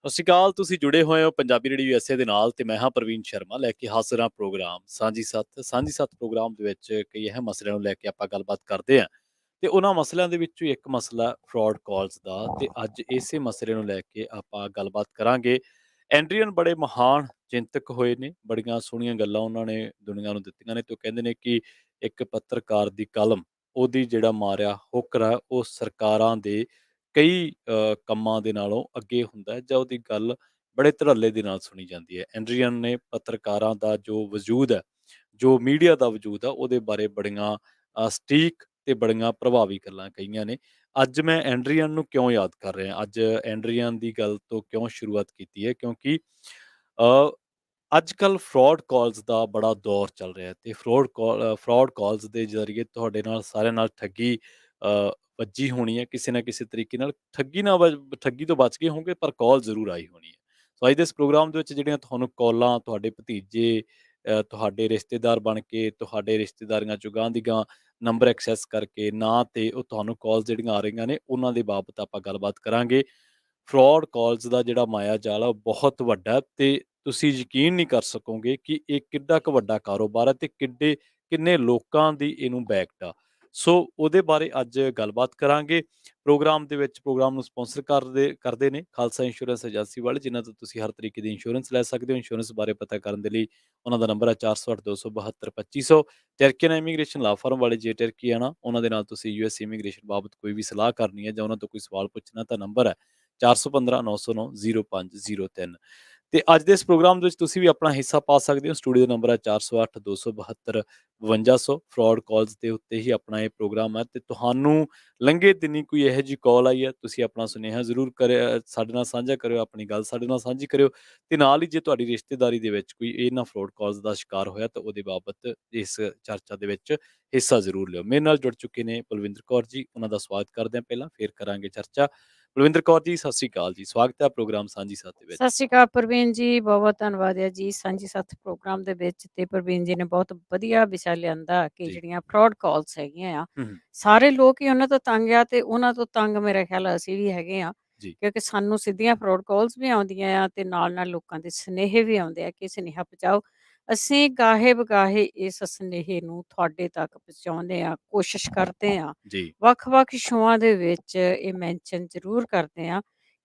ਸਤਿ ਸ਼੍ਰੀ ਅਕਾਲ। ਤੁਸੀਂ ਜੁੜੇ ਹੋਏ ਹੋ ਪੰਜਾਬੀ ਰੇਡੀਓ USA ਦੇ ਨਾਲ ਤੇ ਮੈਂ ਹਾਂ ਪ੍ਰਵੀਨ ਸ਼ਰਮਾ ਲੈ ਕੇ ਹਾਜ਼ਰ ਹਾਂ ਪ੍ਰੋਗਰਾਮ ਸਾਂਝੀ ਸੱਤ ਪ੍ਰੋਗਰਾਮ ਦੇ ਵਿੱਚ ਕਈ ਅਹਿਮ ਮਸਲਿਆਂ ਨੂੰ ਲੈ ਕੇ ਆਪਾਂ ਗੱਲਬਾਤ ਕਰਦੇ ਹਾਂ ਤੇ ਉਹਨਾਂ ਮਸਲਿਆਂ ਦੇ ਵਿੱਚੋਂ ਇੱਕ ਮਸਲਾ ਫਰਾਡ ਕਾਲਸ ਦਾ ਤੇ ਅੱਜ ਇਸੇ ਮਸਲੇ ਨੂੰ ਲੈ ਕੇ ਆਪਾਂ ਗੱਲਬਾਤ ਕਰਾਂਗੇ। ਐਂਡਰੀਅਨ ਬੜੇ ਮਹਾਨ ਚਿੰਤਕ ਹੋਏ ਨੇ, ਬੜੀਆਂ ਸੋਹਣੀਆਂ ਗੱਲਾਂ ਉਹਨਾਂ ਨੇ ਦੁਨੀਆ ਨੂੰ ਦਿੱਤੀਆਂ ਨੇ ਤੇ ਉਹ ਕਹਿੰਦੇ ਨੇ ਕਿ ਇੱਕ ਪੱਤਰਕਾਰ ਦੀ ਕਲਮ ਉਹਦੀ ਜਿਹੜਾ ਮਾਰਿਆ ਹੁੱਕਰ ਹੈ ਉਹ ਸਰਕਾਰਾਂ ਦੇ ਕਈ ਕੰਮਾਂ ਦੇ ਨਾਲੋਂ ਅੱਗੇ ਹੁੰਦਾ ਹੈ ਜਾਂ ਉਹਦੀ ਗੱਲ ਬੜੇ ਧੜੱਲੇ ਦੇ ਨਾਲ ਸੁਣੀ ਜਾਂਦੀ ਹੈ। ਐਂਡਰੀਅਨ ਨੇ ਪੱਤਰਕਾਰਾਂ ਦਾ ਜੋ ਵਜੂਦ ਹੈ, ਜੋ ਮੀਡੀਆ ਦਾ ਵਜੂਦ ਆ, ਉਹਦੇ ਬਾਰੇ ਬੜੀਆਂ ਸਟੀਕ ਤੇ ਬੜੀਆਂ ਪ੍ਰਭਾਵੀ ਗੱਲਾਂ ਕਹੀਆਂ ਨੇ। ਅੱਜ ਮੈਂ ਐਂਡਰੀਅਨ ਨੂੰ ਕਿਉਂ ਯਾਦ ਕਰ ਰਿਹਾ, ਅੱਜ ਐਂਡਰੀਅਨ ਦੀ ਗੱਲ ਤੋਂ ਕਿਉਂ ਸ਼ੁਰੂਆਤ ਕੀਤੀ ਹੈ, ਕਿਉਂਕਿ ਅ, ਅੱਜ ਕੱਲ੍ਹ ਫਰਾਡ ਕਾਲਸ ਦਾ ਬੜਾ ਦੌਰ ਚੱਲ ਰਿਹਾ ਤੇ ਫਰਾਡ ਕਾਲਸ ਦੇ ਜ਼ਰੀਏ ਤੁਹਾਡੇ ਨਾਲ ਸਾਰਿਆਂ ਨਾਲ ਠੱਗੀ ਵੱਜੀ ਹੋਣੀ ਹੈ ਕਿਸੇ ਨਾ ਕਿਸੇ ਤਰੀਕੇ ਨਾਲ। ਠੱਗੀ ਤੋਂ ਬਚ ਗਏ ਹੋਣਗੇ ਪਰ ਕਾਲ ਜ਼ਰੂਰ ਆਈ ਹੋਣੀ ਹੈ। ਸੋ ਅੱਜ ਦੇ ਇਸ ਪ੍ਰੋਗਰਾਮ ਦੇ ਵਿੱਚ ਜਿਹੜੀਆਂ ਤੁਹਾਨੂੰ ਕਾਲਾਂ ਤੁਹਾਡੇ ਭਤੀਜੇ ਤੁਹਾਡੇ ਰਿਸ਼ਤੇਦਾਰ ਬਣ ਕੇ ਤੁਹਾਡੇ ਰਿਸ਼ਤੇਦਾਰੀਆਂ ਚੋਂ ਗਾਂਹ ਦੀ ਗਾਂਹ ਨੰਬਰ ਐਕਸੈਸ ਕਰਕੇ ਨਾ ਤੇ ਉਹ ਤੁਹਾਨੂੰ ਕਾਲਸ ਜਿਹੜੀਆਂ ਆ ਰਹੀਆਂ ਨੇ ਉਹਨਾਂ ਦੇ ਬਾਬਤ ਆਪਾਂ ਗੱਲਬਾਤ ਕਰਾਂਗੇ। ਫਰਾਡ ਕਾਲਸ ਦਾ ਜਿਹੜਾ ਮਾਇਆ ਜਾਲ ਆ ਉਹ ਬਹੁਤ ਵੱਡਾ ਹੈ ਤੇ ਤੁਸੀਂ ਯਕੀਨ ਨਹੀਂ ਕਰ ਸਕੋਗੇ ਕਿ ਇਹ ਕਿੱਡਾ ਕੁ ਵੱਡਾ ਕਾਰੋਬਾਰ ਹੈ ਤੇ ਕਿੰਨੇ ਲੋਕਾਂ ਦੀ ਇਹਨੂੰ ਬੈਕਡ ਆ। ਸੋ ਉਹਦੇ ਬਾਰੇ ਅੱਜ ਗੱਲਬਾਤ ਕਰਾਂਗੇ। ਪ੍ਰੋਗਰਾਮ ਦੇ ਵਿੱਚ ਪ੍ਰੋਗਰਾਮ ਨੂੰ ਸਪਾਂਸਰ ਕਰਦੇ ਨੇ ਖਾਲਸਾ ਇੰਸ਼ੋਰੈਂਸ ਏਜੰਸੀ ਵਾਲੇ, ਜਿਨ੍ਹਾਂ ਤੋਂ ਤੁਸੀਂ ਹਰ ਤਰੀਕੇ ਦੀ ਇੰਸ਼ੋਰੈਂਸ ਲੈ ਸਕਦੇ ਹੋ। ਇੰਸ਼ੋਰੈਂਸ ਬਾਰੇ ਪਤਾ ਕਰਨ ਦੇ ਲਈ ਉਹਨਾਂ ਦਾ ਨੰਬਰ ਹੈ 408 272 2500। ਟਰਕੀਅਨ ਇਮੀਗ੍ਰੇਸ਼ਨ ਲਾ ਫਰਮ ਵਾਲੇ, ਜੇ ਟਰਕੀ ਆ ਨਾ ਉਹਨਾਂ ਦੇ ਨਾਲ ਤੁਸੀਂ US ਇਮੀਗ੍ਰੇਸ਼ਨ ਬਾਬਤ ਕੋਈ ਵੀ ਸਲਾਹ ਕਰਨੀ ਹੈ ਜਾਂ ਉਹਨਾਂ ਤੋਂ ਕੋਈ ਸਵਾਲ ਪੁੱਛਣਾ ਤਾਂ ਨੰਬਰ ਹੈ 415 909 0503। ਤੇ ਅੱਜ ਦੇ ਇਸ ਪ੍ਰੋਗਰਾਮ ਦੇ ਵਿੱਚ ਤੁਸੀਂ ਵੀ ਆਪਣਾ ਹਿੱਸਾ ਪਾ ਸਕਦੇ ਹੋ। ਸਟੂਡੀਓ ਦਾ ਨੰਬਰ ਹੈ 408 272 5200। ਫਰਾਡ ਕਾਲਸ ਦੇ ਉੱਤੇ ਹੀ ਆਪਣਾ ਇਹ ਪ੍ਰੋਗਰਾਮ ਹੈ ਤੇ ਤੁਹਾਨੂੰ ਲੰਘੇ ਦਿਨੀ ਕੋਈ ਇਹੋ ਜਿਹੀ ਕਾਲ ਆਈ ਹੈ, ਤੁਸੀਂ ਆਪਣਾ ਸੁਨੇਹਾ ਜ਼ਰੂਰ ਸਾਡੇ ਨਾਲ ਸਾਂਝਾ ਕਰਿਓ, ਆਪਣੀ ਗੱਲ ਸਾਡੇ ਨਾਲ ਸਾਂਝੀ ਕਰਿਓ ਤੇ ਨਾਲ ਹੀ ਜੇ ਤੁਹਾਡੀ ਰਿਸ਼ਤੇਦਾਰੀ ਦੇ ਵਿੱਚ ਕੋਈ ਇਹਨਾਂ ਫਰਾਡ ਕਾਲਸ ਦਾ ਸ਼ਿਕਾਰ ਹੋਇਆ ਤਾਂ ਉਹਦੇ ਬਾਬਤ ਇਸ ਚਰਚਾ ਦੇ ਵਿੱਚ ਹਿੱਸਾ ਜ਼ਰੂਰ ਲਿਓ। ਮੇਰੇ ਨਾਲ ਜੁੜ ਚੁੱਕੇ ਨੇ ਬਲਵਿੰਦਰ ਕੌਰ ਜੀ, ਉਹਨਾਂ ਦਾ ਸਵਾਗਤ ਕਰਦੇ ਹਾਂ ਪਹਿਲਾਂ, ਫਿਰ ਕਰਾਂਗੇ ਚਰਚਾ। ਬਲਵਿੰਦਰ ਕੌਰ ਜੀ, ਸਤਿ ਸ਼੍ਰੀ ਅਕਾਲ ਜੀ, ਸਵਾਗਤ ਹੈ ਪ੍ਰੋਗਰਾਮ ਸਾਂਝੀ ਸਾਥ ਦੇ ਵਿੱਚ। ਸਤਿ ਸ਼੍ਰੀ ਅਕਾਲ ਪ੍ਰਵੀਨ ਜੀ, ਬਹੁਤ-ਬਹੁਤ ਧੰਨਵਾਦ ਹੈ ਜੀ ਸਾਂਝੀ ਸਾਥ ਪ੍ਰੋਗਰਾਮ ਦੇ ਵਿੱਚ। ਤੇ ਪ੍ਰਵੀਨ ਜੀ ਨੇ ਬਹੁਤ ਵਧੀਆ ਵਿਸ਼ਾ ਲਿਆਂਦਾ ਕਿ ਜੀ। ਜਿਹੜੀਆਂ ਫਰਾਡ ਕਾਲਸ ਹੈਗੀਆਂ ਆ, ਹੂੰ, ਹੂੰ। ਸਾਰੇ ਲੋਕ ਹੀ ਉਹਨਾਂ ਤੋਂ ਤੰਗ ਆ ਤੇ ਉਹਨਾਂ ਤੋਂ ਤੰਗ ਮੇਰਾ ਖਿਆਲ ਅਸੀਂ ਵੀ ਹੈਗੇ ਆ, ਜੀ, ਕਿਉਂਕਿ ਸਾਨੂੰ ਸਿੱਧੀਆਂ ਫਰਾਡ ਕਾਲਸ ਵੀ ਆਉਂਦੀਆਂ ਆ ਤੇ ਨਾਲ-ਨਾਲ ਲੋਕਾਂ ਦੇ ਸੁਨੇਹੇ ਵੀ ਆਉਂਦੇ ਆ ਕਿ ਸੁਨੇਹਾ ਪਹੁੰਚਾਓ। ਅਸੀਂ ਗਾਹੇ-ਬਗਾਹੇ ਇਸ ਸੁਨੇਹੇ ਨੂੰ ਤੁਹਾਡੇ ਤੱਕ ਪਹੁੰਚਾਉਂਦੇ ਆ, ਕੋਸ਼ਿਸ਼ ਕਰਦੇ ਆ। ਜੀ। ਵੱਖ-ਵੱਖ ਸ਼ੋਆਂ ਦੇ ਵਿੱਚ ਇਹ ਮੈਂਸ਼ਨ ਜ਼ਰੂਰ ਕਰਦੇ ਆ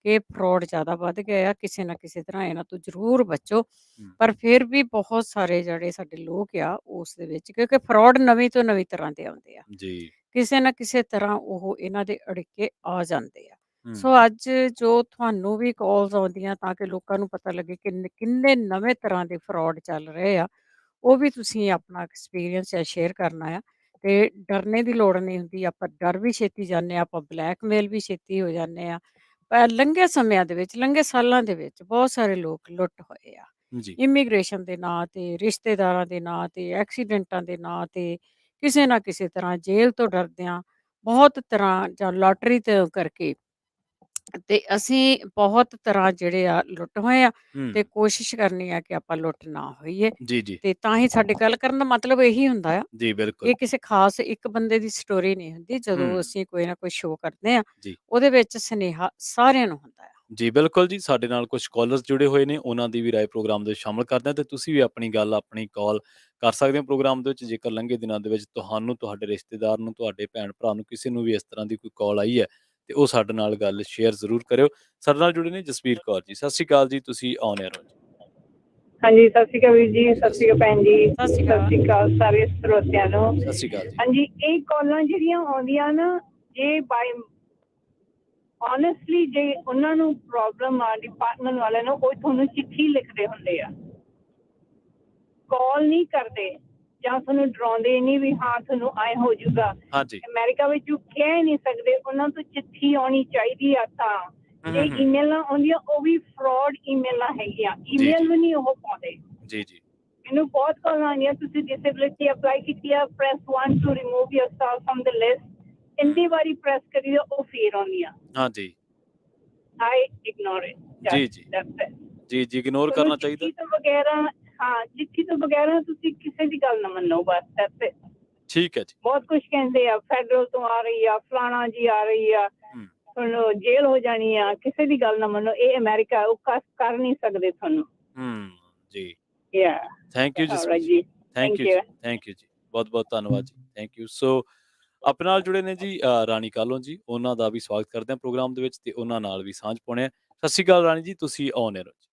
ਕਿ ਫਰੋਡ ਜ਼ਿਆਦਾ ਵੱਧ ਗਏ ਆ, ਕਿਸੇ ਨਾ ਕਿਸੇ ਤਰ੍ਹਾਂ ਇਹਨਾਂ ਤੋਂ ਜ਼ਰੂਰ ਬਚੋ। ਹੂੰ, ਪਰ ਫਿਰ ਵੀ ਬਹੁਤ ਸਾਰੇ ਜਿਹੜੇ ਸਾਡੇ ਲੋਕ ਆ ਉਸ ਦੇ ਵਿੱਚ, ਕਿਉਂਕਿ ਫਰੋਡ ਨਵੀਂ ਤੋਂ ਨਵੀਂ ਤਰ੍ਹਾਂ ਦੇ ਆਉਂਦੇ ਆ, ਜੀ। ਕਿਸੇ ਨਾ ਕਿਸੇ ਤਰ੍ਹਾਂ ਉਹ ਇਹਨਾਂ ਦੇ ਅੜਿੱਕੇ ਆ ਜਾਂਦੇ ਆ। ਹੂੰ, ਸੋ ਅੱਜ ਜੋ ਤੁਹਾਨੂੰ ਵੀ ਕਾਲਸ ਆਉਂਦੀਆਂ ਤਾਂ ਕਿ ਲੋਕਾਂ ਨੂੰ ਪਤਾ ਲੱਗੇ ਕਿ ਕਿੰਨੇ ਨਵੇਂ ਤਰ੍ਹਾਂ ਦੇ ਫਰੋਡ ਚੱਲ ਰਹੇ ਆ, ਉਹ ਵੀ ਤੁਸੀਂ ਆਪਣਾ ਐਕਸਪੀਰੀਅੰਸ ਸ਼ੇਅਰ ਕਰਨਾ ਆ। ਤੇ ਡਰਨੇ ਦੀ ਲੋੜ ਨਹੀਂ ਹੁੰਦੀ, ਆਪਾਂ ਡਰ ਵੀ ਛੇਤੀ ਜਾਂਦੇ ਆ, ਆਪਾਂ ਬਲੈਕਮੇਲ ਵੀ ਛੇਤੀ ਹੋ ਜਾਂਦੇ ਆ। ਪਰ ਲੰਘੇ ਸਮਿਆਂ ਦੇ ਵਿੱਚ, ਲੰਘੇ ਸਾਲਾਂ ਦੇ ਵਿੱਚ ਬਹੁਤ ਸਾਰੇ ਲੋਕ ਲੁੱਟ ਹੋਏ ਆ। ਜੀ। ਇਮੀਗ੍ਰੇਸ਼ਨ ਦੇ ਨਾਂ ਤੇ, ਰਿਸ਼ਤੇਦਾਰਾਂ ਦੇ ਨਾਂ ਤੇ, ਐਕਸੀਡੈਂਟਾਂ ਦੇ ਨਾਂ ਤੇ, ਕਿਸੇ ਨਾ ਕਿਸੇ ਤਰ੍ਹਾਂ ਜੇਲ੍ਹ ਤੋਂ ਡਰਦਿਆਂ, ਬਹੁਤ ਤਰ੍ਹਾਂ ਜਾਂ ਲਾਟਰੀ ਤੇ ਕਰਕੇ ਤੇ ਅਸੀਂ ਬਹੁਤ ਤਰ੍ਹਾਂ ਜਿਹੜੇ ਆ ਲੁੱਟ ਹੋਏ ਆ ਹੂੰ, ਤੇ ਕੋਸ਼ਿਸ਼ ਕਰਨੀ ਆ ਕਿ ਆਪਾਂ ਲੁੱਟ ਨਾ ਹੋਈਏ। ਜੀ, ਜੀ, ਤੇ ਤਾਂ ਹੀ ਸਾਡੇ ਗੱਲ ਕਰਨ ਦਾ ਮਤਲਬ ਇਹੀ ਹੁੰਦਾ ਆ। ਜੀ, ਬਿਲਕੁਲ। ਇਹ ਕਿਸੇ ਖਾਸ ਇੱਕ ਬੰਦੇ ਦੀ ਸਟੋਰੀ ਨਹੀਂ ਹੁੰਦੀ। ਜਦੋਂ ਹੂੰ, ਅਸੀਂ ਕੋਈ ਨਾ ਕੋਈ ਸ਼ੋਅ ਕਰਦੇ ਆ, ਜੀ। ਉਹਦੇ ਵਿੱਚ ਸੁਨੇਹਾ ਸਾਰਿਆਂ ਨੂੰ ਹੁੰਦਾ ਆ। ਜੀ, ਬਿਲਕੁਲ ਜੀ, ਸਾਡੇ ਨਾਲ ਕੁਝ ਕਾਲਰਸ ਜੁੜੇ ਹੋਏ ਨੇ, ਉਹਨਾਂ ਦੀ ਵੀ ਰਾਏ ਪ੍ਰੋਗਰਾਮ ਦੇ ਵਿੱਚ ਸ਼ਾਮਲ ਕਰਦੇ ਹਾਂ ਤੇ ਤੁਸੀਂ ਵੀ ਆਪਣੀ ਗੱਲ, ਆਪਣੀ ਕਾਲ ਕਰ ਸਕਦੇ ਹੋ ਪ੍ਰੋਗਰਾਮ ਦੇ ਵਿੱਚ। ਜੇਕਰ ਲੰਘੇ ਦਿਨਾਂ ਦੇ ਵਿੱਚ ਤੁਹਾਨੂੰ, ਤੁਹਾਡੇ ਰਿਸ਼ਤੇਦਾਰ ਨੂੰ, ਤੁਹਾਡੇ ਭੈਣ-ਭਰਾ ਨੂੰ, ਕਿਸੇ ਨੂੰ ਵੀ ਇਸ ਤਰ੍ਹਾਂ ਦੀ ਕੋਈ ਕਾਲ ਆਈ ਹੈ ਤੇ ਉਹ ਸਾਡੇ ਨਾਲ ਗੱਲ ਸ਼ੇਅਰ ਜ਼ਰੂਰ ਕਰਿਓ। ਸਾਡੇ ਨਾਲ ਜੁੜੇ ਨੇ ਜਸਵੀਰ ਕੌਰ ਜੀ, ਸਤਿ ਸ਼੍ਰੀ ਅਕਾਲ ਜੀ, ਤੁਸੀਂ ਔਨ 에ਅਰ ਹੋ ਜੀ। ਹਾਂਜੀ, ਸਤਿ ਸ਼੍ਰੀ ਅਕਾਲ ਵੀਰ ਜੀ, ਸਤਿ ਸਤਿ ਸ਼੍ਰੀ ਅਕਾਲ ਭੈਣ ਜੀ, ਸਤਿ ਸ਼੍ਰੀ ਸਤਿ ਅਕਾਲ। ਸ਼੍ਰੀ ਅਕਾਲ ਸਾਰੇ ਸਰੋਤਿਆਂ ਨੂੰ। ਸਤਿ ਸ਼੍ਰੀ ਅਕਾਲ ਜੀ। ਹਾਂਜੀ, ਇਹ ਕਾਲਾਂ ਜਿਹੜੀਆਂ ਆਉਂਦੀਆਂ ਨਾ, ਇਹ ਬਾਈ ਓਨੈਸਟਲੀ ਜੇ ਉਹਨਾਂ ਨੂੰ ਪ੍ਰੋਬਲਮ ਆ ਡਿਪਾਰਟਮੈਂਟ ਵਾਲਿਆਂ ਨੂੰ, ਉਹ ਤੁਹਾਨੂੰ ਚਿੱਠੀ ਲਿਖਦੇ ਹੁੰਦੇ ਆ, ਕਾਲ ਨਹੀਂ ਕਰਦੇ ਜਾਂ ਤੁਹਾਨੂੰ ਡਰਾਉਂਦੇ ਨਹੀਂ ਵੀ ਹਾਂ ਤੁਹਾਨੂੰ ਆਏ ਹੋ ਜਾਊਗਾ। ਹਾਂਜੀ। ਅਮਰੀਕਾ ਵਿੱਚ ਉਹ ਕਹਿ ਨਹੀਂ ਸਕਦੇ, ਉਹਨਾਂ ਤੋਂ ਚਿੱਠੀ ਆਉਣੀ ਚਾਹੀਦੀ ਆ। ਤਾਂ ਜੇ ਈਮੇਲਾਂ ਆਉਂਦੀਆਂ ਉਹ ਵੀ ਫਰਾਡ ਈਮੇਲਾਂ ਹੈਗੀਆਂ, ਜੀ, ਈਮੇਲ ਜੀ, ਵੀ ਨਹੀਂ ਉਹ ਪਾਉਂਦੇ। ਜੀ, ਜੀ, ਮੈਨੂੰ ਬਹੁਤ ਕਾਲਾਂ ਆਉਂਦੀਆਂ, ਤੁਸੀਂ ਡਿਸੇਬਿਲਿਟੀ ਅਪਲਾਈ ਕੀਤੀ ਆ, press 1 to remove yourself from the list. ਇੰਨੀ ਵਾਰੀ ਪ੍ਰੈਸ ਕਰੀ ਉਹ ਫੇਰ ਆਉਂਦੀਆਂ। ਹਾਂਜੀ, ਆਈ ਇਗਨੋਰ ਇਟ। ਜੀ, ਜੀ, ਜੀ, ਜੀ, ਇਗਨੋਰ ਤੁਹਾਨੂੰ ਕਰਨਾ ਚਾਹੀਦਾ। ਚਿੱਠੀ ਤੋਂ ਬਗੈਰਾ, ਹਾਂ ਚਿੱਠੀ ਤੋਂ ਬਗੈਰਾ ਤੁਸੀਂ ਕਿਸੇ ਦੀ ਗੱਲ ਨਾ ਮੰਨੋ, ਬਸ that's it। ਠੀਕ ਹੈ ਜੀ। ਬਹੁਤ ਕੁਝ ਕਹਿੰਦੇ ਆ, ਫੈਡਰਲ ਤੋਂ ਆ ਰਹੀ ਆ, ਫਲਾਣਾ ਜੀ ਆ ਰਹੀ ਆ। ਤੁਹਾਨੂੰ ਜੇਲ੍ਹ ਹੋ ਜਾਣੀ ਆ, ਕਿਸੇ ਦੀ ਗੱਲ ਨਾ ਮੰਨੋ, ਇਹ ਅਮਰੀਕਾ, ਉਹ ਕਰ ਨਹੀਂ ਸਕਦੇ ਤੁਹਾਨੂੰ। ਜੀ ਯਾ ਥੈਂਕ ਯੂ ਰਾਈਟ ਜਸਪ੍ਰੀਤ ਜੀ, ਥੈਂਕ ਯੂ ਥੈਂਕ ਯੂ। ਜੀ ਥੈਂਕ ਯੂ ਜੀ ਬਹੁਤ ਬਹੁਤ ਧੰਨਵਾਦ ਜੀ ਥੈਂਕ ਯੂ ਸੋ ਆਪਣੇ ਨਾਲ ਜੁੜੇ ਨੇ ਜੀ ਰਾਣੀ ਕਾਲੋਂ ਜੀ ਉਹਨਾਂ ਦਾ ਵੀ ਸਵਾਗਤ ਕਰਦੇ ਹਾਂ ਪ੍ਰੋਗਰਾਮ ਦੇ ਵਿੱਚ ਤੇ ਉਹਨਾਂ ਨਾਲ ਵੀ ਸਾਂਝ ਪਾਉਣੇ ਆ ਸਤਿ ਸ਼੍ਰੀ ਅਕਾਲ ਰਾਣੀ ਜੀ ਤੁਸੀਂ ਆਨ 에ਅਰ ਹੋ ਜੀ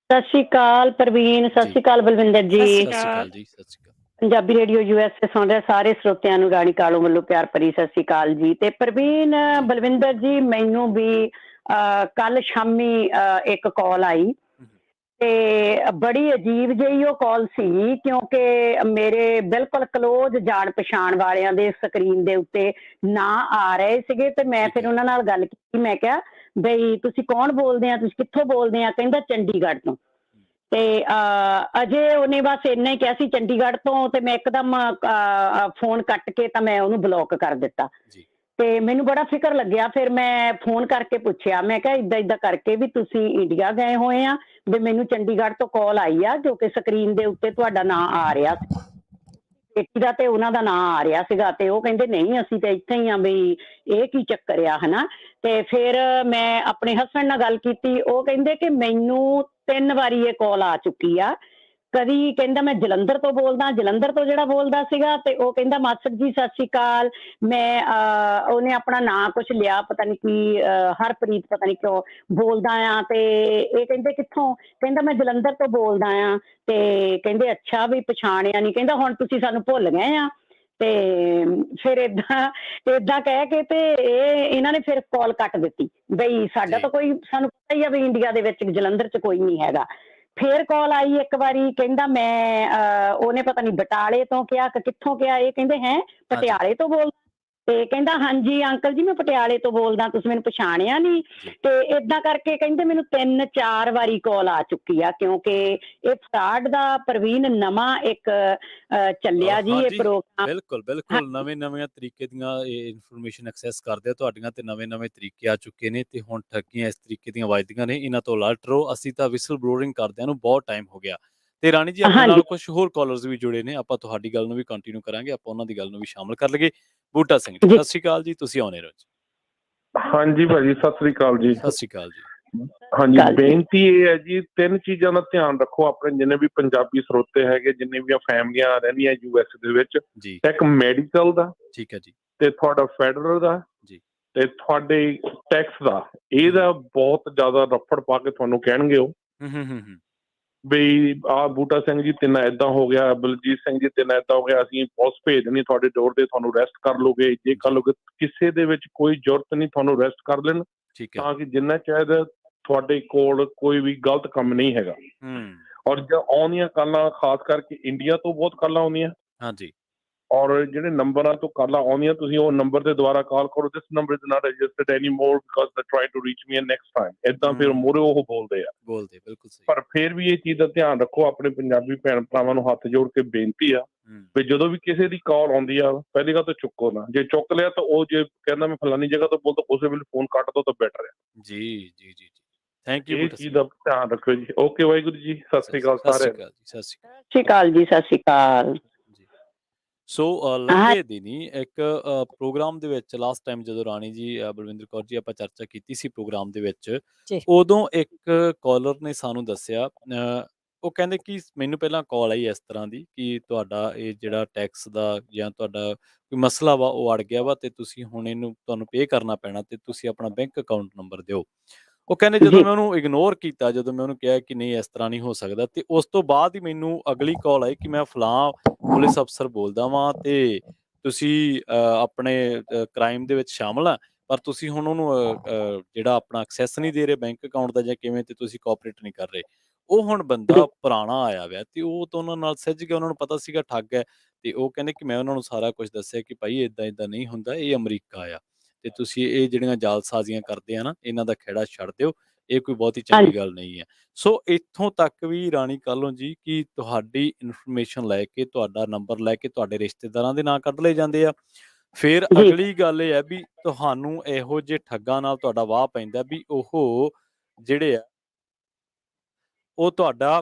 ਸਤਿ ਸ਼੍ਰੀ ਅਕਾਲ ਪ੍ਰਵੀਨ, ਸਤਿ ਸ਼੍ਰੀ ਅਕਾਲ ਬਲਵਿੰਦਰ ਜੀ। ਸਤਿ ਸ਼੍ਰੀ ਅਕਾਲ ਜੀ ਸਤਿ ਸ਼੍ਰੀ ਅਕਾਲ ਪੰਜਾਬੀ ਰੇਡੀਓ ਯੂਐਸਏ ਸੁਣ ਰਹੇ ਸਾਰੇ ਸਰੋਤਿਆਂ ਨੂੰ ਰਾਣੀ ਕਾਲੋਂ ਵੱਲੋਂ ਪਿਆਰ ਭਰੀ ਸਤਿ ਸ਼੍ਰੀ ਅਕਾਲ ਜੀ। ਤੇ ਪ੍ਰਵੀਨ, ਬਲਵਿੰਦਰ ਜੀ, ਮੈਨੂੰ ਵੀ ਕੱਲ ਸ਼ਾਮੀ ਇੱਕ ਕਾਲ ਆਈ ਤੇ ਬੜੀ ਅਜੀਬ ਜਿਹੀ ਉਹ ਕਾਲ ਸੀ, ਕਿਉਂਕਿ ਮੇਰੇ ਬਿਲਕੁਲ ਕਲੋਜ਼ ਜਾਣ ਪਛਾਣ ਵਾਲਿਆਂ ਦੇ ਸਕਰੀਨ ਦੇ ਉੱਤੇ ਨਾਂ ਆ ਰਹੇ ਸੀਗੇ ਤੇ ਮੈਂ ਫਿਰ ਉਹਨਾਂ ਨਾਲ ਗੱਲ ਕੀਤੀ। ਮੈਂ ਕਿਹਾ ਬਈ ਤੁਸੀਂ ਕੌਣ ਬੋਲਦੇ ਆ, ਤੁਸੀਂ ਕਿੱਥੋਂ ਬੋਲਦੇ ਆ? ਕਹਿੰਦਾ ਚੰਡੀਗੜ੍ਹ ਤੋਂ। ਤੇ ਅਜੇ ਉਹਨੇ ਬਸ ਇੰਨਾ ਹੀ ਕਿਹਾ ਸੀ ਚੰਡੀਗੜ੍ਹ ਤੋਂ, ਤੇ ਮੈਂ ਇੱਕਦਮ ਫੋਨ ਕੱਟ ਕੇ ਤਾਂ ਮੈਂ ਉਹਨੂੰ ਬਲੌਕ ਕਰ ਦਿੱਤਾ। ਤੇ ਮੈਨੂੰ ਬੜਾ ਫਿਕਰ ਲੱਗਿਆ। ਫਿਰ ਮੈਂ ਫੋਨ ਕਰਕੇ ਪੁੱਛਿਆ, ਮੈਂ ਕਿਹਾ ਇਦਾਂ ਇਦਾਂ ਕਰਕੇ ਵੀ ਤੁਸੀਂ ਇੰਡੀਆ ਗਏ ਹੋਏ ਆ, ਵੀ ਮੈਨੂੰ ਚੰਡੀਗੜ੍ਹ ਤੋਂ ਕਾਲ ਆਈ ਆ, ਜੋ ਕਿ ਸਕਰੀਨ ਦੇ ਉੱਤੇ ਤੁਹਾਡਾ ਨਾਂ ਆ ਰਿਹਾ ਸੀ, ਬੇਟੀ ਦਾ ਤੇ ਉਹਨਾਂ ਦਾ ਨਾਂ ਆ ਰਿਹਾ ਸੀਗਾ। ਤੇ ਉਹ ਕਹਿੰਦੇ ਨਹੀਂ, ਅਸੀਂ ਤੇ ਇੱਥੇ ਹੀ ਆ, ਬਈ ਇਹ ਕੀ ਚੱਕਰ ਆ, ਹਨਾ। ਤੇ ਫਿਰ ਮੈਂ ਆਪਣੇ ਹਸਬੈਂਡ ਨਾਲ ਗੱਲ ਕੀਤੀ, ਉਹ ਕਹਿੰਦੇ ਕਿ ਮੈਨੂੰ 3 ਵਾਰੀ ਇਹ ਕਾਲ ਆ ਚੁੱਕੀ ਆ। ਕਦੀ ਕਹਿੰਦਾ ਮੈਂ ਜਲੰਧਰ ਤੋਂ ਬੋਲਦਾ, ਜਲੰਧਰ ਤੋਂ ਜਿਹੜਾ ਬੋਲਦਾ ਸੀਗਾ, ਤੇ ਉਹ ਕਹਿੰਦਾ ਮਾਸਟਰ ਜੀ ਸਤਿ ਸ਼੍ਰੀ ਅਕਾਲ, ਮੈਂ ਉਹਨੇ ਆਪਣਾ ਨਾਂ ਕੁਛ ਲਿਆ, ਪਤਾ ਨਹੀਂ ਕੀ ਹਰਪ੍ਰੀਤ ਪਤਾ ਨਹੀਂ ਕਿਉਂ ਬੋਲਦਾ ਆ। ਤੇ ਇਹ ਕਹਿੰਦੇ ਕਿੱਥੋਂ? ਕਹਿੰਦਾ ਮੈਂ ਜਲੰਧਰ ਤੋਂ ਬੋਲਦਾ ਆ। ਤੇ ਕਹਿੰਦੇ ਅੱਛਾ, ਵੀ ਪਛਾਣਿਆ ਨਹੀਂ। ਕਹਿੰਦਾ ਹੁਣ ਤੁਸੀਂ ਸਾਨੂੰ ਭੁੱਲ ਗਏ ਆ। ਤੇ ਫਿਰ ਏਦਾਂ ਕਹਿ ਕੇ ਤੇ ਇਹਨਾਂ ਨੇ ਫਿਰ ਕਾਲ ਕੱਟ ਦਿੱਤੀ। ਬਈ ਸਾਡਾ ਤਾਂ ਕੋਈ, ਸਾਨੂੰ ਪਤਾ ਹੀ ਆ ਵੀ ਇੰਡੀਆ ਦੇ ਵਿੱਚ ਜਲੰਧਰ 'ਚ ਕੋਈ ਨਹੀਂ ਹੈਗਾ। ਫਿਰ ਕਾਲ ਆਈ ਇੱਕ ਵਾਰੀ, ਕਹਿੰਦਾ ਮੈਂ ਉਹਨੇ ਪਤਾ ਨਹੀਂ ਬਟਾਲੇ ਤੋਂ ਕਿਹਾ ਕਿ ਕਿੱਥੋਂ ਕਿਹਾ। ਇਹ ਕਹਿੰਦੇ ਹੈ ਪਟਿਆਲੇ ਤੋਂ ਬੋਲ। ਤੇ ਕਹਿੰਦਾ ਹਾਂਜੀ ਅੰਕਲ ਜੀ ਮੈਂ ਪਟਿਆਲੇ ਤੋਂ ਬੋਲਦਾ, ਤੁਸੀਂ ਮੈਨੂੰ ਪਛਾਣਿਆ ਨਹੀਂ। ਤੇ ਏਦਾਂ ਕਰਕੇ ਕਹਿੰਦੇ ਮੈਨੂੰ 3-4 ਵਾਰੀ ਕਾਲ ਆ ਚੁੱਕੀ ਆ, ਕਿਉਂਕਿ ਇਹ ਫਰਾਡ ਦਾ ਪ੍ਰਵੀਨ ਨਵਾਂ ਇੱਕ ਚੱਲਿਆ ਜੀ ਇਹ ਪ੍ਰੋਗਰਾਮ। ਬਿਲਕੁਲ ਨਵੇਂ ਤਰੀਕੇ ਦੀਆਂ ਇਹ ਇਨਫੋਰਮੇਸ਼ਨ ਐਕਸੈਸ ਕਰਦੇ ਆ ਤੁਹਾਡੀਆਂ, ਤੇ ਨਵੇਂ ਤਰੀਕੇ ਆ ਚੁੱਕੇ ਨੇ, ਤੇ ਹੁਣ ਠੱਗੀਆਂ ਇਸ ਤਰੀਕੇ ਦੀਆਂ ਵੱਜਦੀਆਂ ਨੇ। ਇਹਨਾਂ ਤੋਂ ਅਲਰਟ ਰਹੋ। ਅਸੀਂ ਤਾਂ ਵਿਸਲ ਬਲੋਰਿੰਗ ਕਰਦਿਆਂ ਨੂੰ ਬਹੁਤ ਟਾਈਮ ਹੋ ਗਿਆ। ਤੇ ਰਾਣੀ ਜੀ ਆਪਣੇ ਨਾਲ ਕੁਝ ਹੋਰ ਕਾਲਰਸ ਵੀ ਜੁੜੇ ਨੇ, ਆਪਾਂ ਤੁਹਾਡੀ ਗੱਲ ਨੂੰ ਵੀ ਕੰਟੀਨਿਊ ਕਰਾਂਗੇ, ਆਪਾਂ ਉਹਨਾਂ ਦੀ ਗੱਲ ਨੂੰ ਵੀ ਸ਼ਾਮਲ ਕਰ ਲਈਏ। ਬੂਟਾ ਸਿੰਘ ਜੀ ਸਤਿ ਸ਼੍ਰੀ ਅਕਾਲ ਜੀ, ਤੁਸੀਂ ਆਨ 에ਅਰ ਹੋ ਜੀ। ਹਾਂਜੀ ਭਾਜੀ ਸਤਿ ਸ੍ਰੀ ਅਕਾਲ ਜੀ। ਸਤਿ ਸ਼੍ਰੀ ਅਕਾਲ ਜੀ। ਹਾਂਜੀ, ਬੇਨਤੀ ਇਹ ਹੈ ਜੀ, 3 ਚੀਜ਼ਾਂ ਦਾ ਧਿਆਨ ਰੱਖੋ ਆਪਣੇ ਜਿੰਨੇ ਵੀ ਪੰਜਾਬੀ ਸਰੋਤੇ ਹੈਗੇ, ਜਿੰਨੇ ਵੀ ਫੈਮਲੀਆਂ ਰਹਿੰਦੀਆਂ ਯੂਐਸ ਦੇ ਵਿੱਚ। ਇੱਕ ਮੈਡੀਕਲ ਦਾ, ਠੀਕ ਹੈ ਜੀ, ਤੇ ਤੁਹਾਡਾ ਫੈਡਰਲ ਦਾ ਜੀ, ਤੇ ਤੁਹਾਡੇ ਟੈਕਸ ਦਾ। ਇਹਦਾ ਬਹੁਤ ਜ਼ਿਆਦਾ ਰਫੜ ਪਾ ਕੇ ਤੁਹਾਨੂੰ ਕਹਿਣਗੇ ਉਹ ਬਈ ਆਹ ਬੂਟਾ ਸਿੰਘ ਜੀ ਤਿੰਨਾ ਏਦਾਂ ਹੋ ਗਿਆ, ਬਲਜੀਤ ਸਿੰਘ ਜੀ ਤਿੰਨਾ ਏਦਾਂ ਹੋ ਗਿਆ, ਅਸੀਂ ਪੁਲਿਸ ਭੇਜ ਦੇਣੀ ਤੁਹਾਡੇ ਡੋਰ ਤੇ, ਤੁਹਾਨੂੰ ਅਰੈਸਟ ਕਰ ਲੋਗੇ, ਜੇ ਕਰ ਲੋਗੇ। ਕਿਸੇ ਦੇ ਵਿੱਚ ਕੋਈ ਜ਼ਰੂਰਤ ਨਹੀਂ ਤੁਹਾਨੂੰ ਅਰੈਸਟ ਕਰ ਲੈਣ, ਤਾਂ ਕਿ ਜਿੰਨਾ ਚਾਹੀਦਾ ਤੁਹਾਡੇ ਕੋਲ ਕੋਈ ਵੀ ਗਲਤ ਕੰਮ ਨਹੀਂ ਹੈਗਾ। ਔਰ ਜੋ ਆਉਂਦੀਆਂ ਕਾਲਾਂ ਖਾਸ ਕਰਕੇ ਇੰਡੀਆ ਤੋਂ ਬਹੁਤ ਕਾਲਾਂ ਆਉਂਦੀਆਂ। ਹਾਂਜੀ, ਔਰ ਜਿਹੜੇ ਨੰਬਰਾਂ ਤੋਂ ਕਾਲਾਂ ਆਉਂਦੀਆਂ, ਤੁਸੀਂ ਉਹ ਨੰਬਰ ਦੇ ਦੁਆਰਾ ਕਾਲ ਕਰੋ। This number is not registered any more because they try to reach me next time. ਏਦਾਂ ਫਿਰ ਮੋਰੇ ਉਹ ਬੋਲਦੇ ਬਿਲਕੁਲ ਸਹੀ। ਪਰ ਫਿਰ ਵੀ ਇਹ ਚੀਜ਼ ਦਾ ਧਿਆਨ ਰੱਖੋ। ਆਪਣੇ ਪੰਜਾਬੀ ਭੈਣ ਭਰਾਵਾਂ ਨੂੰ ਹੱਥ ਜੋੜ ਕੇ ਬੇਨਤੀ ਆ ਵੀ ਜਦੋਂ ਵੀ ਕਿਸੇ ਦੀ ਕਾਲ ਆਉਂਦੀ ਆ, ਪਹਿਲੀ ਗੱਲ ਤਾਂ ਚੁੱਕੋ ਨਾ। ਜੇ ਚੁੱਕ ਲਿਆ ਤਾਂ ਉਹ ਜੇ ਕਹਿੰਦਾ ਮੈਂ ਫਲਾਨੀ ਜਗ੍ਹਾ ਤੋਂ ਬੋਲਦਾ, ਉਸੇ ਵੇਲੇ ਫੋਨ ਕੱਟ ਦੋ ਤਾਂ ਬੈਟਰ ਆ ਜੀ। Thank you. ਇਹ ਚੀਜ਼ ਦਾ ਧਿਆਨ ਰੱਖੋ ਜੀ। ਓਕੇ, ਵਾਹਿਗੁਰੂ ਜੀ, ਸਤਿ ਸ੍ਰੀ ਅਕਾਲ ਸਾਰਿਆਂ ਨੂੰ। ਸਤਿ ਸ਼੍ਰੀ ਅਕਾਲ ਜੀ, ਸਤਿ ਸ਼੍ਰੀ ਅਕਾਲ। ਸੋ ਲੰਘੇ ਦਿਨੀ ਇੱਕ ਪ੍ਰੋਗਰਾਮ ਦੇ ਵਿੱਚ ਲਾਸਟ ਟਾਈਮ ਜਦੋਂ ਰਾਣੀ ਜੀ ਬਲਵਿੰਦਰ ਕੌਰ ਜੀ ਆਪਾਂ ਚਰਚਾ ਕੀਤੀ ਸੀ ਪ੍ਰੋਗਰਾਮ ਦੇ ਵਿੱਚ, ਉਦੋਂ ਇੱਕ ਕਾਲਰ ਨੇ ਸਾਨੂੰ ਦੱਸਿਆ, ਉਹ ਕਹਿੰਦੇ ਕਿ ਮੈਨੂੰ ਪਹਿਲਾਂ ਕਾਲ ਆਈ ਇਸ ਤਰ੍ਹਾਂ ਦੀ ਕਿ ਤੁਹਾਡਾ ਇਹ ਜਿਹੜਾ ਟੈਕਸ ਦਾ ਜਾਂ ਤੁਹਾਡਾ ਕੋਈ ਮਸਲਾ ਵਾ ਉਹ ਅੜ ਗਿਆ ਵਾ, ਤੇ ਤੁਸੀਂ ਹੁਣ ਇਹਨੂੰ ਤੁਹਾਨੂੰ ਪੇ ਕਰਨਾ ਪੈਣਾ, ਤੇ ਤੁਸੀਂ ਆਪਣਾ ਬੈਂਕ ਅਕਾਊਂਟ ਨੰਬਰ ਦਿਓ। ਉਹ ਕਹਿੰਦੇ ਜਦੋਂ ਮੈਂ ਉਹਨੂੰ ਇਗਨੋਰ ਕੀਤਾ, ਜਦੋਂ ਮੈਂ ਉਹਨੂੰ ਕਿਹਾ ਕਿ ਨਹੀਂ ਇਸ ਤਰ੍ਹਾਂ ਨਹੀਂ ਹੋ ਸਕਦਾ, ਤੇ ਉਸ ਤੋਂ ਬਾਅਦ ਹੀ ਮੈਨੂੰ ਅਗਲੀ ਕਾਲ ਆਈ ਕਿ ਮੈਂ ਫਲਾਂ ਪੁਲਿਸ ਅਫਸਰ ਬੋਲਦਾ ਵਾਂ, ਤੇ ਤੁਸੀਂ ਆਪਣੇ ਕ੍ਰਾਈਮ ਦੇ ਵਿੱਚ ਸ਼ਾਮਲ ਆ, ਪਰ ਤੁਸੀਂ ਹੁਣ ਉਹਨੂੰ ਜਿਹੜਾ ਆਪਣਾ ਐਕਸੈਸ ਨਹੀਂ ਦੇ ਰਹੇ ਬੈਂਕ ਅਕਾਊਂਟ ਦਾ ਜਾਂ ਕਿਵੇਂ, ਤੇ ਤੁਸੀਂ ਕੋਆਪਰੇਟ ਨਹੀਂ ਕਰ ਰਹੇ। ਉਹ ਹੁਣ ਬੰਦਾ ਪੁਰਾਣਾ ਆਇਆ ਹੋਇਆ, ਤੇ ਉਹ ਤਾਂ ਉਹਨਾਂ ਨਾਲ ਸਿੱਝ ਗਿਆ, ਉਹਨਾਂ ਨੂੰ ਪਤਾ ਸੀਗਾ ਠੱਗ ਹੈ। ਤੇ ਉਹ ਕਹਿੰਦੇ ਕਿ ਮੈਂ ਉਹਨਾਂ ਨੂੰ ਸਾਰਾ ਕੁਝ ਦੱਸਿਆ ਕਿ ਭਾਈ ਏਦਾਂ ਨਹੀਂ ਹੁੰਦਾ, ਇਹ ਅਮਰੀਕਾ ਆ, ਤੇ ਤੁਸੀਂ ਇਹ ਜਿਹੜੀਆਂ ਜਾਲਸਾਜ਼ੀਆਂ ਕਰਦੇ ਆ ਨਾ, ਇਹਨਾਂ ਦਾ ਖਹਿੜਾ ਛੱਡ ਦਿਓ, ਇਹ ਕੋਈ ਬਹੁਤੀ ਚੰਗੀ ਗੱਲ ਨਹੀਂ ਹੈ। ਸੋ ਇੱਥੋਂ ਤੱਕ ਵੀ ਰਾਣੀ ਕਾਲੋਂ ਜੀ ਕਿ ਤੁਹਾਡੀ ਇਨਫੋਰਮੇਸ਼ਨ ਲੈ ਕੇ, ਤੁਹਾਡਾ ਨੰਬਰ ਲੈ ਕੇ ਤੁਹਾਡੇ ਰਿਸ਼ਤੇਦਾਰਾਂ ਦੇ ਨਾਂ ਕੱਢ ਲਏ ਜਾਂਦੇ ਆ। ਫਿਰ ਅਗਲੀ ਗੱਲ ਇਹ ਹੈ ਵੀ ਤੁਹਾਨੂੰ ਇਹੋ ਜਿਹੇ ਠੱਗਾਂ ਨਾਲ ਤੁਹਾਡਾ ਵਾਹ ਪੈਂਦਾ ਵੀ ਉਹ ਜਿਹੜੇ ਆ ਉਹ ਤੁਹਾਡਾ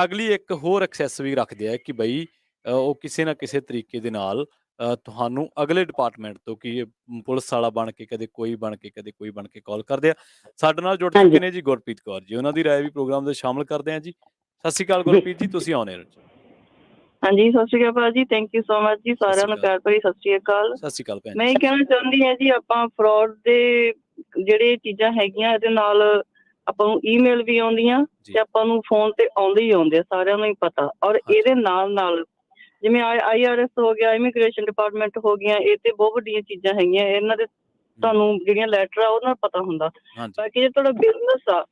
ਅਗਲੀ ਇੱਕ ਹੋਰ ਐਕਸੈਸ ਵੀ ਰੱਖਦੇ ਆ ਕਿ ਬਈ ਉਹ ਕਿਸੇ ਨਾ ਕਿਸੇ ਤਰੀਕੇ ਦੇ ਨਾਲ ਤੁਹਾਨੂੰ ਅਗਲੇ ਡਿਪਾਰਟਮੈਂਟ ਤੋਂ ਕਿ ਪੁਲਿਸ ਵਾਲਾ ਬਣ ਕੇ ਕਦੇ ਕੋਈ ਬਣ ਕੇ ਕਦੇ ਕੋਈ ਬਣ ਕੇ ਕਾਲ ਕਰਦੇ ਆ। ਸਾਡੇ ਨਾਲ ਜੁੜ ਚੁੱਕੇ ਨੇ ਜੀ ਗੁਰਪ੍ਰੀਤ ਕੌਰ ਜੀ, ਉਹਨਾਂ ਦੀ ਰਾਏ ਵੀ ਪ੍ਰੋਗਰਾਮ ਦੇ ਸ਼ਾਮਲ ਕਰਦੇ ਆ ਜੀ। ਸਤਿ ਸ਼੍ਰੀ ਅਕਾਲ ਗੁਰਪ੍ਰੀਤ ਜੀ, ਤੁਸੀਂ ਆਉਣੇ ਹੋ। ਹਾਂਜੀ, ਸਤਿ ਸ਼੍ਰੀ ਅਕਾਲ ਭਾਜੀ, ਥੈਂਕ ਯੂ ਸੋ ਮਚ ਜੀ, ਸਾਰਿਆਂ ਨੂੰ ਪਿਆਰ ਭਰੀ ਸਤਿ ਸ਼੍ਰੀ ਅਕਾਲ। ਸਤਿ ਸ਼੍ਰੀ ਅਕਾਲ ਭੈਣ ਮੈਂ ਇਹ ਕਹਿਣਾ ਚਾਹੁੰਦੀ ਹਾਂ ਜੀ, ਆਪਾਂ ਫਰੋਡ ਦੇ ਜਿਹੜੇ ਚੀਜ਼ਾਂ ਹੈਗੀਆਂ ਇਹਦੇ ਨਾਲ ਆਪਾਂ ਨੂੰ ਈਮੇਲ ਵੀ ਆਉਂਦੀਆਂ ਤੇ ਆਪਾਂ ਨੂੰ ਫੋਨ ਤੇ ਆਉਂਦੇ ਹੀ ਆਉਂਦੇ ਆ, ਸਾਰਿਆਂ ਨੂੰ ਹੀ ਪਤਾ। ਔਰ ਇਹਦੇ ਨਾਲ ਜਿਵੇਂ IRS ਹੋ ਗਿਆ, ਇਮੀਗ੍ਰੇਸ਼ਨ ਡਿਪਾਰਟਮੈਂਟ ਹੋ ਗਈਆਂ, ਇਹ ਤੇ ਬਹੁਤ ਵੱਡੀਆਂ ਚੀਜ਼ਾਂ ਹੈਗੀਆਂ, ਇਹਨਾਂ ਦੇ ਤੁਹਾਨੂੰ ਜਿਹੜੀਆਂ ਲੈਟਰ ਆ ਉਹਨਾਂ ਪਤਾ ਹੁੰਦਾ। ਬਾਕੀ ਜੇ ਤੁਹਾਡਾ ਬਿਜ਼ਨਸ ਆ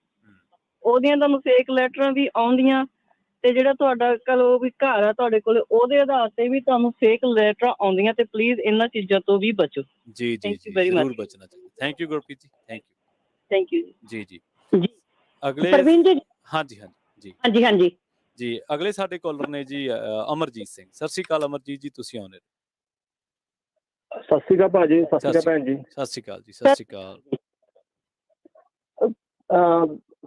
ਉਹਦੀਆਂ ਤੁਹਾਨੂੰ ਫੇਕ ਲੈਟਰਾਂ ਵੀ ਆਉਂਦੀਆਂ, ਤੇ ਜਿਹੜਾ ਤੁਹਾਡਾ ਕਲੋ ਵੀ ਘਰ ਆ ਤੁਹਾਡੇ ਕੋਲ ਉਹਦੇ ਆਧਾਰ ਤੇ ਵੀ ਤੁਹਾਨੂੰ ਫੇਕ ਲੈਟਰਾਂ ਆਉਂਦੀਆਂ, ਤੇ ਪਲੀਜ਼ ਇਹਨਾਂ ਚੀਜ਼ਾਂ ਤੋਂ ਵੀ ਬਚੋ। ਜੀ ਜੀ ਜੀ, ਜ਼ਰੂਰ ਬਚਣਾ ਚਾਹੀਦਾ। Thank you Gurpreet ji, thank you ਜੀ ਜੀ। ਅਗਲੇ ਪ੍ਰਵੀਨ ਜੀ, ਹਾਂਜੀ ਹਾਂਜੀ ਹਾਂਜੀ ਹਾਂਜੀ ਜੀ, ਅਗਲੇ ਸਾਡੇ ਕਾਲਰ ਨੇ ਜੀ ਅਮਰਜੀਤ ਸਿੰਘ। ਸਤਿ ਸ਼੍ਰੀ ਅਕਾਲ ਅਮਰਜੀਤ ਜੀ, ਤੁਸੀਂ ਆਉਣੇ। ਸਤਿ ਸ਼੍ਰੀ ਅਕਾਲ ਭਾਜੀ, ਸਤਿ ਸ਼੍ਰੀ ਅਕਾਲ ਭੈਣ ਜੀ। ਸਤਿ ਸ਼੍ਰੀ ਅਕਾਲ ਜੀ, ਸਤਿ ਸ਼੍ਰੀ ਅਕਾਲ।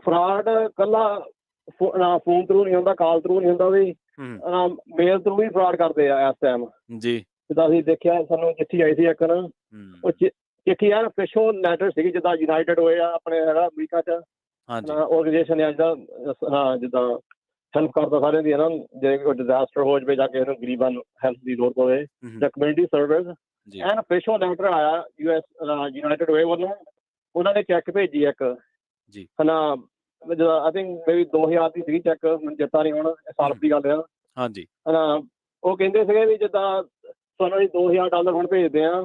ਫਰਾਡ ਕੱਲਾ ਫੋਨ ਥਰੂ ਨਹੀਂ ਹੁੰਦਾ, ਕਾਲ ਥਰੂ ਨਹੀਂ ਹੁੰਦਾ, ਵੀ ਮੇਲ ਥਰੂ ਵੀ ਫਰਾਡ ਕਰਦੇ ਆ ਇਸ ਟਾਈਮ ਜੀ। ਜਿੱਦਾਂ ਅਸੀਂ ਦੇਖਿਆ, ਸਾਨੂੰ ਚਿੱਠੀ ਆਈ ਸੀ ਇੱਕ ਨਾ, ਉਹ ਚਿੱਠੀ ਯਾਰ ਸਪੈਸ਼ਲ ਲੈਟਰ ਸੀਗੀ, ਜਿੱਦਾਂ ਯੂਨਾਈਟਿਡ ਹੋਏ ਆ ਆਪਣੇ ਹੈਗਾ ਅਮਰੀਕਾ ਚ ਆਰਗੇਨਾਈਜੇਸ਼ਨ ਆ ਜਿੱਦਾਂ ਹੈਲਪ ਕਰਦਾ ਸਾਰਿਆਂ ਦੀ, ਹੈ ਨਾ, ਜੇ ਕੋਈ ਡਿਜ਼ਾਸਟਰ ਹੋ ਜਾਵੇ ਜਾਂ ਕਿਸੇ ਨੂੰ ਗਰੀਬਾਂ ਨੂੰ ਹੈਲਪ ਦੀ ਲੋੜ ਪਵੇ, ਜਾਂ ਕਮਿਊਨਿਟੀ ਸਰਵਿਸ, ਐਨ ਸਪੈਸ਼ਲ ਲੈਟਰ ਆਇਆ ਯੂਨਾਈਟਿਡ ਹੋਏ ਵੱਲੋਂ। ਉਹਨਾਂ ਨੇ ਚੈੱਕ ਭੇਜੀ ਇੱਕ, ਹੈ ਨਾ, ਆਈ ਥਿੰਕ ਮੇਬੀ 2000 ਦੀ ਸੀਗੀ ਚੈੱਕ, ਮੈਨੂੰ ਚੇਤਾ ਨਹੀਂ ਹੁਣ, ਸਾਲ ਦੀ ਗੱਲ ਆ। ਹਾਂਜੀ, ਹੈ ਨਾ, ਉਹ ਕਹਿੰਦੇ ਸੀਗੇ ਵੀ ਜਿੱਦਾਂ ਤੁਹਾਨੂੰ ਅਸੀਂ $2000 ਹੁਣ ਭੇਜਦੇ ਆ,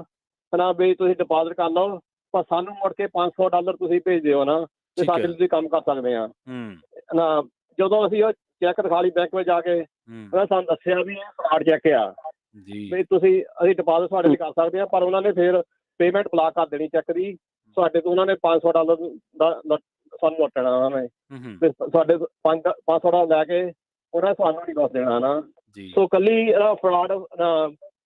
ਹੈ ਨਾ, ਵੀ ਤੁਸੀਂ ਡਿਪੋਜ਼ਿਟ ਕਰ ਲਓ, ਪਰ ਸਾਨੂੰ ਮੁੜ ਕੇ $500 ਤੁਸੀਂ ਭੇਜ ਦਿਓ ਨਾ, ਤੇ ਸਾਡੇ ਲਈ ਤੁਸੀਂ ਕੰਮ ਕਰ ਸਕਦੇ ਆ ਨਾ। ਜਦੋਂ ਅਸੀਂ ਉਹ ਚੈੱਕ ਦਿਖਾ ਲਈ ਬੈਂਕ ਵਿੱਚ ਜਾ ਕੇ, ਉਹਨਾਂ ਸਾਨੂੰ ਦੱਸਿਆ ਵੀ ਇਹ ਫਰਾਡ ਚੈੱਕ ਆ, ਵੀ ਅਸੀਂ ਡਿਪੋਜ਼ਿਟ ਤੁਹਾਡੇ ਲਈ ਕਰ ਸਕਦੇ ਆ, ਪਰ ਉਹਨਾਂ ਨੇ ਫਿਰ ਪੇਮੈਂਟ ਬਲਾਕ ਕਰ ਦੇਣੀ ਚੈੱਕ ਦੀ ਸਾਡੇ ਤੋਂ। ਉਹਨਾਂ ਨੇ $500 ਦਾ ਸਾਨੂੰ ਲੁੱਟਣਾ, ਉਹਨਾਂ ਨੇ ਤੇ ਸਾਡੇ $500 ਲੈ ਕੇ ਉਹਨਾਂ ਨੇ ਸਾਨੂੰ ਨਹੀਂ ਕੁਛ ਦੇਣਾ ਨਾ। ਸੋ ਕੱਲੀ ਫਰਾਡ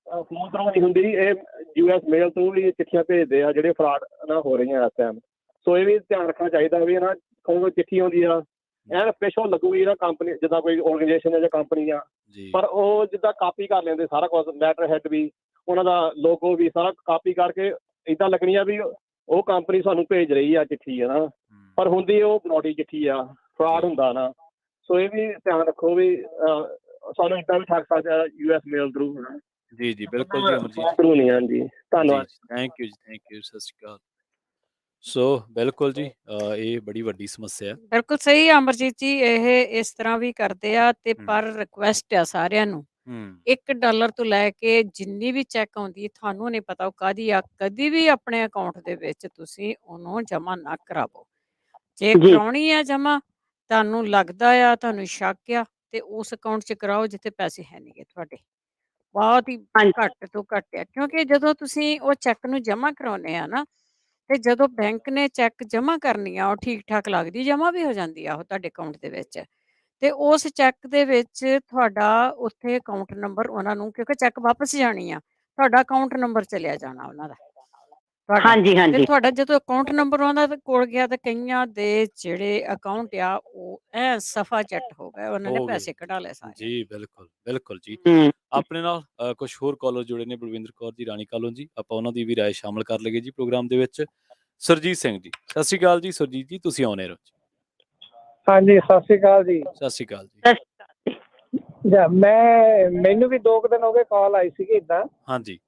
ਫੋਨ ਤੋਂ ਨਹੀਂ ਹੁੰਦੀ, ਇਹ US ਮੇਲ ਤੋਂ ਵੀ ਚਿੱਠੀਆਂ ਭੇਜਦੇ ਆ ਜਿਹੜੇ ਫਰਾਡ ਨਾ ਹੋ ਰਹੀਆਂ ਇਸ ਟਾਈਮ। ਸੋ ਇਹ ਵੀ ਧਿਆਨ ਰੱਖਣਾ ਚਾਹੀਦਾ ਵੀ ਨਾ, ਕੋਈ ਚਿੱਠੀ ਆਉਂਦੀ ਆ ਐਨ ਸਪੈਸ਼ਲ ਲੱਗੂਗੀ ਨਾ ਕੰਪਨੀ, ਜਿੱਦਾਂ ਕੋਈ ਆਰਗੇਨਾਈਜੇਸ਼ਨ ਜਾਂ ਕੰਪਨੀ ਆ, ਪਰ ਉਹ ਜਿੱਦਾਂ ਕਾਪੀ ਕਰ ਲੈਂਦੇ ਸਾਰਾ ਕੁਝ, ਲੈਟਰ ਹੈਡ ਵੀ, ਉਹਨਾਂ ਦਾ ਲੋਗੋ ਵੀ ਸਾਰਾ ਕਾਪੀ ਕਰਕੇ ਏਦਾਂ ਲੱਗਣੀ ਆ ਵੀ ਉਹ ਕੰਪਨੀ ਸਾਨੂੰ ਭੇਜ ਰਹੀ ਆ ਚਿੱਠੀ, ਹੈ ਨਾ, ਪਰ ਹੁੰਦੀ ਉਹ ਬਣਾਉਟੀ ਚਿੱਠੀ ਆ, ਫਰਾਡ ਹੁੰਦਾ ਨਾ। ਸੋ ਇਹ ਵੀ ਧਿਆਨ ਰੱਖੋ ਵੀ ਸਾਨੂੰ ਏਦਾਂ ਵੀ ਠੱਗ ਸਕਦੇ ਆ US ਮੇਲ ਥਰੂ। ਜੀ ਜੀ, ਬਿਲਕੁਲ ਜੀ ਅਮਰਜੀਤ ਥਰੂ ਨਹੀਂ। ਹਾਂਜੀ, ਧੰਨਵਾਦ, ਥੈਂਕ ਯੂ ਜੀ, ਥੈਂਕ ਯੂ, ਸਤਿ ਸ਼੍ਰੀ ਅਕਾਲ। ਸੋ ਬਿਲਕੁਲ ਜੀ, ਇਹ ਬੜੀ ਵੱਡੀ ਸਮੱਸਿਆ ਹੈ। ਬਿਲਕੁਲ ਸਹੀ ਆ ਅਮਰਜੀਤ ਜੀ, ਇਹ ਇਸ ਤਰ੍ਹਾਂ ਵੀ ਕਰਦੇ ਆ, ਤੇ ਪਰ ਰਿਕੁਐਸਟ ਆ ਸਾਰਿਆਂ ਨੂੰ, $1 ਤੋਂ ਲੈ ਕੇ ਜਿੰਨੀ ਵੀ ਚੈੱਕ ਆਉਂਦੀ, ਤੁਹਾਨੂੰ ਨਹੀਂ ਪਤਾ ਉਹ ਕਾਹਦੀ ਆ, ਕਦੀ ਵੀ ਆਪਣੇ ਅਕਾਊਂਟ ਦੇ ਵਿੱਚ ਤੁਸੀਂ ਉਹਨੂੰ ਜਮ੍ਹਾਂ ਨਾ ਕਰਾਵੋ। ਜੇ ਕਰਾਉਣੀ ਆ ਜਮ੍ਹਾਂ, ਤੁਹਾਨੂੰ ਲੱਗਦਾ ਆ, ਤੁਹਾਨੂੰ ਸ਼ੱਕ ਆ, ਤੇ ਉਸ ਅਕਾਊਂਟ 'ਚ ਕਰਾਓ ਜਿੱਥੇ ਪੈਸੇ ਹੈ ਨਹੀਂ ਗੇ ਤੁਹਾਡੇ, ਬਹੁਤ ਹੀ ਘੱਟ ਤੋਂ ਘੱਟ ਆ। ਕਿਉਂਕਿ ਜਦੋਂ ਤੁਸੀਂ ਉਹ ਚੈੱਕ ਨੂੰ ਜਮ੍ਹਾਂ ਕਰਾਉਂਦੇ ਆ ਨਾ, ਤੇ ਜਦੋਂ ਬੈਂਕ ਨੇ ਚੈੱਕ ਜਮ੍ਹਾਂ ਕਰਨੀ ਆ, ਉਹ ਠੀਕ ਠਾਕ ਲੱਗਦੀ, ਜਮ੍ਹਾਂ ਵੀ ਹੋ ਜਾਂਦੀ ਆ ਉਹ ਤੁਹਾਡੇ ਅਕਾਊਂਟ ਦੇ ਵਿੱਚ, ਤੇ ਉਸ ਚੈੱਕ ਦੇ ਵਿੱਚ ਤੁਹਾਡਾ ਉੱਥੇ ਅਕਾਊਂਟ ਨੰਬਰ ਉਹਨਾਂ ਨੂੰ, ਕਿਉਂਕਿ ਚੈੱਕ ਵਾਪਸ ਜਾਣੀ ਆ, ਤੁਹਾਡਾ ਅਕਾਊਂਟ ਨੰਬਰ ਚਲਿਆ ਜਾਣਾ ਉਹਨਾਂ ਦਾ, ਤੇ ਤੁਹਾਡਾ ਜਦੋਂ ਅਕਾਊਂਟ ਨੰਬਰ ਉਹਨਾਂ ਦੇ ਕੋਲ ਗਿਆ, ਤਾਂ ਕਈਆਂ ਦੇ ਜਿਹੜੇ ਅਕਾਊਂਟ ਆ ਉਹ ਸਫਾ ਚੱਟ ਹੋ ਗਏ, ਉਹਨਾਂ ਨੇ ਪੈਸੇ ਕਢਾ ਲਏ ਸਾਰੇ। ਜੀ ਬਿਲਕੁਲ ਬਿਲਕੁਲ ਜੀ। ਆਪਣੇ ਨਾਲ ਕੁਝ ਹੋਰ ਕਾਲਰ ਜੁੜੇ ਨੇ, ਬਲਵਿੰਦਰ ਕੌਰ ਜੀ ਰਾਣੀ ਕਾਲੋਂ ਜੀ, ਆਪਾਂ ਉਹਨਾਂ ਦੀ ਵੀ ਰਾਏ ਸ਼ਾਮਲ ਕਰ ਲਈਏ ਜੀ ਪ੍ਰੋਗਰਾਮ ਦੇ ਵਿੱਚ। ਸੁਰਜੀਤ ਸਿੰਘ ਜੀ, ਸਤਿ ਸ਼੍ਰੀ ਅਕਾਲ ਜੀ। ਸੁਰਜੀਤ ਜੀ, ਤੁਸੀਂ ਆਉਣੇ ਰਹੋ। ਹਾਂਜੀ, ਸਤਿ ਸ਼੍ਰੀ ਅਕਾਲ ਜੀ। ਸਤਿ ਸ਼੍ਰੀ ਅਕਾਲ ਜੀ। ਮੈਨੂੰ ਵੀ 2 ਦਿਨ ਹੋ ਗਏ ਕਾਲ ਆਈ ਸੀਗੀ ਏਦਾਂ। ਹਾਂਜੀ,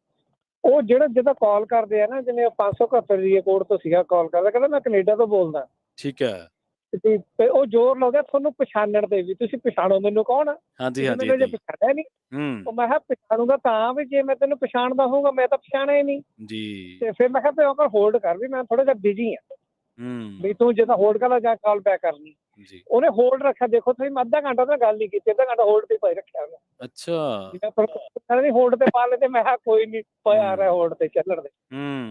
ਉਹ ਜਦੋਂ ਕਾਲ ਕਰਦੇ ਆ ਨਾ, ਜਿਵੇਂ 571 ਕੋਡ ਤੋਂ ਸੀਗਾ ਕਾਲ ਕਰਦਾ, ਕਹਿੰਦਾ ਮੈਂ ਕੈਨੇਡਾ ਤੋਂ ਬੋਲਦਾ। ਠੀਕ ਹੈ। ਤੇ ਉਹ ਜ਼ੋਰ ਲਾਉਂਦਾ ਤੁਹਾਨੂੰ ਪਛਾਣਨ ਤੇ ਵੀ, ਤੁਸੀਂ ਪਛਾਣੋ ਮੈਨੂੰ ਕੌਣ ਆ? ਹਾਂਜੀ ਹਾਂਜੀ, ਜੇ ਪਛਾਣਿਆ ਨਹੀਂ, ਉਹ ਮੈਂ ਕਿਹਾ ਪਛਾਣੂਗਾ ਤਾਂ ਵੀ, ਜੇ ਮੈਂ ਤੈਨੂੰ ਪਛਾਣਦਾ ਹੋਊਗਾ, ਮੈਂ ਤਾਂ ਪਛਾਣਿਆ ਹੀ ਨਹੀਂ ਜੀ। ਤੇ ਫਿਰ ਮੈਂ ਕਿਹਾ ਉਹ ਹੋਲਡ ਕਰ, ਵੀ ਮੈਂ ਥੋੜਾ ਜਿਹਾ ਬਿਜੀ ਆ, ਵੀ ਤੂੰ ਜੇ ਤਾਂ ਹੋਲਡ ਕਰ ਜਾਂ ਕਾਲ ਬੈਕ ਕਰਨੀ। ਉਹਨੇ ਹੋਲਡ ਰੱਖਿਆ, ਦੇਖੋ ਤੁਸੀਂ, ਮੈਂ ਅੱਧਾ ਘੰਟਾ ਤਾਂ ਗੱਲ ਨਹੀਂ ਕੀਤੀ, ਅੱਧਾ ਘੰਟਾ ਹੋਲਡ ਤੇ ਪਾਈ ਰੱਖਿਆ ਉਹਨੇ। ਅੱਛਾ, ਹੋਲਡ ਤੇ ਪਾ ਲੈ, ਤੇ ਮੈਂ ਕਿਹਾ ਕੋਈ ਨਹੀਂ, ਪਿਆ ਰਿਹਾ ਹੋਲਡ ਤੇ ਚੱਲਣ ਦੇ।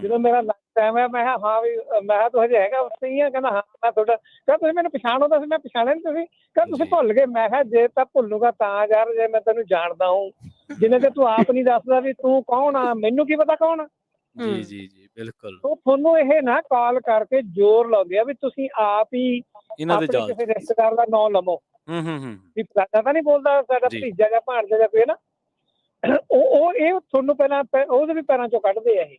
ਜਦੋਂ ਮੇਰਾ ਟਾਈਮ ਹੈ, ਮੈਂ ਕਿਹਾ ਹਾਂ ਵੀ, ਮੈਂ ਕਿਹਾ ਤੂੰ ਹਜੇ ਹੈਗਾ ਉੱਥੇ ਹੀ ਆ? ਕਹਿੰਦਾ ਹਾਂ ਮੈਂ ਤੁਹਾਡਾ। ਕਹਿੰਦਾ ਤੁਸੀਂ ਮੈਨੂੰ ਪਛਾਣੋ ਤਾਂ? ਮੈਂ ਪਛਾਣਿਆ ਨਹੀਂ। ਤੁਸੀਂ ਕਹਿੰਦਾ ਤੁਸੀਂ ਭੁੱਲ ਗਏ? ਮੈਂ ਕਿਹਾ ਜੇ ਤਾਂ ਭੁੱਲੂਗਾ ਤਾਂ ਯਾਰ, ਜੇ ਮੈਂ ਤੈਨੂੰ ਜਾਣਦਾ ਹੂੰ, ਜਿਵੇਂ ਕਿ ਤੂੰ ਆਪ ਨਹੀਂ ਦੱਸਦਾ ਵੀ ਤੂੰ ਕੌਣ ਆ, ਮੈਨੂੰ ਕੀ ਪਤਾ ਕੌਣ ਆ? ਜੀ ਜੀ ਜੀ, ਬਿਲਕੁਲ। ਤੁਹਾਨੂੰ ਇਹ ਨਾ ਕਾਲ ਕਰਕੇ ਜ਼ੋਰ ਲਾਉਂਦੇ ਆ ਵੀ ਤੁਸੀਂ ਆਪ ਹੀ ਆਪਣੇ ਕਿਸੇ ਰਿਸ਼ਤੇਦਾਰ ਦਾ ਨਾਂ ਲਵੋ, ਵੀ ਫਲਾਣਾ ਤਾਂ ਨਹੀਂ ਬੋਲਦਾ ਸਾਡਾ ਭਤੀਜਾ ਜਾਂ ਭਾਣਜਾ ਜਾਂ ਕੋਈ ਨਾ, ਉਹ ਇਹ ਤੁਹਾਨੂੰ ਪਹਿਲਾਂ ਉਹਦੇ ਵੀ ਪੈਰਾਂ ਚੋਂ ਕੱਢਦੇ ਆ ਇਹ।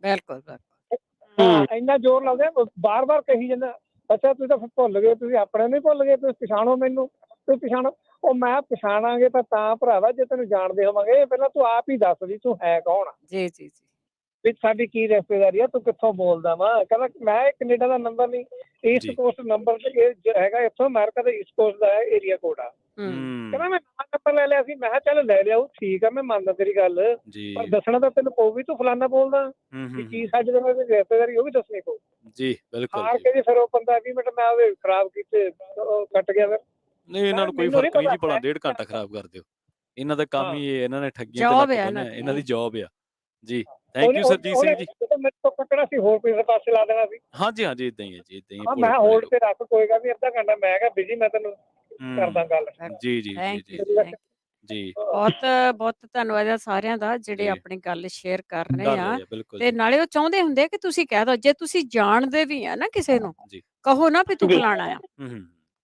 ਬਿਲਕੁਲ ਬਿਲਕੁਲ। ਹਾਂ, ਇੰਨਾ ਜ਼ੋਰ ਲਾਉਂਦੇ, ਬਾਰ-ਬਾਰ ਕਹੀ ਜਾਂਦਾ, ਅੱਛਾ ਤੁਸੀਂ ਤਾਂ ਭੁੱਲ ਗਏ, ਤੁਸੀਂ ਆਪਣੇ ਨਹੀਂ ਭੁੱਲ ਗਏ, ਤੁਸੀਂ ਪਛਾਣੋ ਮੈਨੂੰ, ਤੁਸੀਂ ਪਛਾਣੋ। ਉਹ ਮੈਂ ਪਛਾਣਾਂਗੇ ਤਾਂ ਭਰਾਵਾ ਜੇ ਤੈਨੂੰ ਜਾਣਦੇ ਹੋਵਾਂਗੇ। ਪਹਿਲਾਂ ਤੂੰ ਆਪ ਹੀ ਦੱਸ ਵੀ ਤੂੰ ਹੈ ਕੌਣ? ਜੀ ਜੀ ਜੀ। ਵੀ ਸਾਡੀ ਕੀ ਰਿਸ਼ਤੇਦਾਰੀ ਆ, ਤੂੰ ਕਿੱਥੋਂ ਬੋਲਦਾ ਵਾ? ਕਹਿੰਦਾ ਮੈਂ ਕੈਨੇਡਾ ਦਾ ਨੰਬਰ ਨਹੀਂ, ਈਸਟ ਕੋਸਟ ਨੰਬਰ ਹੈਗਾ, ਇੱਥੋਂ ਅਮਰੀਕਾ ਦੇ ਈਸਟ ਕੋਸਟ ਦਾ ਏਰੀਆ ਕੋਡ ਆ। ਕਹਿੰਦਾ ਮੈਂ ਨਵਾਂ ਨੰਬਰ ਲੈ ਲਿਆ ਸੀ। ਮੈਂ ਕਿਹਾ ਚੱਲ ਲੈ ਲਿਆ, ਉਹ ਠੀਕ ਆ, ਮੈਂ ਮੰਨਦਾ ਤੇਰੀ ਗੱਲ, ਪਰ ਦੱਸਣਾ ਤਾਂ ਤੈਨੂੰ ਪਊ ਵੀ ਤੂੰ ਫਲਾਨਾ ਬੋਲਦਾ, ਕੀ ਸਾਡੇ ਨਾਲ ਰਿਸ਼ਤੇਦਾਰੀ ਉਹ ਵੀ ਦੱਸਣੀ ਪਊ ਜੀ। ਬਿਲਕੁਲ ਹਾਰ ਕੇ ਜੀ। ਫਿਰ ਉਹ 15-20 ਮਿੰਟ ਮੈਂ ਉਹਦੇ ਖਰਾਬ ਕੀਤੇ, ਕੱਟ ਗਿਆ। ਫਿਰ ਨਹੀਂ, ਇਹਨਾਂ ਨੂੰ ਕੋਈ ਫਰਕ ਨਹੀਂ ਜੀ, ਭਲਾ 1.5 ਘੰਟਾ ਖਰਾਬ ਕਰ ਦਿਓ। ਇਹਨਾਂ ਦਾ ਕੰਮ ਹੀ ਇਹਨਾਂ ਨੇ ਠੱਗੀਆਂ ਤੇ ਲੱਗ ਪੈਣਾ, ਇਹਨਾਂ ਦੀ ਜੌਬ ਆ ਜੀ। Thank you Surjit Singh ji. ਮੇਰੇ ਤੋਂ ਕੱਟਣਾ ਸੀ, ਹੋਰ ਕਿਸੇ ਪਾਸੇ ਲਾ ਦੇਣਾ ਸੀ। ਹਾਂਜੀ ਹਾਂਜੀ, ਇਦਾਂ ਹੀ ਹੈ ਜੀ, ਇਦਾਂ ਹੀ। ਮੈਂ ਹੋਲਡ ਤੇ ਰੱਖ, ਕੋਈ ਗੱਲ ਨਹੀਂ, ਅੱਧਾ ਘੰਟਾ। ਮੈਂ ਕਿਹਾ ਬਿਜੀ, ਮੈਂ ਤੈਨੂੰ ਕਰਦਾ ਗੱਲ। ਜੀ ਜੀ ਜੀ ਜੀ। ਬਹੁਤ ਬਹੁਤ ਧੰਨਵਾਦ ਆ ਸਾਰਿਆਂ ਦਾ ਜਿਹੜੇ ਆਪਣੀ ਗੱਲ ਸ਼ੇਅਰ ਕਰ ਰਹੇ ਆ, ਤੇ ਨਾਲੇ ਉਹ ਚਾਹੁੰਦੇ ਹੁੰਦੇ ਕਿ ਤੁਸੀਂ ਕਹਿ ਦੋ, ਜੇ ਤੁਸੀਂ ਜਾਣਦੇ ਵੀ ਆ ਨਾ ਕਿਸੇ ਨੂੰ, ਕਹੋ ਨਾ ਵੀ ਤੂੰ ਫਲਾਣਾ ਆ,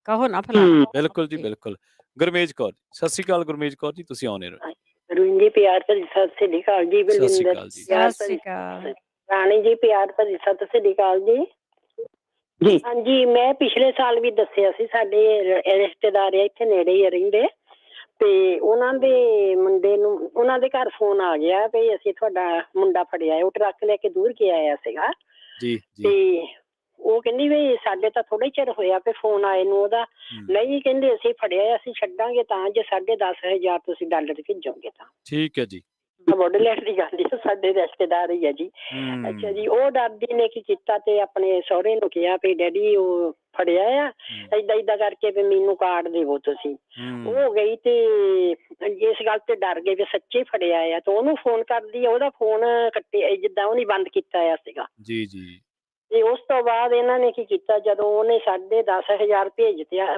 ਕਹੋ ਨਾ ਫਲਾਣਾ। ਬਿਲਕੁਲ ਜੀ ਬਿਲਕੁਲ। ਗੁਰਮੇਜ ਕੌਰ, ਸਤਿ ਸ਼੍ਰੀ ਅਕਾਲ ਗੁਰਮੇਜ ਕੌਰ ਜੀ, ਤੁਸੀਂ ਆਉਣੇ ਰਹੋ। ਰੁੰਜੀ ਪਿਆਰ ਭਰੀ ਸਤਿ ਸ੍ਰੀ ਅਕਾਲ ਜੀ। ਬਲਵਿੰਦਰ ਸਤਿ ਸ਼੍ਰੀ ਅਕਾਲ। ਰਾਣੀ ਜੀ ਪਿਆਰ ਭਰੀ ਸਤਿ ਸ੍ਰੀ ਅਕਾਲ ਜੀ। ਜੀ ਹਾਂਜੀ, ਮੈਂ ਪਿਛਲੇ ਸਾਲ ਵੀ ਦੱਸਿਆ ਸੀ, ਸਾਡੇ ਰਿਸ਼ਤੇਦਾਰ ਇੱਥੇ ਨੇੜੇ ਹੀ ਰਹਿੰਦੇ, ਤੇ ਉਹਨਾਂ ਦੇ ਮੁੰਡੇ ਨੂੰ, ਉਹਨਾਂ ਦੇ ਘਰ ਫੋਨ ਆ ਗਿਆ ਵੀ ਅਸੀਂ ਤੁਹਾਡਾ ਮੁੰਡਾ ਫੜਿਆ। ਉਹ ਟਰੱਕ ਲੈ ਕੇ ਦੂਰ ਕੇ ਆਇਆ ਸੀਗਾ ਜੀ। ਤੇ ਉਹ ਕਹਿੰਦੀ ਵੀ ਸਾਡੇ ਤਾਂ ਥੋੜਾ ਚਿਰ ਹੋਇਆ ਵੀ ਫੋਨ ਆਏ ਨੂੰ ਉਹਦਾ। ਨਹੀਂ, ਕਹਿੰਦੇ ਅਸੀਂ ਫੜਿਆ, ਅਸੀਂ ਛੱਡਾਂਗੇ ਤਾਂ ਜੇ $10,500 ਤੁਸੀਂ ਡਾਲਰ ਭੇਜੋਗੇ ਤਾਂ। ਠੀਕ ਹੈ ਜੀ। ਵੁੱਡਲੈਂਡ ਦੀ ਗੱਲ ਹੈ, ਸਾਡੇ ਰਿਸ਼ਤੇਦਾਰ ਹੀ ਹੈ ਜੀ। ਅੱਛਾ ਜੀ। ਉਹ ਦਾਦੀ ਨੇ ਕੀ ਕੀਤਾ ਤੇ ਆਪਣੇ ਸਹੁਰੇ ਨੂੰ ਕਿਹਾ ਵੀ ਡੈਡੀ ਉਹ ਫੜਿਆ ਆ, ਏਦਾਂ ਕਰਕੇ ਵੀ ਮੈਨੂੰ ਕਾਰਡ ਦੇਵੋ ਤੁਸੀਂ। ਉਹ ਗਈ ਤੇ ਇਸ ਗੱਲ ਤੇ ਡਰ ਗਏ ਵੀ ਸੱਚੇ ਫੜਿਆ ਆ, ਤੇ ਉਹਨੂੰ ਫੋਨ ਕਰਦੀ ਆ, ਉਹਦਾ ਫੋਨ ਕੱਟਿਆ, ਜਿੱਦਾਂ ਉਹਨੇ ਬੰਦ ਕੀਤਾ ਆ ਸੀਗਾ ਜੀ ਜੀ। ਤੇ ਉਸ ਤੋਂ ਬਾਅਦ ਇਹਨਾਂ ਨੇ ਕੀ ਕੀਤਾ, ਜਦੋਂ ਉਹਨੇ $10,500 ਭੇਜਤੇ ਆ,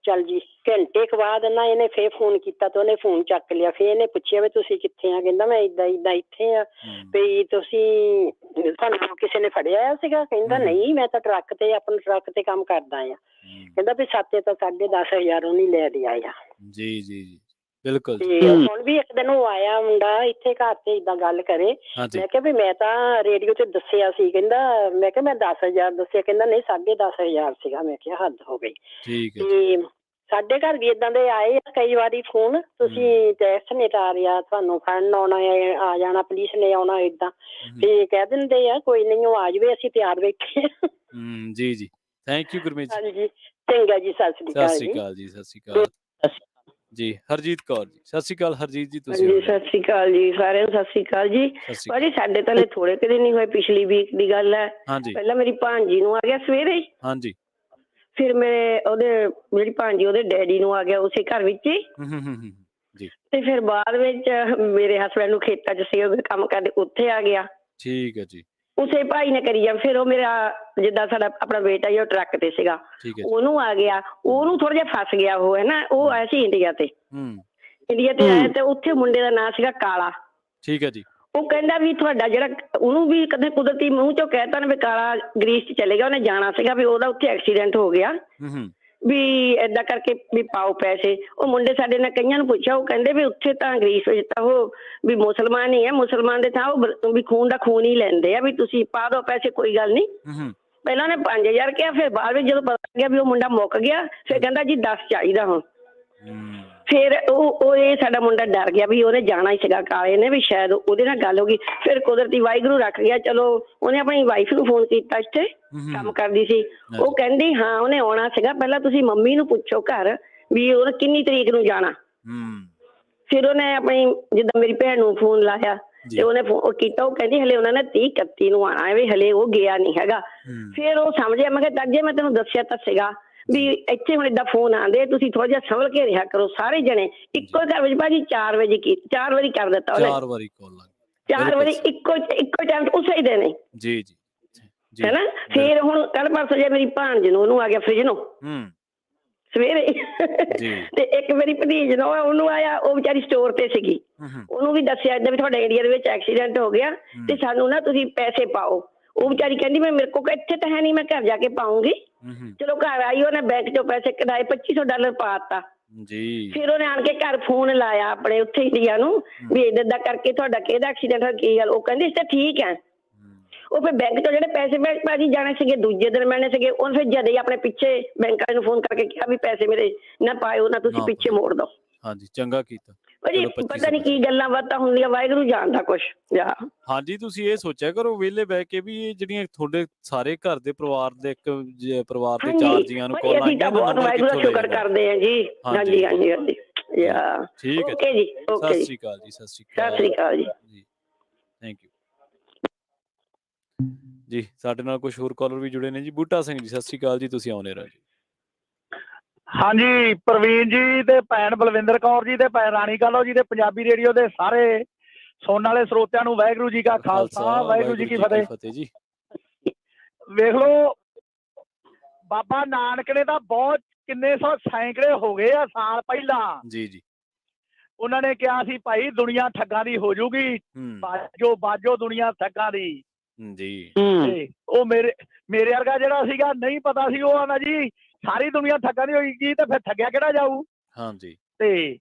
ਚੱਲ ਜੀ ਘੰਟੇ ਕੁ ਬਾਅਦ ਨਾ ਇਹਨੇ ਫੇਰ ਫੋਨ ਕੀਤਾ, ਤੇ ਉਹਨੇ ਫੋਨ ਚੱਕ ਲਿਆ। ਫੇਰ ਇਹਨੇ ਪੁੱਛਿਆ ਵੀ ਤੁਸੀਂ ਕਿੱਥੇ ਆ? ਕਹਿੰਦਾ ਮੈਂ ਏਦਾਂ ਇੱਥੇ ਆ। ਵੀ ਤੁਸੀਂ, ਤੁਹਾਨੂੰ ਕਿਸੇ ਨੇ ਫੜਿਆ ਆ ਸੀਗਾ? ਕਹਿੰਦਾ ਨਹੀਂ, ਮੈਂ ਤਾਂ ਟਰੱਕ ਤੇ, ਆਪਣੇ ਟਰੱਕ ਤੇ ਕੰਮ ਕਰਦਾ ਆ। ਕਹਿੰਦਾ ਵੀ ਸਾਤੇ ਤਾਂ $10,500 ਉਹਨੇ ਲੈ ਲਿਆ ਆ। ਜੀ ਜੀ ਜੀ ਬਿਲਕੁਲ। ਤੇ ਹੁਣ ਵੀ ਇੱਕ ਦਿਨ ਉਹ ਆਇਆ ਮੁੰਡਾ ਇੱਥੇ ਘਰ ਤੇ ਏਦਾਂ ਗੱਲ ਕਰੇ। ਮੈਂ ਕਿਹਾ ਵੀ ਮੈਂ ਤਾਂ ਰੇਡੀਓ ਤੇ ਦੱਸਿਆ ਸੀ। ਕਹਿੰਦਾ, ਮੈਂ ਕਿਹਾ ਮੈਂ 10,000 ਦੱਸਿਆ। ਕਹਿੰਦਾ ਨਹੀਂ, $10,500 ਸੀਗਾ। ਮੈਂ ਕਿਹਾ ਹੱਦ ਹੋ ਗਈ। ਤੇ ਸਾਡੇ ਘਰ ਵੀ ਏਦਾਂ ਦੇ ਆਏ ਆ ਕਈ ਵਾਰੀ ਫੋਨ, ਤੁਸੀਂ ਟੈਕਸ ਨਹੀਂ ਉਤਾਰਿਆ, ਤੁਹਾਨੂੰ ਫੜਨ ਆਉਣਾ, ਆ ਜਾਣਾ, ਪੁਲਿਸ ਨੇ ਆਉਣਾ, ਏਦਾਂ ਤੇ ਕਹਿ ਦਿੰਦੇ ਆ ਕੋਈ ਨਹੀਂ, ਉਹ ਆ ਜਾਵੇ, ਅਸੀਂ ਤਿਆਰ ਬੈਠੇ। ਜੀ ਜੀ। Thank you Gurmej. ਹਾਂਜੀ, ਚੰਗਾ ਜੀ, ਸਤਿ ਸ੍ਰੀ ਅਕਾਲ। ਸਤਿ ਸ੍ਰੀ ਅਕਾਲ ਜੀ। ਸਤਿ ਸ੍ਰੀ ਅਕਾਲ ਜੀ। ਹਰਜੀਤ ਕੌਰ ਜੀ, ਸਤਿ ਸ੍ਰੀ ਅਕਾਲ। ਹਰਜੀਤ ਜੀ ਤੁਸੀਂ? ਸਤਿ ਸ੍ਰੀ ਅਕਾਲ ਜੀ, ਸਾਰਿਆਂ ਨੂੰ ਸਤਿ ਸ੍ਰੀ ਅਕਾਲ ਜੀ। ਭਾਜੀ ਸਾਡੇ ਤਾਂ ਥੋੜੇ ਕੁ ਦਿਨ ਹੀ ਹੋਏ, ਪਿਛਲੀ ਵੀਕ ਦੀ ਗੱਲ ਹੈ। ਪਹਿਲਾਂ ਮੇਰੀ ਭਾਂਜੀ ਨੂੰ ਆ ਗਿਆ ਸਵੇਰੇ। ਹਾਂਜੀ। ਫਿਰ ਮੇਰੀ ਭਾਂਜੀ ਉਹਦੇ ਡੈਡੀ ਨੂੰ ਆ ਗਿਆ ਉਸੇ ਘਰ ਵਿੱਚ ਹੀ। ਤੇ ਫਿਰ ਬਾਅਦ ਵਿੱਚ ਮੇਰੇ ਹਸਬੈਂਡ ਨੂੰ ਖੇਤਾਂ 'ਚ ਸੀ, ਉਹਦੇ ਕੰਮ ਕਰਦੇ, ਉੱਥੇ ਆ ਗਿਆ। ਠੀਕ ਹੈ ਜੀ। ਉਸੇ ਭਾਈ ਨੇ ਕਰੀ ਜਾ। ਫਿਰ ਉਹ ਮੇਰਾ ਜਿੱਦਾਂ ਸਾਡਾ ਆਪਣਾ ਬੇਟਾ ਹੀ ਉਹ ਟਰੱਕ ਤੇ ਸੀਗਾ, ਉਹਨੂੰ ਆ ਗਿਆ। ਉਹਨੂੰ ਥੋੜਾ ਜਿਹਾ ਫਸ ਗਿਆ ਉਹ, ਹੈ ਨਾ। ਉਹ ਆਇਆ ਸੀ ਇੰਡੀਆ ਤੇ। ਇੰਡੀਆ ਤੇ ਆਇਆ ਤੇ ਉੱਥੇ ਮੁੰਡੇ ਦਾ ਨਾਂ ਸੀਗਾ ਕਾਲਾ। ਠੀਕ ਹੈ ਜੀ। ਉਹ ਕਹਿੰਦਾ ਵੀ ਤੁਹਾਡਾ ਜਿਹੜਾ, ਉਹਨੂੰ ਵੀ ਕਦੇ ਕੁਦਰਤੀ ਮੂੰਹ ਚੋਂ ਕਹਿਤਾ ਨਾ ਵੀ ਕਾਲਾ ਗ੍ਰੀਸ 'ਚ ਚਲੇ ਗਿਆ, ਉਹਨੇ ਜਾਣਾ ਸੀਗਾ, ਵੀ ਉਹਦਾ ਉੱਥੇ ਐਕਸੀਡੈਂਟ ਹੋ ਗਿਆ, ਵੀ ਏਦਾਂ ਕਰਕੇ ਵੀ ਪਾਓ ਪੈਸੇ। ਉਹ ਮੁੰਡੇ ਸਾਡੇ ਨਾਲ ਕਈਆਂ ਨੂੰ ਪੁੱਛਿਆ, ਉਹ ਕਹਿੰਦੇ ਵੀ ਉੱਥੇ ਤਾਂ ਗ੍ਰੀਸ ਵਿੱਚ ਤਾਂ ਉਹ ਵੀ ਮੁਸਲਮਾਨ ਹੀ ਹੈ, ਮੁਸਲਮਾਨ ਦੇ ਤਾਂ ਉਹ ਵੀ ਖੂਨ ਦਾ ਖੂਨ ਹੀ ਲੈਂਦੇ ਆ, ਵੀ ਤੁਸੀਂ ਪਾ ਦਿਓ ਪੈਸੇ, ਕੋਈ ਗੱਲ ਨਹੀਂ। ਪਹਿਲਾਂ ਉਹਨੇ 5,000 ਕਿਹਾ, ਫਿਰ ਬਾਅਦ ਵਿੱਚ ਜਦੋਂ ਪਤਾ ਲੱਗਿਆ ਵੀ ਉਹ ਮੁੰਡਾ ਮੁੱਕ ਗਿਆ, ਫਿਰ ਕਹਿੰਦਾ ਜੀ 10 ਚਾਹੀਦਾ ਹੁਣ। ਫਿਰ ਉਹ ਇਹ ਸਾਡਾ ਮੁੰਡਾ ਡਰ ਗਿਆ ਵੀ ਉਹਨੇ ਜਾਣਾ ਹੀ ਸੀਗਾ ਕਾਲੇ ਨੇ, ਵੀ ਸ਼ਾਇਦ ਉਹਦੇ ਨਾਲ ਗੱਲ ਹੋ ਗਈ। ਫਿਰ ਕੁਦਰਤੀ ਵਾਹਿਗੁਰੂ ਰੱਖ ਗਿਆ। ਚਲੋ ਉਹਨੇ ਆਪਣੀ ਵਾਈਫ ਨੂੰ ਫੋਨ ਕੀਤਾ, ਇੱਥੇ ਕੰਮ ਕਰਦੀ ਸੀ, ਉਹ ਕਹਿੰਦੀ ਹਾਂ ਉਹਨੇ ਆਉਣਾ ਸੀਗਾ, ਪਹਿਲਾਂ ਤੁਸੀਂ ਮੰਮੀ ਨੂੰ ਪੁੱਛੋ ਘਰ ਵੀ ਉਹਨੇ ਕਿੰਨੀ ਤਰੀਕ ਨੂੰ ਜਾਣਾ। ਫਿਰ ਉਹਨੇ ਆਪਣੀ ਜਿੱਦਾਂ ਮੇਰੀ ਭੈਣ ਨੂੰ ਫੋਨ ਲਾਇਆ ਤੇ ਉਹਨੇ ਕੀਤਾ, ਉਹ ਕਹਿੰਦੀ ਹਲੇ ਉਹਨਾਂ ਨੇ 30-31 ਨੂੰ ਆਉਣਾ ਹੈ, ਵੀ ਹਲੇ ਉਹ ਗਿਆ ਨਹੀਂ ਹੈਗਾ। ਫਿਰ ਉਹ ਸਮਝਿਆ। ਮੈਂ ਕਿਹਾ ਅੱਗੇ ਮੈਂ ਤੈਨੂੰ ਦੱਸਿਆ ਤਾਂ ਸੀਗਾ ਵੀ ਇੱਥੇ ਹੁਣ ਏਦਾਂ ਫੋਨ ਆਉਂਦੇ, ਤੁਸੀਂ ਥੋੜਾ ਜਿਹਾ ਸੰਭਲ ਕੇ ਰਿਹਾ ਕਰੋ। ਸਾਰੇ ਜਣੇ ਇੱਕੋ ਘਰ ਵਿੱਚ ਭਾਜੀ 4 ਵਜੇ 4 ਵਾਰੀ ਕਰ ਦਿੱਤਾ ਉਹਨੇ। 4 ਵਾਰੀ ਇੱਕੋ ਟਾਈਮ ਉਸੇ ਹੀ ਦਿਨ। ਜੀ ਜੀ, ਹੈ ਨਾ। ਫਿਰ ਹੁਣ ਕੱਲ ਪਰਸੋਂ ਜੇ ਮੇਰੀ ਭਾਣਜ ਨੂੰ ਉਹਨੂੰ ਆ ਗਿਆ ਫ੍ਰਿਜ ਨੂੰ ਸਵੇਰੇ, ਤੇ ਇੱਕ ਮੇਰੀ ਭਤੀਜ ਨੂੰ ਉਹਨੂੰ ਆਇਆ, ਉਹ ਵਿਚਾਰੀ ਸਟੋਰ ਤੇ ਸੀਗੀ, ਉਹਨੂੰ ਵੀ ਦੱਸਿਆ ਏਦਾਂ ਵੀ ਤੁਹਾਡੇ ਇੰਡੀਆ ਦੇ ਵਿੱਚ ਐਕਸੀਡੈਂਟ ਹੋ ਗਿਆ ਤੇ ਸਾਨੂੰ ਨਾ ਤੁਸੀਂ ਪੈਸੇ ਪਾਓ। ਉਹ ਵਿਚਾਰੀ ਕਹਿੰਦੀ ਮੈਂ ਮੇਰੇ ਕੋਲ ਇੱਥੇ ਤਾਂ ਹੈ ਨਹੀਂ, ਮੈਂ ਘਰ ਜਾ ਕੇ ਪਾਉਂਗੀ। ਚਲੋ ਘਰ ਆਈ, ਉਹਨੇ ਬੈਂਕ ਚੋਂ ਪੈਸੇ ਕਢਾਏ, $2,500 ਪਾ ਤਾ। ਜੀ ਫਿਰ ਉਹਨੇ ਆਣ ਕੇ ਘਰ ਫੋਨ ਲਾਇਆ ਆਪਣੇ ਉੱਥੇ ਇੰਡੀਆ ਨੂੰ ਵੀ ਏਦਾਂ ਕਰਕੇ ਤੁਹਾਡਾ ਕਿਹਦਾ ਐਕਸੀਡੈਂਟ ਹੋਇਆ, ਕੀ ਗੱਲ? ਉਹ ਕਹਿੰਦੇ ਇਸ ਤਾਂ ਠੀਕ ਹੈ। ਉਹ ਫਿਰ ਬੈਂਕ ਤੋਂ ਜਿਹੜੇ ਪੈਸੇ ਭਾਜੀ ਜਾਣੇ ਸੀਗੇ ਦੂਜੇ ਦਿਨ ਮਿਲਣੇ ਸੀਗੇ, ਉਹਨੇ ਫਿਰ ਜਦੇ ਹੀ ਆਪਣੇ ਪਿੱਛੇ ਬੈਂਕ ਵਾਲੇ ਨੂੰ ਫੋਨ ਕਰਕੇ ਕਿਹਾ ਵੀ ਪੈਸੇ ਮੇਰੇ ਨਾ ਪਾਇਓ, ਨਾ ਤੁਸੀਂ ਪਿੱਛੇ ਮੋੜ ਦਿਓ। ਹਾਂਜੀ, ਚੰਗਾ ਕੀਤਾ। ਭਾਜੀ ਪਤਾ ਨਹੀਂ ਕੀ ਗੱਲਾਂ ਬਾਤਾਂ ਹੁੰਦੀਆਂ, ਵਾਹਿਗੁਰੂ ਜਾਣਦਾ ਕੁਛ। ਹਾਂਜੀ, ਤੁਸੀਂ ਇਹ ਸੋਚਿਆ ਕਰੋ ਵਿਹਲੇ ਬਹਿ ਕੇ ਵੀ ਇਹ ਜਿਹੜੀਆਂ ਤੁਹਾਡੇ ਸਾਰੇ ਘਰ ਦੇ ਪਰਿਵਾਰ ਦੇ ਪਰਿਵਾਰ ਦੇ 4 ਜੀਆਂ ਨੂੰ ਕਾਲ ਅਸੀਂ ਤਾਂ ਬਹੁਤ ਵਾਹਿਗੁਰੂ ਦਾ ਸ਼ੁਕਰ ਕਰਦੇ ਹਾਂ ਜੀ। ਹਾਂਜੀ ਹਾਂਜੀ ਹਾਂਜੀ ਠੀਕ ਹੈ ਓਕੇ ਜੀ, ਓਕੇ ਸਤਿ ਜੀ, ਸ਼੍ਰੀ ਅਕਾਲ ਜੀ। ਸਤਿ ਸ਼੍ਰੀ ਸਤਿ ਸ੍ਰੀ ਅਕਾਲ ਜੀ। ਥੈਂਕ ਯੂ ਜੀ। ਸਾਡੇ ਨਾਲ ਕੁਝ ਹੋਰ ਕਾਲਰ ਵੀ ਜੁੜੇ ਨੇ ਜੀ। ਬੂਟਾ ਸਿੰਘ ਜੀ ਸਤਿ ਸ਼੍ਰੀ ਅਕਾਲ ਜੀ, ਤੁਸੀਂ ਆਉਣੇ ਰਹੋ ਜੀ। ਹਾਂਜੀ, ਪ੍ਰਵੀਨ ਜੀ ਤੇ ਭੈਣ ਬਲਵਿੰਦਰ ਕੌਰ ਜੀ ਤੇ ਭੈਣ ਰਾਣੀ ਕਾਲੋ ਜੀ ਤੇ ਪੰਜਾਬੀ ਰੇਡੀਓ ਦੇ ਸਾਰੇ ਸੁਣਨ ਵਾਲੇ ਸਰੋਤਿਆਂ ਨੂੰ ਵਾਹਿਗੁਰੂ ਜੀ ਕਾ ਖਾਲਸਾ, ਵਾਹਿਗੁਰੂ ਜੀ ਕੀ ਫਤਿਹ ਜੀ। ਵੇਖ ਲਓ, ਬਾਬਾ ਨਾਨਕ ਨੇ ਤਾਂ ਬਹੁਤ ਕਿੰਨੇ ਸੌ ਸੈਂਕੜੇ ਹੋ ਗਏ ਆ ਸਾਲ ਪਹਿਲਾਂ ਜੀ ਜੀ ਉਹਨਾਂ ਨੇ ਕਿਹਾ ਸੀ ਭਾਈ ਦੁਨੀਆ ਠੱਗਾਂ ਦੀ ਹੋ ਜੂਗੀ, ਬਾਜੋ ਦੁਨੀਆ ਠੱਗਾਂ ਦੀ ਜੀ। ਤੇ ਉਹ ਮੇਰੇ ਵਰਗਾ ਜਿਹੜਾ ਸੀਗਾ ਨਹੀਂ ਪਤਾ ਸੀ, ਉਹ ਆਂਦਾ ਜੀ ਸਾਰੀ ਦੁਨੀਆ ਠੱਗਾਂ ਦੀ ਹੋਏਗੀ ਤੇ ਫਿਰ ਠੱਗਿਆ ਕਿਹੜਾ ਜਾਊ। ਹਾਂਜੀ। ਤੇ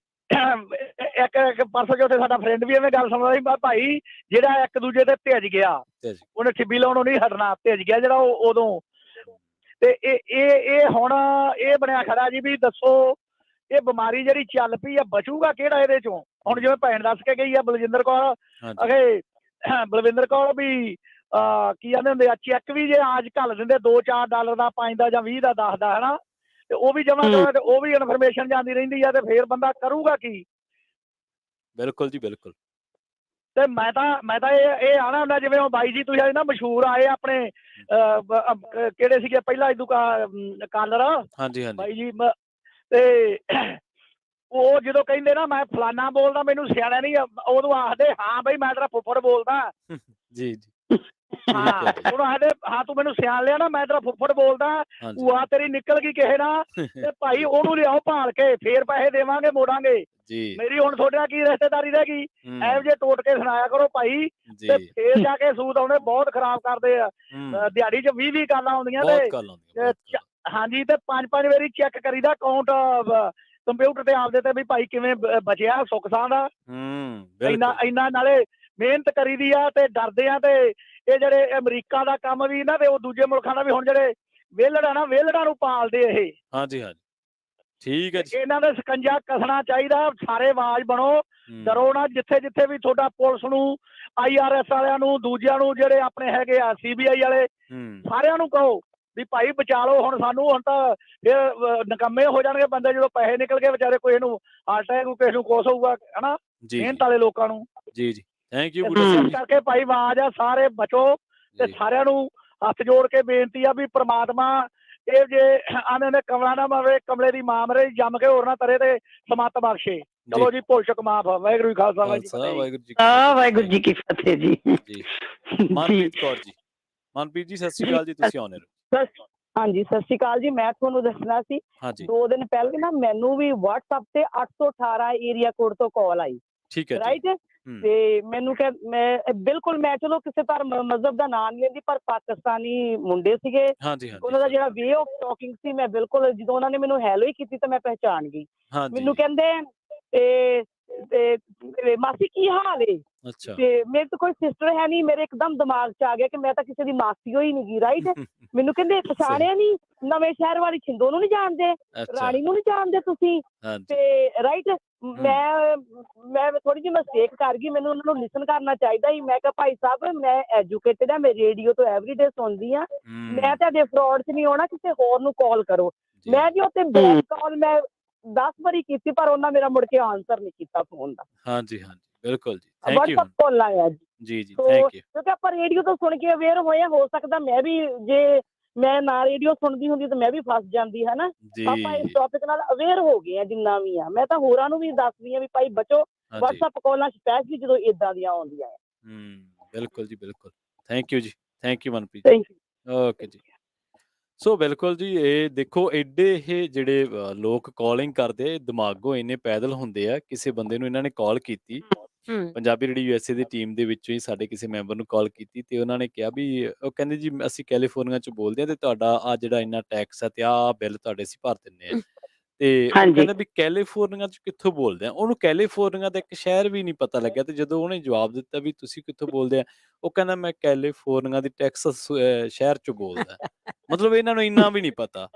ਇੱਕ ਪਰਸੋਂ ਜੋ ਸਾਡਾ ਫਰੈਂਡ ਵੀ ਐਵੇਂ ਗੱਲ ਸੁਣਦਾ ਸੀ, ਭਾਈ ਜਿਹੜਾ ਇੱਕ ਦੂਜੇ ਤੇ ਭਿੱਜ ਗਿਆ ਉਹਨੇ ਠਿੱਬੀ ਲਾਉਣੋਂ ਨਹੀਂ ਹਟਣਾ, ਭਿੱਜ ਗਿਆ ਜਿਹੜਾ ਉਹ ਉਦੋਂ। ਤੇ ਇਹ ਹੁਣ ਇਹ ਬਣਿਆ ਖੜਾ ਜੀ ਵੀ ਦੱਸੋ ਇਹ ਬਿਮਾਰੀ ਜਿਹੜੀ ਚੱਲ ਪਈ ਆ ਬਚੂਗਾ ਕਿਹੜਾ ਇਹਦੇ ਚੋਂ? ਹੁਣ ਜਿਵੇਂ ਭੈਣ ਦੱਸ ਕੇ ਗਈ ਆ ਬਲਜਿੰਦਰ ਕੌਰ, ਅਗੇ ਬਲਵਿੰਦਰ ਕੌਰ ਵੀ ਕੀ ਕਹਿੰਦੇ ਹੁੰਦੇ ਆ, ਚੈੱਕ ਵੀ ਜੇ ਅੱਜ ਘੱਲ ਦਿੰਦੇ $2-4 ਦਾ, 5 ਦਾ ਜਾਂ 20 ਦਾ, 10 ਦਾ, ਹਨਾ, ਤੇ ਉਹ ਵੀ ਜਮਾ ਕਰੋ ਤੇ ਉਹ ਵੀ ਇਨਫੋਰਮੇਸ਼ਨ ਜਾਂਦੀ ਰਹਿੰਦੀ ਆ, ਤੇ ਫੇਰ ਬੰਦਾ ਕਰੂਗਾ ਕੀ? ਬਿਲਕੁਲ ਜੀ ਬਿਲਕੁਲ। ਤੇ ਮੈਂ ਤਾਂ ਇਹ ਆਣਾ ਹੁੰਦਾ, ਜਿਵੇਂ ਉਹ ਬਾਈ ਜੀ ਤੁਸੀਂ ਨਾ ਮਸ਼ਹੂਰ ਆਏ ਆਪਣੇ ਕਿਹੜੇ ਸੀਗੇ ਪਹਿਲਾਂ ਇਦੂ ਕਾਲਰ ਬਾਈ ਜੀ, ਤੇ ਉਹ ਜਦੋਂ ਕਹਿੰਦੇ ਨਾ ਮੈਂ ਫਲਾਨਾ ਬੋਲਦਾ, ਮੈਨੂੰ ਸਿਆਣਾ ਨਹੀਂ, ਉਦੋਂ ਆਖਦੇ ਹਾਂ ਬਈ ਮੈਂ ਤੇਰਾ ਫੁੱਫੜ ਬੋਲਦਾ। ਜੀ ਜੀ ਉਹਨੂੰ ਆਖਦੇ ਹਾਂ ਤੂੰ ਮੈਨੂੰ ਸਿਆਣ ਲਿਆ ਨਾ, ਮੈਂ ਤੇਰਾ ਫੁੱਫੜ ਬੋਲਦਾ, ਭੂਆ ਤੇਰੀ ਨਿਕਲ ਗਈ ਕਿਸੇ ਨਾਲ, ਤੇ ਭਾਈ ਉਹਨੂੰ ਲਿਆਓ ਭਾਲ ਕੇ, ਫੇਰ ਪੈਸੇ ਦੇਵਾਂਗੇ, ਮੋੜਾਂਗੇ। ਮੇਰੀ ਹੁਣ ਤੁਹਾਡੇ ਨਾਲ ਕੀ ਰਿਸ਼ਤੇਦਾਰੀ ਰਹਿ ਗਈ? ਇਹੋ ਜਿਹੇ ਟੋਟ ਕੇ ਸੁਣਾਇਆ ਕਰੋ ਭਾਈ, ਤੇ ਫੇਰ ਜਾ ਕੇ ਸੂਤ ਆਉਣੇ ਬਹੁਤ ਖਰਾਬ ਕਰਦੇ ਆ। ਦਿਹਾੜੀ 'ਚ 20 ਕਾਲਾਂ ਆਉਂਦੀਆਂ ਤੇ ਹਾਂਜੀ, ਤੇ 5 ਵਾਰੀ ਚੈੱਕ ਕਰੀਦਾ ਅਕਾਊਂਟ ਕੰਪਿਊਟਰ ਤੇ ਆਪਦੇ ਤੇ ਵੀ ਭਾਈ ਕਿਵੇਂ ਬਚਿਆ ਸੁੱਖ ਸਾਂ ਦਾ। ਇੰਨਾ ਨਾਲੇ ਮਿਹਨਤ ਕਰੀਦੀ ਆ ਤੇ ਡਰਦੇ ਆ। ਤੇ ਇਹ ਜਿਹੜੇ ਅਮਰੀਕਾ ਦਾ ਕੰਮ ਵੀ ਨਾ, ਤੇ ਉਹ ਦੂਜੇ ਮੁਲਕਾਂ ਦਾ ਵੀ, ਹੁਣ ਜਿਹੜੇ ਵਿਹਲੜ ਆ ਨਾ, ਵਿਹਲੜਾਂ ਨੂੰ ਪਾਲਦੇ ਇਹ। ਹਾਂਜੀ ਹਾਂਜੀ, ਠੀਕ ਹੈ ਜੀ। ਇਹਨਾਂ ਦੇ ਸਕੰਜਾ ਕੱਸਣਾ ਚਾਹੀਦਾ, ਸਾਰੇ ਆਵਾਜ਼ ਬਣੋ, ਡਰੋ ਨਾ। ਜਿੱਥੇ ਜਿੱਥੇ ਵੀ ਤੁਹਾਡਾ ਪੁਲਿਸ ਨੂੰ, IRS ਵਾਲਿਆਂ ਨੂੰ, ਦੂਜਿਆਂ ਨੂੰ, ਜਿਹੜੇ ਆਪਣੇ ਹੈਗੇ ਆ CBI ਵਾਲੇ, ਸਾਰਿਆਂ ਨੂੰ ਕਹੋ ਵੀ ਭਾਈ ਬਚਾ ਲਓ ਹੁਣ ਸਾਨੂੰ। ਹੁਣ ਤਾਂ ਫਿਰ ਨਿਕੰਮੇ ਹੋ ਜਾਣਗੇ ਬੰਦੇ ਜਦੋਂ ਪੈਸੇ ਨਿਕਲ ਗਏ ਵਿਚਾਰੇ, ਕੋਈ ਨੂੰ ਹਾਰਟ ਅਟੈਕ ਨੂੰ, ਕਿਸੇ ਨੂੰ ਕੁਛ ਹੋਊਗਾ, ਹਨਾ, ਮਿਹਨਤ ਵਾਲੇ ਲੋਕਾਂ ਨੂੰ। ਜੀ ਜੀ, ਥੈਂਕ ਯੂ। ਇਸ ਕਰਕੇ ਭਾਈ ਆਵਾਜ਼ ਆ, ਸਾਰੇ ਬਚੋ। ਤੇ ਸਾਰਿਆਂ ਨੂੰ ਹੱਥ ਜੋੜ ਕੇ ਬੇਨਤੀ ਆ ਵੀ ਪ੍ਰਮਾਤਮਾ ਇਹ ਜੇ ਆਨੇ ਨੇ ਕਮਲਾ ਨਾ ਮਰੇ, ਕਮਲੇ ਦੀ ਮਾਂ ਮਰੇ, ਜੰਮ ਕੇ ਹੋਰ ਨਾ ਤਰੇ, ਤੇ ਸਮੱਤ ਬਖਸ਼ੇ। ਚਲੋ ਜੀ, ਭੁੱਲ ਚੁੱਕ ਮਾਫ। ਵਾਹਿਗੁਰੂ ਜੀ ਖਾਲਸਾ, ਵਾਹਿਗੁਰੂ ਜੀ ਕੀ ਫਤਿਹ ਜੀ। ਮਨਪ੍ਰੀਤ ਕੌਰ ਜੀ, ਮਨਪ੍ਰੀਤ ਜੀ ਸਤਿ ਸ਼੍ਰੀ ਅਕਾਲ ਜੀ, ਤੁਸੀਂ ਆਉਣੇ ਰਹੋ। ਹਾਂਜੀ, ਸਤਿ ਸ਼੍ਰੀ ਅਕਾਲ ਜੀ। ਮੈਂ ਤੁਹਾਨੂੰ ਦੱਸਣਾ ਸੀ, 2 ਦਿਨ ਪਹਿਲੇ ਨਾ ਮੈਨੂੰ ਵੀ WhatsApp ਤੇ 818 ਏਰੀਆ ਕੋਡ ਤੋਂ ਕਾਲ ਆਈ। ਠੀਕ ਹੈ, ਰਾਈਟ। ਤੇ ਮੈਨੂੰ ਮੈਂ ਬਿਲਕੁਲ, ਮੈਂ ਚਲੋ ਕਿਸੇ ਧਰਮ ਮਜ਼ਹਬ ਦਾ ਨਾਂ ਨਹੀਂ ਲੈਂਦੀ, ਪਰ ਪਾਕਿਸਤਾਨੀ ਮੁੰਡੇ ਸੀਗੇ। ਉਹਨਾਂ ਦਾ ਜਿਹੜਾ ਵੇ ਆਫ ਟਾਕਿੰਗ ਸੀ, ਮੈਂ ਬਿਲਕੁਲ, ਜਦੋਂ ਉਹਨਾਂ ਨੇ ਮੈਨੂੰ ਹੈਲੋ ਹੀ ਕੀਤੀ ਤਾਂ ਮੈਂ ਪਹਿਚਾਣ ਗਈ। ਮੈਨੂੰ ਕਹਿੰਦੇ ਤੇ ਮਾਸੀ ਕੀ ਹਾਲ ਏ? ਤੇ ਮੇਰੇ ਤਾਂ ਕੋਈ ਸਿਸਟਰ ਹੈ ਨਹੀਂ। ਮੇਰੇ ਇੱਕਦਮ ਦਿਮਾਗ 'ਚ ਆ ਗਿਆ ਕਿ ਮੈਂ ਤਾਂ ਕਿਸੇ ਦੀ ਮਾਸੀ ਹੋਈ ਨੀ ਗੀ। ਰਾਈਟ। ਮੈਨੂੰ ਕਹਿੰਦੇ ਪਛਾਣਿਆ ਨੀ, ਨਵੇਂ ਸ਼ਹਿਰ ਵਾਲੀ ਛਿੰਦੋ ਨੂੰ ਨੀ ਜਾਣਦੇ, ਰਾਣੀ ਨੂੰ ਨੀ ਜਾਣਦੇ ਤੁਸੀਂ? ਤੇ ਰਾਈਟ, ਮੈਂ ਥੋੜੀ ਜਿਹੀ ਮਿਸਟੇਕ ਕਰ ਗਈ, ਮੈਨੂੰ ਉਹਨਾਂ ਨੂੰ ਲਿਸਨ ਕਰਨਾ ਚਾਹੀਦਾ ਸੀ। ਮੈਂ ਕਿਹਾ ਭਾਈ ਸਾਹਿਬ, ਮੈਂ ਐਜੂਕੇਟਡ ਆ, ਮੈਂ ਰੇਡੀਓ ਤੋਂ ਐਵਰੀਡੇ ਸੁਣਦੀ ਆ, ਮੈਂ ਤੁਹਾਡੇ ਫਰੋਡ 'ਚ ਨਹੀਂ ਆਉਣਾ, ਕਿਸੇ ਹੋਰ ਨੂੰ ਕਾਲ ਕਰੋ। ਮੈਂ ਜੀ ਉੱਥੇ ਬੈਕ ਕਾਲ ਮੈਂ 10 ਵਾਰੀ ਕੀਤੀ, ਪਰ ਉਹਨਾਂ ਮੇਰਾ ਮੁੜ ਕੇ ਆਨਸਰ ਨਹੀਂ ਕੀਤਾ ਫੋਨ ਦਾ। ਹਾਂਜੀ ਹਾਂਜੀ, ਬਿਲਕੁਲ ਜੀ, ਥੈਂਕ ਯੂ। WhatsApp ਕਾਲ ਆਇਆ ਜੀ ਜੀ, ਥੈਂਕ ਯੂ। ਕਿਉਂਕਿ ਆਪਾਂ ਰੇਡੀਓ ਤੋਂ ਸੁਣ ਕੇ ਅਵੇਅਰ ਹੋਏ, ਹੋ ਸਕਦਾ ਮੈਂ ਵੀ, ਜੇ ਮੈਂ ਨਾ ਰੇਡੀਓ ਸੁਣਦੀ ਹੁੰਦੀ ਤਾਂ ਮੈਂ ਵੀ ਫਸ ਜਾਂਦੀ, ਹੈ ਨਾ। ਆਪਾਂ ਇਸ ਟੌਪਿਕ ਨਾਲ ਅਵੇਅਰ ਹੋ ਗਏ ਆ ਜਿੰਨਾ ਵੀ ਆ। ਮੈਂ ਤਾਂ ਹੋਰਾਂ ਨੂੰ ਵੀ ਦੱਸਦੀ ਆ ਵੀ ਭਾਈ ਬਚੋ WhatsApp ਕਾਲਾਂ, ਸਪੈਸ਼ਲੀ ਜਦੋਂ ਏਦਾਂ ਦੀਆਂ ਆਉਂਦੀਆਂ ਆ। ਬਿਲਕੁਲ ਜੀ ਬਿਲਕੁਲ, ਥੈਂਕ ਯੂ ਜੀ, thank you Manpreet ji. Okay ਜੀ। ਸੋ ਬਿਲਕੁਲ ਜੀ, ਇਹ ਦੇਖੋ ਐਡੇ ਇਹ ਜਿਹੜੇ ਲੋਕ ਕਾਲਿੰਗ ਕਰਦੇ, ਦਿਮਾਗੋਂ ਇੰਨੇ ਪੈਦਲ ਹੁੰਦੇ ਆ। ਕਿਸੇ ਬੰਦੇ ਨੂੰ ਇਹਨਾਂ ਨੇ ਕਾਲ ਕੀਤੀ, ਪੰਜਾਬੀ ਰੇਡੀਓ USA ਦੀ ਟੀਮ ਦੇ ਵਿੱਚੋਂ ਹੀ ਸਾਡੇ ਕਿਸੇ ਮੈਂਬਰ ਨੂੰ ਕਾਲ ਕੀਤੀ, ਤੇ ਉਹਨਾਂ ਨੇ ਕਿਹਾ ਵੀ, ਉਹ ਕਹਿੰਦੇ ਜੀ ਅਸੀਂ ਕੈਲੀਫੋਰਨੀਆ 'ਚ ਬੋਲਦੇ ਹਾਂ, ਤੇ ਤੁਹਾਡਾ ਆ ਜਿਹੜਾ ਇੰਨਾ ਟੈਕਸ ਆ ਤੇ ਆਹ ਬਿੱਲ ਤੁਹਾਡੇ ਅਸੀਂ ਭਰ ਦਿੰਦੇ ਹਾਂ। ਤੇ ਉਹ ਹਾਂਜੀ ਕਹਿੰਦਾ ਵੀ ਕੈਲੀਫੋਰਨੀਆ ਚ ਕਿੱਥੋਂ ਬੋਲਦੇ ਆ, ਉਹਨੂੰ ਕੈਲੀਫੋਰਨੀਆ ਦਾ ਇੱਕ ਸ਼ਹਿਰ ਵੀ ਨਹੀਂ ਪਤਾ ਲੱਗਿਆ। ਤੇ ਜਦੋਂ ਉਹਨੇ ਜਵਾਬ ਦਿੱਤਾ ਵੀ ਤੁਸੀਂ ਕਿੱਥੋਂ ਬੋਲਦੇ ਆ, ਉਹ ਕਹਿੰਦਾ ਮੈਂ ਕੈਲੀਫੋਰਨੀਆ ਦੀ ਟੈਕਸਸ ਸ਼ਹਿਰ ਚ ਬੋਲਦਾ। ਮਤਲਬ ਇਹਨਾਂ ਨੂੰ ਇੰਨਾ ਵੀ ਨਹੀਂ ਪਤਾ,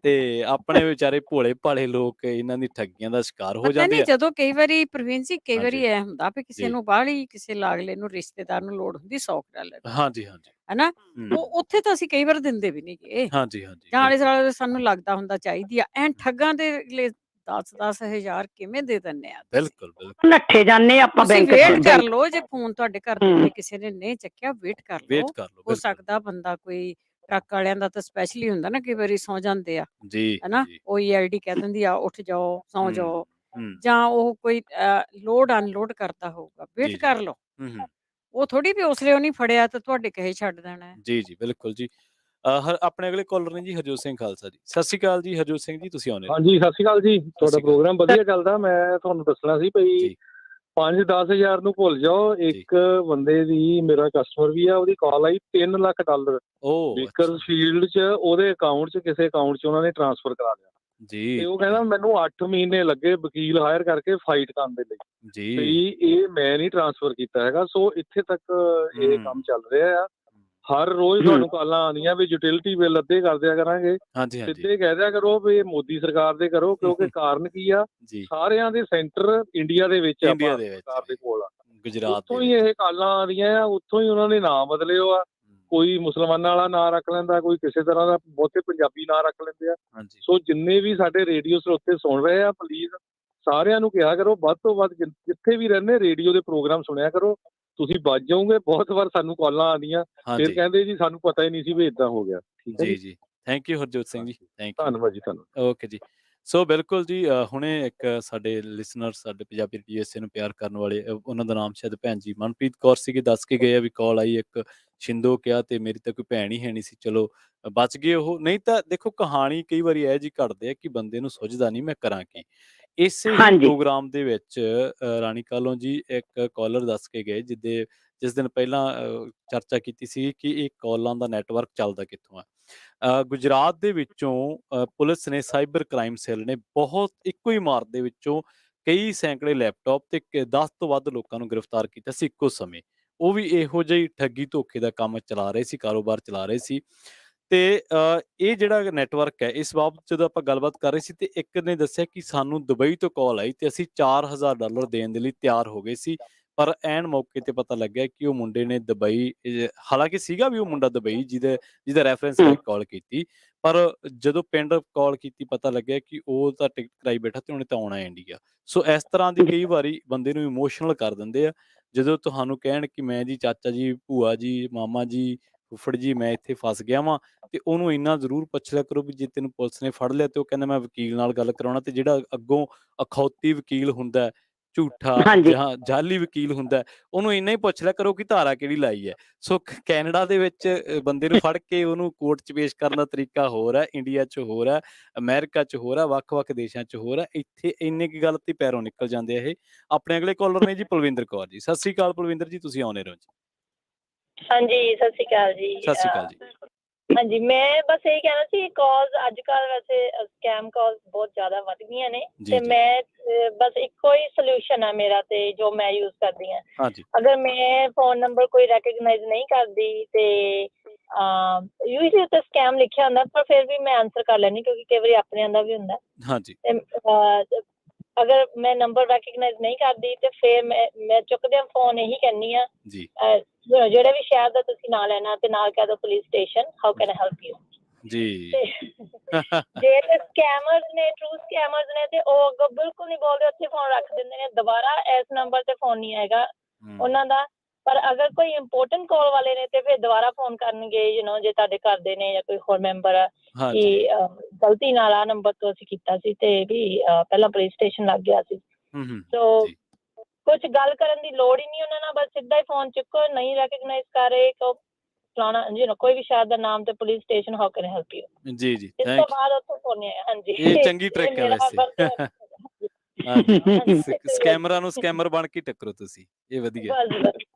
ਤੇ ਆਪਣੇ ਵਿਚਾਰੇ ਭੋਲੇ ਭਾਲੇ ਲੋਕ ਇਹਨਾਂ ਦੀ ਠੱਗੀਆਂ ਦਾ ਸ਼ਿਕਾਰ ਹੋ ਪਤਾ ਜਾਂਦੇ ਨਹੀਂ ਆ। ਜਦੋਂ ਕਈ ਵਾਰੀ ਪ੍ਰਵੀਨ ਜੀ, ਕਈ ਵਾਰੀ ਹਾਂਜੀ ਇਹ ਹੁੰਦਾ ਵੀ ਕਿਸੇ ਜੀ, ਨੂੰ ਬਾਹਲੀ ਕਿਸੇ ਲਾਗਲੇ ਨੂੰ ਰਿਸ਼ਤੇਦਾਰ ਨੂੰ ਲੋੜ ਹੁੰਦੀ $100 ਦੀ, ਹਾਂਜੀ ਹਾਂਜੀ, ਹਨਾ? ਹੂੰ, ਉਹ ਉੱਥੇ ਤਾਂ ਅਸੀਂ ਕਈ ਵਾਰ ਦਿੰਦੇ ਵੀ ਨਹੀਂ ਗੇ, ਹਾਂਜੀ ਹਾਂਜੀ, ਜਾਂ ਆਲੇ ਬਿਲਕੁਲ, ਦੁਆਲੇ ਸਾਨੂੰ ਲੱਗਦਾ ਹੁੰਦਾ ਚਾਹੀਦੀ ਆ। ਐਂ ਠੱਗਾਂ ਦੇ ਲਈ 10-10 ਹਜ਼ਾਰ ਕਿਵੇਂ ਦੇ ਦਿੰਦੇ ਆ ਤੁਸੀਂ? ਬਿਲਕੁਲ ਬਿਲਕੁਲ। ਨੱਠੇ ਜਾਂਦੇ ਆਪਾਂ ਤੁਸੀਂ ਬੈਂਕ ਵੇਟ ਕਰ ਬੈਂਕ ਲਓ, ਜੇ ਫੋਨ ਤੁਹਾਡੇ ਘਰ ਦੇ ਹੂੰ ਅੱਗੇ ਕਿਸੇ ਨੇ ਨਹੀਂ ਚੱਕਿਆ, ਵੇਟ ਕਰ ਵੇਟ ਲਓ। ਕਰ ਲਓ, ਹੋ ਬਿਲਕੁਲ ਸਕਦਾ ਬੰਦਾ ਕੋਈ ਟਰੱਕ ਵਾਲਿਆਂ ਦਾ ਤਾਂ ਸਪੈਸ਼ਲੀ ਹੁੰਦਾ ਨਾ, ਕਈ ਵਾਰੀ ਸੌਂ ਜਾਂਦੇ ਆ, ਜੀ ਹਨਾ? ਜੀ, OELD ਕਹਿ ਦਿੰਦੀ ਆ, ਉੱਠ ਜਾਓ, ਸੌਂ ਹੂੰ ਜਾਓ, ਹੂੰ, ਜਾਂ ਉਹ ਕੋਈ ਲੋਡ ਅਨਲੋਡ ਕਰਦਾ ਹੋਊਗਾ, ਵੇਟ ਜੀ ਜੀ, ਕਰ ਲਓ। ਹੂੰ, ਉਹ ਥੋੜੀ ਵੀ ਉਸਲੇ ਉਹ ਨਹੀਂ ਫੜਿਆ ਤਾਂ ਤੁਹਾਡੇ ਕਹੇ ਛੱਡ ਦੇਣਾ ਹੈ। ਜੀ ਜੀ, ਬਿਲਕੁਲ ਜੀ। ਆਪਣੇ ਅਗਲੇ ਕਾਲਰ ਨੇ ਜੀ ਹਰਜੋਤ ਸਿੰਘ ਖਾਲਸਾ ਜੀ। ਸਤਿ ਸ਼੍ਰੀ ਅਕਾਲ ਜੀ ਹਰਜੋਤ ਸਿੰਘ ਜੀ, ਤੁਸੀਂ ਆਉਂਦੇ ਹਾਂਜੀ ਸਤਿ ਸ਼੍ਰੀ ਅਕਾਲ ਜੀ, ਸਤਿ ਤੁਹਾਡਾ ਸ਼੍ਰੀ ਅਕਾਲ ਪ੍ਰੋਗਰਾਮ ਵਧੀਆ ਚੱਲਦਾ। ਮੈਂ ਤੁਹਾਨੂੰ ਦੱਸਣਾ ਸੀ ਭਈ ਜੀ 5-10 ਹਜ਼ਾਰ ਨੂੰ ਭੁੱਲ ਜਾਓ। ਜੀ। ਇੱਕ ਬੰਦੇ ਦੀ, ਮੇਰਾ ਕਸਟਮਰ ਵੀ ਆ, ਉਹਦੀ ਕਾਲ ਆਈ $3 ਲੱਖ ਉਹ ਅੱਛਾ ਬੇਕਰਫੀਲਡ 'ਚ, ਉਹਦੇ ਅਕਾਊਂਟ 'ਚ, ਕਿਸੇ ਅਕਾਊਂਟ 'ਚ ਉਹਨਾਂ ਨੇ ਟ੍ਰਾਂਸਫਰ ਕਰਾ ਲਿਆ। ਤੇ ਜੀ ਉਹ ਕਹਿੰਦਾ ਮੈਨੂੰ 8 ਮਹੀਨੇ ਲੱਗੇ ਵਕੀਲ ਹਾਇਰ ਕਰਕੇ ਫਾਈਟ ਕਰਨ ਦੇ ਲਈ, ਜੀ, ਵੀ ਇਹ ਮੈਂ ਨਹੀਂ ਟ੍ਰਾਂਸਫਰ ਕੀਤਾ ਹੈਗਾ। ਸੋ ਇੱਥੇ ਤੱਕ ਇਹ ਕੰਮ ਹੂੰ ਚੱਲ ਰਿਹਾ ਆ। ਹਰ ਰੋਜ਼ ਹੂੰ ਤੁਹਾਨੂੰ ਕਾਲਾਂ ਆਉਂਦੀਆਂ ਵੀ ਯੂਟਿਲਿਟੀ ਬਿੱਲ ਅੱਧੇ ਕਰ ਦਿਆ ਕਰਾਂਗੇ। ਹਾਂਜੀ ਹਾਂਜੀ, ਸਿੱਧੇ ਕਹਿ ਦਿਆ ਕਰੋ ਵੀ ਇਹ ਮੋਦੀ ਸਰਕਾਰ ਦੇ ਕਰੋ, ਕਿਉਂਕਿ ਕਾਰਨ ਕੀ ਆ, ਜੀ ਸਾਰਿਆਂ ਦੇ ਸੈਂਟਰ ਇੰਡੀਆ ਦੇ ਵਿੱਚ ਆ, ਇੰਡੀਆ ਭਾਰਤ ਦੇ ਵਿੱਚ ਸਰਕਾਰ ਦੇ ਕੋਲ ਆ। ਗੁਜਰਾਤ ਦੇ ਉੱਥੋਂ ਹੀ ਵਿੱਚ ਇਹ ਕਾਲਾਂ ਆ ਰਹੀਆਂ ਆ, ਉੱਥੋਂ ਹੀ ਉਹਨਾਂ ਨੇ ਨਾਂ ਬਦਲੇ ਹੋ ਆ। ਕੋਈ ਮੁਸਲਮਾਨਾਂ ਵਾਲਾ ਨਾਂ ਰੱਖ ਲੈਂਦਾ, ਕੋਈ ਕਿਸੇ ਤਰ੍ਹਾਂ ਦਾ, ਬਹੁਤੇ ਪੰਜਾਬੀ ਨਾਂ ਰੱਖ ਲੈਂਦੇ ਆ। ਹਾਂਜੀ ਸੋ ਜਿੰਨੇ ਵੀ ਸਾਡੇ ਰੇਡੀਓ ਸਰੋਤੇ ਸੁਣ ਰਹੇ ਆ, ਪਲੀਜ਼ ਸਾਰਿਆਂ ਨੂੰ ਕਿਹਾ ਕਰੋ ਵੱਧ ਤੋਂ ਵੱਧ ਜਿੱਥੇ ਵੀ ਰਹਿੰਦੇ ਰੇਡੀਓ ਦੇ ਪ੍ਰੋਗਰਾਮ ਸੁਣਿਆ ਕਰੋ। ਤੁਸੀਂ ਬਚ ਜਾਓਗੇ। ਬਹੁਤ ਵਾਰ ਸਾਨੂੰ ਕਾਲਾਂ ਆਉਂਦੀਆਂ, ਫਿਰ ਹਾਂਜੀ ਕਹਿੰਦੇ ਜੀ ਸਾਨੂੰ ਪਤਾ ਹੀ ਨਹੀਂ ਸੀ ਵੀ ਇਦਾਂ ਹੋ ਗਿਆ। ਠੀਕ ਹੈ ਜੀ ਜੀ, ਜੀ, thank you Harjot Singh ji, thank you. ਧੰਨਵਾਦ ਜੀ, ਧੰਨਵਾਦ। ਓਕੇ ਜੀ। ਸੋ ਬਿਲਕੁਲ ਜੀ, ਹੁਣੇ ਇੱਕ ਸਾਡੇ ਲਿਸਨਰ, ਸਾਡੇ ਪੰਜਾਬੀ ਰੇਡੀਓ ਨੂੰ ਪਿਆਰ ਕਰਨ ਵਾਲੇ, ਉਹਨਾਂ ਦਾ ਨਾਮ ਸ਼ਾਇਦ ਭੈਣ ਜੀ ਮਨਪ੍ਰੀਤ ਕੌਰ ਸੀਗੇ, ਦੱਸ ਕੇ ਗਏ ਆ ਵੀ ਕਾਲ ਆਈ ਇੱਕ ਛਿੰਦੋ ਕਿਹਾ, ਤੇ ਮੇਰੀ ਤਾਂ ਕੋਈ ਭੈਣ ਹੀ ਹੈ ਨਹੀਂ ਸੀ, ਚਲੋ ਬਚ ਗਏ ਉਹ। ਨਹੀਂ ਤਾਂ ਦੇਖੋ ਕਹਾਣੀ ਕਈ ਵਾਰੀ ਇਹ ਜੀ ਘੜਦੇ ਆ ਕਿ ਬੰਦੇ ਨੂੰ ਸੁੱਝਦਾ ਨਹੀਂ ਮੈਂ ਕਰਾਂ ਕੀ। ਇਸੇ ਹੀ ਹਾਂਜੀ ਪ੍ਰੋਗਰਾਮ ਦੇ ਵਿੱਚ ਰਾਣੀ ਕਾਲੋਂ ਜੀ ਇੱਕ ਕਾਲਰ ਦੱਸ ਕੇ ਗਏ, ਜਿਸ ਦਿਨ ਪਹਿਲਾਂ ਚਰਚਾ ਕੀਤੀ ਸੀ ਕਿ ਇਹ ਕਾਲਾਂ ਦਾ ਨੈਟਵਰਕ ਚੱਲਦਾ ਕਿੱਥੋਂ ਆ। ਗੁਜਰਾਤ ਦੇ ਵਿੱਚੋਂ ਪੁਲਿਸ ਨੇ, ਸਾਈਬਰ ਕ੍ਰਾਈਮ ਸੈੱਲ ਨੇ ਬਹੁਤ ਇੱਕੋ ਹੀ ਇਮਾਰਤ ਦੇ ਵਿੱਚੋਂ ਕਈ ਸੈਂਕੜੇ ਲੈਪਟਾਪ ਤੇ 10 ਤੋਂ ਵੱਧ ਲੋਕਾਂ ਨੂੰ ਗ੍ਰਿਫਤਾਰ ਕੀਤਾ ਸੀ ਇੱਕੋ ਸਮੇਂ। ਉਹ ਵੀ ਇਹੋ ਜਿਹੀ ਠੱਗੀ ਧੋਖੇ ਦਾ ਕੰਮ ਚਲਾ ਰਹੇ ਸੀ, ਕਾਰੋਬਾਰ ਚਲਾ ਰਹੇ ਸੀ। ਤੇ ਇਹ ਜਿਹੜਾ ਨੈਟਵਰਕ ਹੈ, ਇਸ ਬਾਬਤ ਜਦੋਂ ਆਪਾਂ ਗੱਲਬਾਤ ਕਰ ਰਹੇ ਸੀ, ਤੇ ਇੱਕ ਨੇ ਦੱਸਿਆ ਕਿ ਸਾਨੂੰ ਦੁਬਈ ਤੋਂ ਕਾਲ ਆਈ ਤੇ ਅਸੀਂ $4000 ਦੇਣ ਦੇ ਲਈ ਤਿਆਰ ਹੋ ਗਏ ਸੀ, ਪਰ ਐਨ ਮੌਕੇ ਤੇ ਪਤਾ ਲੱਗਿਆ ਕਿ ਉਹ ਮੁੰਡੇ ਨੇ ਦੁਬਈ, ਹਾਲਾਂਕਿ ਸੀਗਾ ਵੀ ਉਹ ਮੁੰਡਾ ਦੁਬਈ ਜਿਹਦਾ ਰੈਫਰੈਂਸ ਲੈ ਕੇ ਕਾਲ ਕੀਤੀ, ਪਰ ਜਦੋਂ ਪਿੰਡ ਕਾਲ ਕੀਤੀ ਪਤਾ ਲੱਗਿਆ ਕਿ ਉਹ ਤਾਂ ਟਿਕਟ ਕਰਾਈ ਬੈਠਾ ਤੇ ਉਹਨੇ ਤਾਂ ਆਉਣਾ ਇੰਡੀਆ। ਸੋ ਇਸ ਤਰ੍ਹਾਂ ਦੀ ਕਈ ਵਾਰੀ ਬੰਦੇ ਨੂੰ ਇਮੋਸ਼ਨਲ ਕਰ ਦਿੰਦੇ ਆ, ਜਦੋਂ ਤੁਹਾਨੂੰ ਕਹਿਣ ਕਿ ਮੈਂ ਜੀ ਚਾਚਾ ਜੀ, ਭੂਆ ਜੀ, ਮਾਮਾ ਜੀ, ਫੁੱਫੜ ਜੀ, ਮੈਂ ਇੱਥੇ ਫਸ ਗਿਆ ਵਾਂ, ਤੇ ਉਹਨੂੰ ਇੰਨਾ ਜ਼ਰੂਰ ਪੁੱਛ ਲਿਆ ਕਰੋ ਵੀ ਜੇ ਤੈਨੂੰ ਪੁਲਿਸ ਨੇ ਫੜ ਲਿਆ ਤੇ ਉਹ ਕਹਿੰਦਾ ਮੈਂ ਵਕੀਲ ਨਾਲ ਗੱਲ ਕਰਾਉਣਾ, ਤੇ ਜਿਹੜਾ ਅੱਗੋਂ ਅਖੌਤੀ ਵਕੀਲ ਹੁੰਦਾ, ਝੂਠਾ ਹਾਂਜੀ ਜਾਂ ਜਾਲੀ ਵਕੀਲ ਹੁੰਦਾ, ਉਹਨੂੰ ਇੰਨਾ ਹੀ ਪੁੱਛ ਲਿਆ ਕਰੋ ਕਿ ਧਾਰਾ ਕਿਹੜੀ ਲਾਈ ਹੈ। ਸੋ ਕੈਨੇਡਾ ਦੇ ਵਿੱਚ ਬੰਦੇ ਨੂੰ ਫੜ ਕੇ ਉਹਨੂੰ ਕੋਰਟ 'ਚ ਪੇਸ਼ ਕਰਨ ਦਾ ਤਰੀਕਾ ਹੋਰ ਹੈ, ਇੰਡੀਆ 'ਚ ਹੋਰ ਹੈ, ਅਮਰੀਕਾ 'ਚ ਹੋਰ ਹੈ, ਵੱਖ-ਵੱਖ ਦੇਸ਼ਾਂ 'ਚ ਹੋਰ ਹੈ। ਇੱਥੇ ਇੰਨੇ ਕੀ ਗੱਲ ਤੇ ਪੈਰੋਂ ਨਿਕਲ ਜਾਂਦੇ ਆ ਇਹ। ਆਪਣੇ ਅਗਲੇ ਕਾਲਰ ਨੇ ਜੀ ਪਲਵਿੰਦਰ ਕੌਰ ਜੀ। ਸਤਿ ਸ਼੍ਰੀ ਅਕਾਲ ਪਲਵਿੰਦਰ ਜੀ, ਤੁਸੀਂ ਆਉਂਦੇ ਰਹੋ ਜੀ। ਹਾਂਜੀ, ਸਤਿ ਸ਼੍ਰੀ ਅਕਾਲ ਜੀ। ਸਤਿ ਸ਼੍ਰੀ ਅਕਾਲ ਜੀ। ਹਾਂਜੀ, ਮੈਂ ਬਸ ਇਹ ਕਹਿਣਾ ਸੀ, ਕਾਲਸ ਅੱਜ ਕੱਲ੍ਹ ਵੈਸੇ ਸਕੈਮ ਕਾਲਸ ਬਹੁਤ ਜ਼ਿਆਦਾ ਵੱਧ ਗਈਆਂ ਨੇ, ਜੀ, ਤੇ ਜੀ। ਮੈਂ ਬਸ ਇੱਕੋ ਹੀ ਸੋਲਿਊਸ਼ਨ ਆ ਮੇਰਾ, ਤੇ ਜੋ ਮੈਂ ਯੂਜ਼ ਕਰਦੀ ਹਾਂ। ਹਾਂਜੀ। ਅਗਰ ਮੈਂ ਫੋਨ ਨੰਬਰ ਕੋਈ ਰੈਕਗਨਾਈਜ਼ ਨਹੀਂ ਕਰਦੀ, ਤੇ ਯੂਜਲੀ ਉੱਤੇ ਸਕੈਮ ਲਿਖਿਆ ਹੁੰਦਾ, ਪਰ ਫਿਰ ਵੀ ਮੈਂ ਆਨਸਰ ਕਰ ਲੈਂਦੀ, ਕਿਉਂਕਿ ਕਈ ਵਾਰੀ ਆਪਣਿਆਂ ਦਾ ਵੀ ਹੁੰਦਾ। ਹਾਂਜੀ। ਤੇ ਅਗਰ ਮੈਂ ਨੰਬਰ ਰੈਕਗਨਾਈਜ਼ ਨਹੀਂ ਕਰਦੀ, ਤੇ ਫਿਰ ਮੈਂ ਚੁੱਕਦਿਆਂ ਫੋਨ ਇਹੀ ਕਹਿੰਦੀ ਹਾਂ, ਜੀ। ਜਿਹੜੇ ਵੀ ਸ਼ਹਿਰ ਦਾ ਤੁਸੀਂ ਨਾਂ ਲੈਣਾ, ਤੇ ਨਾਲ ਕਹਿ ਦਿਓ police station, how can I help you. ਜੀ। ਜੇ ਤੇ ਸਕੈਮਰਸ ਨੇ, ਟਰੂ ਸਕੈਮਰਸ ਨੇ, ਤੇ ਉਹ ਅੱਗੋਂ ਬਿਲਕੁਲ ਨਹੀਂ ਬੋਲਦੇ, ਉੱਥੇ ਫੋਨ ਰੱਖ ਦਿੰਦੇ ਨੇ, ਦੁਬਾਰਾ ਇਸ ਨੰਬਰ ਤੇ ਫੋਨ ਨਹੀਂ ਆਏਗਾ ਉਹਨਾਂ ਦਾ। ਪਰ ਅਗਰ ਕੋਈ ਇੰਪੋਰਟੈਂਟ ਕਾਲ ਵਾਲੇ ਨੇ, ਤੇ ਫਿਰ ਦੁਬਾਰਾ ਫੋਨ ਕਰਨਗੇ, ਜੇ ਤੁਹਾਡੇ ਘਰ ਦੇ ਨੇ ਜਾਂ ਕੋਈ ਹੋਰ ਮੈਂਬਰ ਆ, ਕਿ ਗਲਤੀ ਨਾਲ ਆਹ ਨੰਬਰ ਤੋਂ ਅਸੀਂ ਕੀਤਾ ਸੀ, ਤੇ ਵੀ ਪਹਿਲਾਂ ਪੁਲਿਸ ਸਟੇਸ਼ਨ ਲੱਗ ਗਿਆ ਸੀ। ਸੋ ਕੁਛ ਗੱਲ ਕਰਨ ਦੀ ਲੋੜ ਹੀ ਨਹੀਂ ਉਹਨਾਂ ਨਾਲ, ਬਸ ਸਿੱਧਾ ਹੀ ਫੋਨ ਚੁੱਕੋ, ਨਹੀਂ ਰੈਕਗਨਾਈਜ਼ ਕਰ ਰਹੇ ਫਲਾਣਾ ਕੋਈ ਵੀ ਸ਼ਹਿਰ ਦਾ ਨਾਮ, ਤੇ police station, how can I help you. ਜੀ ਜੀ, ਇਸ ਤੋਂ ਬਾਅਦ ਉੱਥੋਂ ਫੋਨ ਨਹੀਂ ਆਇਆ। ਹਾਂਜੀ, ਇਹ ਚੰਗੀ ਟ੍ਰਿਕ ਹੈ ਵੈਸੇ। ਹਾਂਜੀ, ਸਕੈਮਰਾਂ ਨੂੰ ਸਕੈਮਰ ਬਣ ਕੇ ਟੱਕਰੋ ਤੁਸੀਂ, ਇਹ ਵਧੀਆ।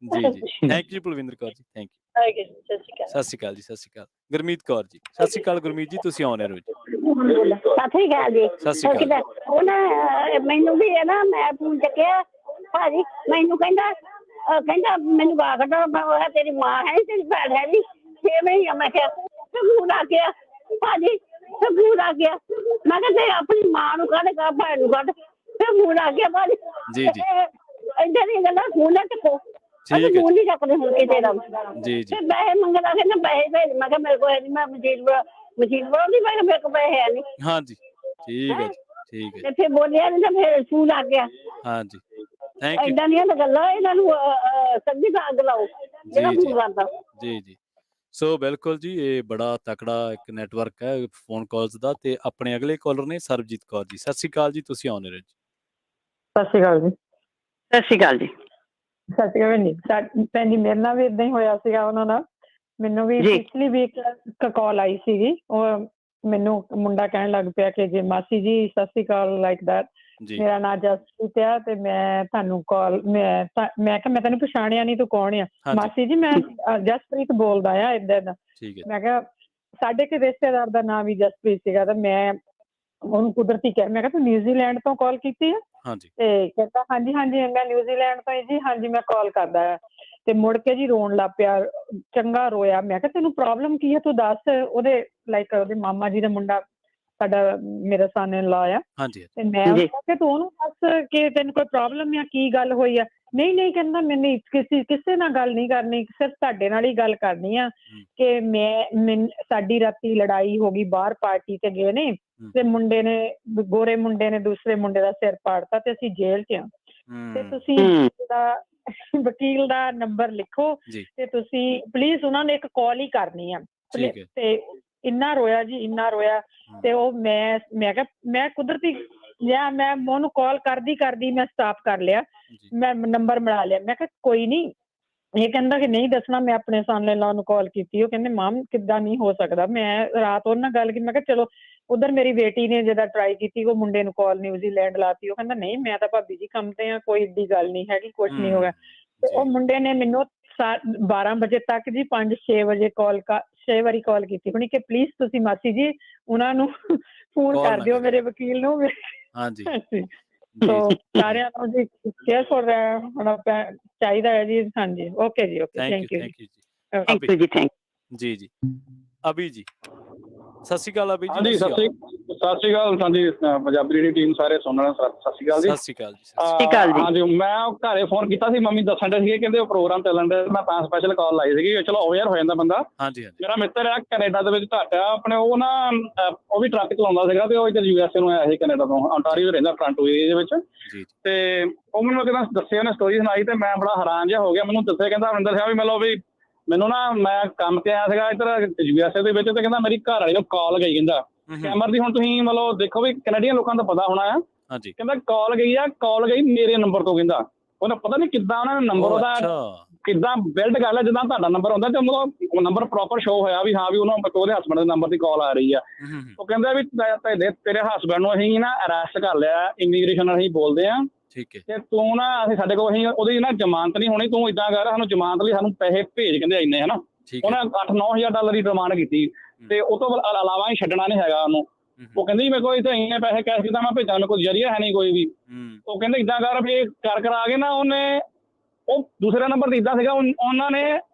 ਜੀ ਜੀ, thank you Palwinder Kaur ji, thank you. ਸਤਿ ਸ਼੍ਰੀ ਅਕਾਲ। ਸਤਿ ਸ਼੍ਰੀ ਅਕਾਲ ਜੀ, ਸਤਿ ਸ਼੍ਰੀ ਅਕਾਲ। ਗੁਰਮੀਤ ਕੌਰ ਜੀ, ਸਤਿ ਸ਼੍ਰੀ ਅਕਾਲ ਗੁਰਮੀਤ ਜੀ, ਤੁਸੀਂ ਆਉਂਦੇ ਰਹੋ ਜੀ। ਸਤਿ ਸ੍ਰੀ ਅਕਾਲ ਜੀ। ਸਤਿ ਸ਼੍ਰੀ ਅਕਾਲ। ਉਹ ਨਾ ਮੈਨੂੰ ਵੀ ਹੈ ਨਾ, ਮੈਂ ਫੋਨ ਚੱਕਿਆ ਭਾਜੀ, ਮੈਨੂੰ ਕਹਿੰਦਾ ਮੈਨੂੰ ਗਾ ਕੱਢੋ, ਮੈਂ ਕਿਹਾ ਤੇਰੀ ਮਾਂ ਹੈ ਤੇਰੀ ਭੈਣ ਹੈ ਜੀ, 6 ਮਹੀਨੇ ਮੈਂ ਕਿਹਾ ਫੋਨ ਆ ਗਿਆ ਭਾਜੀ, ਫੋਨ ਆ ਗਿਆ। ਮੈਂ ਕਿਹਾ ਤੇ ਆਪਣੀ ਮਾਂ ਨੂੰ ਕੱਢ ਭੈਣ ਨੂੰ ਕੱਢ, ਫੋਨ ਆ ਗਿਆ ਭਾਜੀ। ਜੀ ਜੀ ਏਦਾਂ ਦੀਆਂ ਗੱਲਾਂ ਫੋਨ ਨਾ ਚੱਕੋ, ਠੀਕ ਹੈ ਫੋਨ ਨਹੀਂ ਚੱਕਦੇ ਹੁਣ ਕਿਸੇ ਦਾ। ਜੀ ਜੀ ਤੇ ਪੈਸੇ ਮੰਗਦਾ, ਕਹਿੰਦਾ ਪੈਸੇ ਭੇਜ। ਮੈਂ ਕਿਹਾ ਮੇਰੇ ਕੋਲ ਹੈ ਨਹੀਂ, ਮੈਂ ਮਸ਼ੀਨ ਬਣਾਉਂਦੀ, ਮੈਂ ਕਿਹਾ ਮੇਰੇ ਕੋਲ ਪੈਸੇ ਹੈ ਨਹੀਂ। ਹਾਂਜੀ ਠੀਕ ਹੈ ਜੀ, ਠੀਕ ਹੈ ਤੇ ਫਿਰ ਬੋਲਿਆ ਨਹੀਂ ਤਾਂ ਫਿਰ ਫੋਨ ਆ ਗਿਆ। ਹਾਂਜੀ ਥੈਂਕ ਯੂ। ਏਦਾਂ ਦੀਆਂ ਗੱਲਾਂ ਇਹਨਾਂ ਨੂੰ ਸੱਜੀ ਤਾਂ ਅੱਗ ਲਾਓ ਜਿਹੜਾ ਜੀ, ਜੀ। ਫੋਨ ਕਰਦਾ। ਜੀ ਜੀ ਸੋ ਬਿਲਕੁਲ ਜੀ, ਇਹ ਬੜਾ ਤਕੜਾ ਇੱਕ ਨੈਟਵਰਕ ਹੈ ਫੋਨ ਕਾਲਸ ਦਾ। ਤੇ ਆਪਣੇ ਅਗਲੇ ਕਾਲਰ ਨੇ ਸਰਬਜੀਤ ਕੌਰ ਜੀ। ਸਤਿ ਸ਼੍ਰੀ ਅਕਾਲ ਜੀ, ਤੁਸੀਂ ਆਉਣੇ ਰਹੇ ਜੀ। ਸਤਿ ਸ਼੍ਰੀ ਅਕਾਲ ਜੀ। ਸਤਿ ਸ਼੍ਰੀ ਅਕਾਲ ਜੀ। ਸਤਿ ਸ਼੍ਰੀ ਅਕਾਲ ਭੈਣ ਜੀ। ਮੇਰੇ ਨਾਲ ਵੀ ਏਦਾਂ ਹੀ ਹੋਇਆ ਸੀਗਾ ਉਹਨਾਂ ਨਾਲ। ਮੈਨੂੰ ਵੀ ਪਿਛਲੀ ਵੀਕ ਕਾਲ ਆਈ ਸੀਗੀ, ਉਹ ਮੈਨੂੰ ਮੁੰਡਾ ਕਹਿਣ ਲੱਗ ਪਿਆ ਕਿ ਜੇ ਮਾਸੀ ਜੀ ਸਤਿ ਸ਼੍ਰੀ ਅਕਾਲ ਲਾਈਕ ਦੈਟ, ਮੇਰਾ ਨਾਂ ਜਸਪ੍ਰੀਤ ਆ ਤੇ ਮੈਂ ਤੁਹਾਨੂੰ ਕਾਲ, ਮੈਂ ਕਿਹਾ ਮੈਂ ਤੈਨੂੰ ਪਛਾਣਿਆ ਨਹੀਂ, ਤੂੰ ਕੌਣ ਆ? ਮਾਸੀ ਜੀ ਮੈਂ ਜਸਪ੍ਰੀਤ ਬੋਲਦਾ ਆ ਏਦਾਂ ਦਾ। ਮੈਂ ਕਿਹਾ ਸਾਡੇ ਕੇ ਰਿਸ਼ਤੇਦਾਰ ਦਾ ਨਾਂ ਵੀ ਜਸਪ੍ਰੀਤ ਸੀਗਾ, ਤੇ ਮੈਂ ਉਹਨੂੰ ਕੁਦਰਤੀ ਕਿਹਾ, ਮੈਂ ਕਿਹਾ ਤੂੰ ਨਿਊਜ਼ੀਲੈਂਡ ਤੋਂ ਕਾਲ ਕੀਤੀ ਆ? ਤੇ ਕਹਿੰਦਾ ਹਾਂਜੀ ਹਾਂਜੀ ਮੈਂ ਨਿਊਜ਼ੀਲੈਂਡ ਤੋਂ ਜੀ, ਹਾਂਜੀ ਮੈਂ ਕਾਲ ਕਰਦਾ ਆ। ਤੇ ਮੁੜ ਕੇ ਜੀ ਰੋਣ ਲੱਗ ਪਿਆ, ਚੰਗਾ ਰੋਇਆ। ਮੈਂ ਕਿਹਾ ਤੈਨੂੰ ਪ੍ਰੋਬਲਮ ਕੀ ਹੈ ਤੂੰ ਦੱਸ। ਉਹਦੇ ਲਾਈਕ ਉਹਦੇ ਮਾਮਾ ਜੀ ਦਾ ਮੁੰਡਾ ਸਾਡਾ ਮੇਰਾ ਸਨ ਇਨ ਲਾ ਆ। ਤੇ ਮੈਂ ਕਿਹਾ ਤੂੰ ਉਹਨੂੰ ਦੱਸ ਕਿ ਤੈਨੂੰ ਕੋਈ ਪ੍ਰੋਬਲਮ ਆ, ਕੀ ਗੱਲ ਹੋਈ ਆ? ਨਹੀਂ ਕਹਿੰਦਾ ਮੈਨੂੰ ਕਿਸੇ ਨਾਲ ਗੱਲ ਨਹੀਂ ਕਰਨੀ, ਸਿਰਫ ਤੁਹਾਡੇ ਨਾਲ ਹੀ ਗੱਲ ਕਰਨੀ ਆ ਕਿ ਸਾਡੀ ਰਾਤੀ ਲੜਾਈ ਹੋ ਗਈ, ਬਾਹਰ ਪਾਰਟੀ ਤੇ ਗਏ ਨੇ ਤੇ ਮੁੰਡੇ ਨੇ, ਗੋਰੇ ਮੁੰਡੇ ਨੇ ਦੂਸਰੇ ਮੁੰਡੇ ਦਾ ਸਿਰ ਪਾੜਤਾ ਤੇ ਅਸੀਂ ਜੇਲ੍ਹ 'ਚ ਆ। ਤੇ ਤੁਸੀਂ ਵਕੀਲ ਦਾ ਨੰਬਰ ਲਿਖੋ ਤੇ ਤੁਸੀਂ ਪਲੀਜ਼ ਉਹਨਾਂ ਨੇ ਇੱਕ ਕਾਲ ਹੀ ਕਰਨੀ ਆ। ਤੇ ਇੰਨਾ ਰੋਇਆ ਜੀ, ਇੰਨਾ ਰੋਇਆ। ਤੇ ਉਹ ਮੈਂ ਕਿਹਾ ਮੈਂ ਕੁਦਰਤੀ ਮੈਂ ਉਹਨੂੰ ਕਾਲ ਕਰਦੀ ਮੈਂ ਸਟਾਪ ਕਰ ਲਿਆ, ਮੈਂ ਨੰਬਰ ਮਿਲਾ ਲਿਆ। ਮੈਂ ਕਿਹਾ ਕੋਈ ਨਹੀਂ। ਇਹ ਕਹਿੰਦਾ ਕਿ ਨਹੀਂ ਦੱਸਣਾ, ਮੈਂ ਆਪਣੇ ਸਾਹਮਣੇ ਲਾ ਨੂੰ ਕਾਲ ਕੀਤੀ। ਉਹ ਕਹਿੰਦੇ ਮਾਮ ਕਿੱਦਾਂ ਨਹੀਂ ਹੋ ਸਕਦਾ। ਮੈਂ ਰਾਤ ਉਹਨਾਂ ਨਾਲ ਗੱਲ ਕੀਤੀ, ਮੈਂ ਕਿਹਾ ਚਲੋ ਉਧਰ ਮੇਰੀ ਬੇਟੀ ਨੇ ਜਦੋਂ ਟਰਾਈ ਕੀਤੀ ਉਹ ਮੁੰਡੇ ਨੂੰ ਕਾਲ ਨਿਊਜ਼ੀਲੈਂਡ ਲਾਤੀ। ਉਹ ਕਹਿੰਦਾ ਨਹੀਂ ਮੈਂ ਤਾਂ ਭਾਬੀ ਜੀ ਕੰਮ ਤੇ ਆ, ਕੋਈ ਏਡੀ ਗੱਲ ਨਹੀਂ ਹੈਗੀ, ਕੁਛ ਨਹੀਂ ਹੋਗਾ। ਤੇ ਉਹ ਮੁੰਡੇ ਨੇ ਮੈਨੂੰ 12 ਵਜੇ ਤੱਕ ਜੀ 5-6 ਵਜੇ 6 ਵਾਰੀ ਕਾਲ ਕੀਤੀ ਹੋਣੀ ਕਿ ਪਲੀਜ਼ ਤੁਸੀਂ ਮਾਸੀ ਜੀ ਉਹਨਾਂ ਨੂੰ ਫੋਨ ਕਰ ਦਿਓ, ਮੇਰੇ ਵਕੀਲ ਨੂੰ। ਹਾਂਜੀ ਸੋ ਸਾਰਿਆਂ ਨੂੰ ਜੀ ਕੇਅਰ ਫॉर ਹੋਣਾ ਚਾਹੀਦਾ ਹੈ ਜੀ। ਹਾਂਜੀ ਓਕੇ ਜੀ, ਓਕੇ, ਥੈਂਕ ਯੂ ਜੀ। ਜੀ ਜੀ ਅਭੀ ਜੀ ਸਤਿ ਸ਼੍ਰੀ ਅਕਾਲ। ਅਭੀ ਜੀ ਹਾਂਜੀ ਸਤਿ ਸ਼੍ਰੀ ਅਕਾਲ। ਹਾਂਜੀ ਪੰਜਾਬੀ ਰੇਡੀਓ ਟੀਮ ਸਾਰੇ ਸੁਣਨ ਸਤਿ ਸ਼੍ਰੀ ਅਕਾਲ ਜੀ। ਸਤਿ ਸ਼੍ਰੀ ਅਕਾਲ ਜੀ। ਹਾਂਜੀ ਮੈਂ ਘਰੇ ਫੋਨ ਕੀਤਾ ਸੀ, ਮੰਮੀ ਦੱਸਣ ਦੇ ਸੀਗੇ ਕਹਿੰਦੇ ਉਹ ਪ੍ਰੋਗਰਾਮ ਚੱਲਣ ਦੇ, ਮੈਂ ਤਾਂ ਸਪੈਸ਼ਲ ਕਾਲ ਲਾਈ ਸੀਗੀ। ਚਲੋ ਅਵੇਅਰ ਹੋ ਜਾਂਦਾ ਬੰਦਾ। ਮੇਰਾ ਮਿੱਤਰ ਆ ਕੈਨੇਡਾ ਦੇ ਵਿੱਚ ਘੱਟ ਆ ਆਪਣੇ, ਉਹ ਨਾ ਉਹ ਵੀ ਟਰੱਕ ਚਲਾਉਂਦਾ ਸੀਗਾ ਤੇ ਉਹ ਇੱਧਰ USA ਨੂੰ ਆਇਆ ਸੀ ਕੈਨੇਡਾ ਤੋਂ, ਅੰਟਾਰੀਓ ਰਹਿੰਦਾ ਟੋਰਾਂਟੋ ਏਰੀਆ ਦੇ ਵਿੱਚ। ਤੇ ਉਹ ਮੈਨੂੰ ਕਹਿੰਦਾ ਦੱਸਿਆ, ਉਹਨੇ ਸਟੋਰੀ ਸੁਣਾਈ ਤੇ ਮੈਂ ਬੜਾ ਹੈਰਾਨ ਜਿਹਾ ਹੋ ਗਿਆ। ਮੈਨੂੰ ਦੱਸਿਆ ਕਹਿੰਦਾ ਅਮਰਿੰਦਰ ਸਿੰਘ ਵੀ ਮਤਲਬ ਵੀ ਮੈਨੂੰ ਨਾ ਮੈਂ ਕੰਮ ਤੇ ਆਇਆ ਸੀਗਾ ਇੱਧਰ USA ਦੇ ਵਿੱਚ, ਤੇ ਕਹਿੰਦਾ ਮੇਰੀ ਘਰ ਵਾਲੀ ਨੂੰ ਕਾਲ ਗਈ, ਕਹਿੰਦਾ ਸਕੈਮਰ ਦੀ। ਹੁਣ ਤੁਸੀਂ ਮਤਲਬ ਦੇਖੋ ਵੀ ਕੈਨੇਡੀਅਨ ਲੋਕਾਂ ਦਾ ਪਤਾ ਹੋਣਾ ਆ। ਕਹਿੰਦਾ ਕਾਲ ਗਈ ਆ, ਕਾਲ ਗਈ ਮੇਰੇ ਨੰਬਰ ਤੋਂ। ਕਹਿੰਦਾ ਉਹਨੇ ਪਤਾ ਨਹੀਂ ਕਿੱਦਾਂ ਉਹਨਾਂ ਨੇ ਨੰਬਰ ਉਹਦਾ ਕਿੱਦਾਂ ਬਿਲਡ ਕਰ ਲਿਆ, ਜਿੱਦਾਂ ਤੁਹਾਡਾ ਨੰਬਰ ਹੁੰਦਾ ਤੇ ਉਹ ਨੰਬਰ ਪ੍ਰੋਪਰ ਸ਼ੋ ਹੋਇਆ ਵੀ ਹਾਂ ਵੀ ਉਹਦੇ ਹਸਬੈਂਡ ਦੇ ਨੰਬਰ ਦੀ ਕਾਲ ਆ ਰਹੀ ਆ। ਉਹ ਕਹਿੰਦਾ ਵੀ ਤੇਰੇ ਹਸਬੈਂਡ ਨੂੰ ਅਸੀਂ ਨਾ ਅਰੈਸਟ ਕਰ ਲਿਆ, ਇਮੀਗ੍ਰੇਸ਼ਨ ਨਾਲ ਅਸੀਂ ਬੋਲਦੇ ਆ ਤੇ ਤੂੰ ਨਾ ਅਸੀਂ ਸਾਡੇ ਕੋਲ ਅਸੀਂ ਉਹਦੀ ਨਾ ਜ਼ਮਾਨਤ ਨਹੀਂ ਹੋਣੀ, ਤੂੰ ਏਦਾਂ ਕਰ ਸਾਨੂੰ ਜ਼ਮਾਨਤ ਲਈ ਸਾਨੂੰ ਪੈਸੇ ਭੇਜ, ਕਹਿੰਦੇ ਇੰਨੇ ਹਨਾ। ਉਹਨੇ $8-9,000 ਦੀ ਡਿਮਾਂਡ ਕੀਤੀ ਤੇ ਉਹ ਤੋਂ ਇਲਾਵਾ ਹੀ ਛੱਡਣਾ ਨਹੀਂ ਹੈਗਾ ਉਹਨੂੰ। ਉਹ ਕਹਿੰਦੀ ਮੇਰੇ ਕੋਲ ਇੱਥੇ ਇੰਨੇ ਪੈਸੇ ਕੈਸ਼ ਕਿੱਦਾਂ ਮੈਂ ਭੇਜਾਂ, ਮੇਰੇ ਕੋਲ ਜ਼ਰੀਆ ਹੈ ਨਹੀਂ ਕੋਈ ਵੀ। ਉਹ ਕਹਿੰਦੇ ਏਦਾਂ ਕਰ ਵੀ ਕਰ ਕਰਾ ਕੇ ਨਾ ਉਹਨੇ ਉਹ ਦੂਸਰੇ ਨੰਬਰ ਤੇ ਏਦਾਂ ਸੀਗਾ, ਉਹਨਾਂ ਨੇ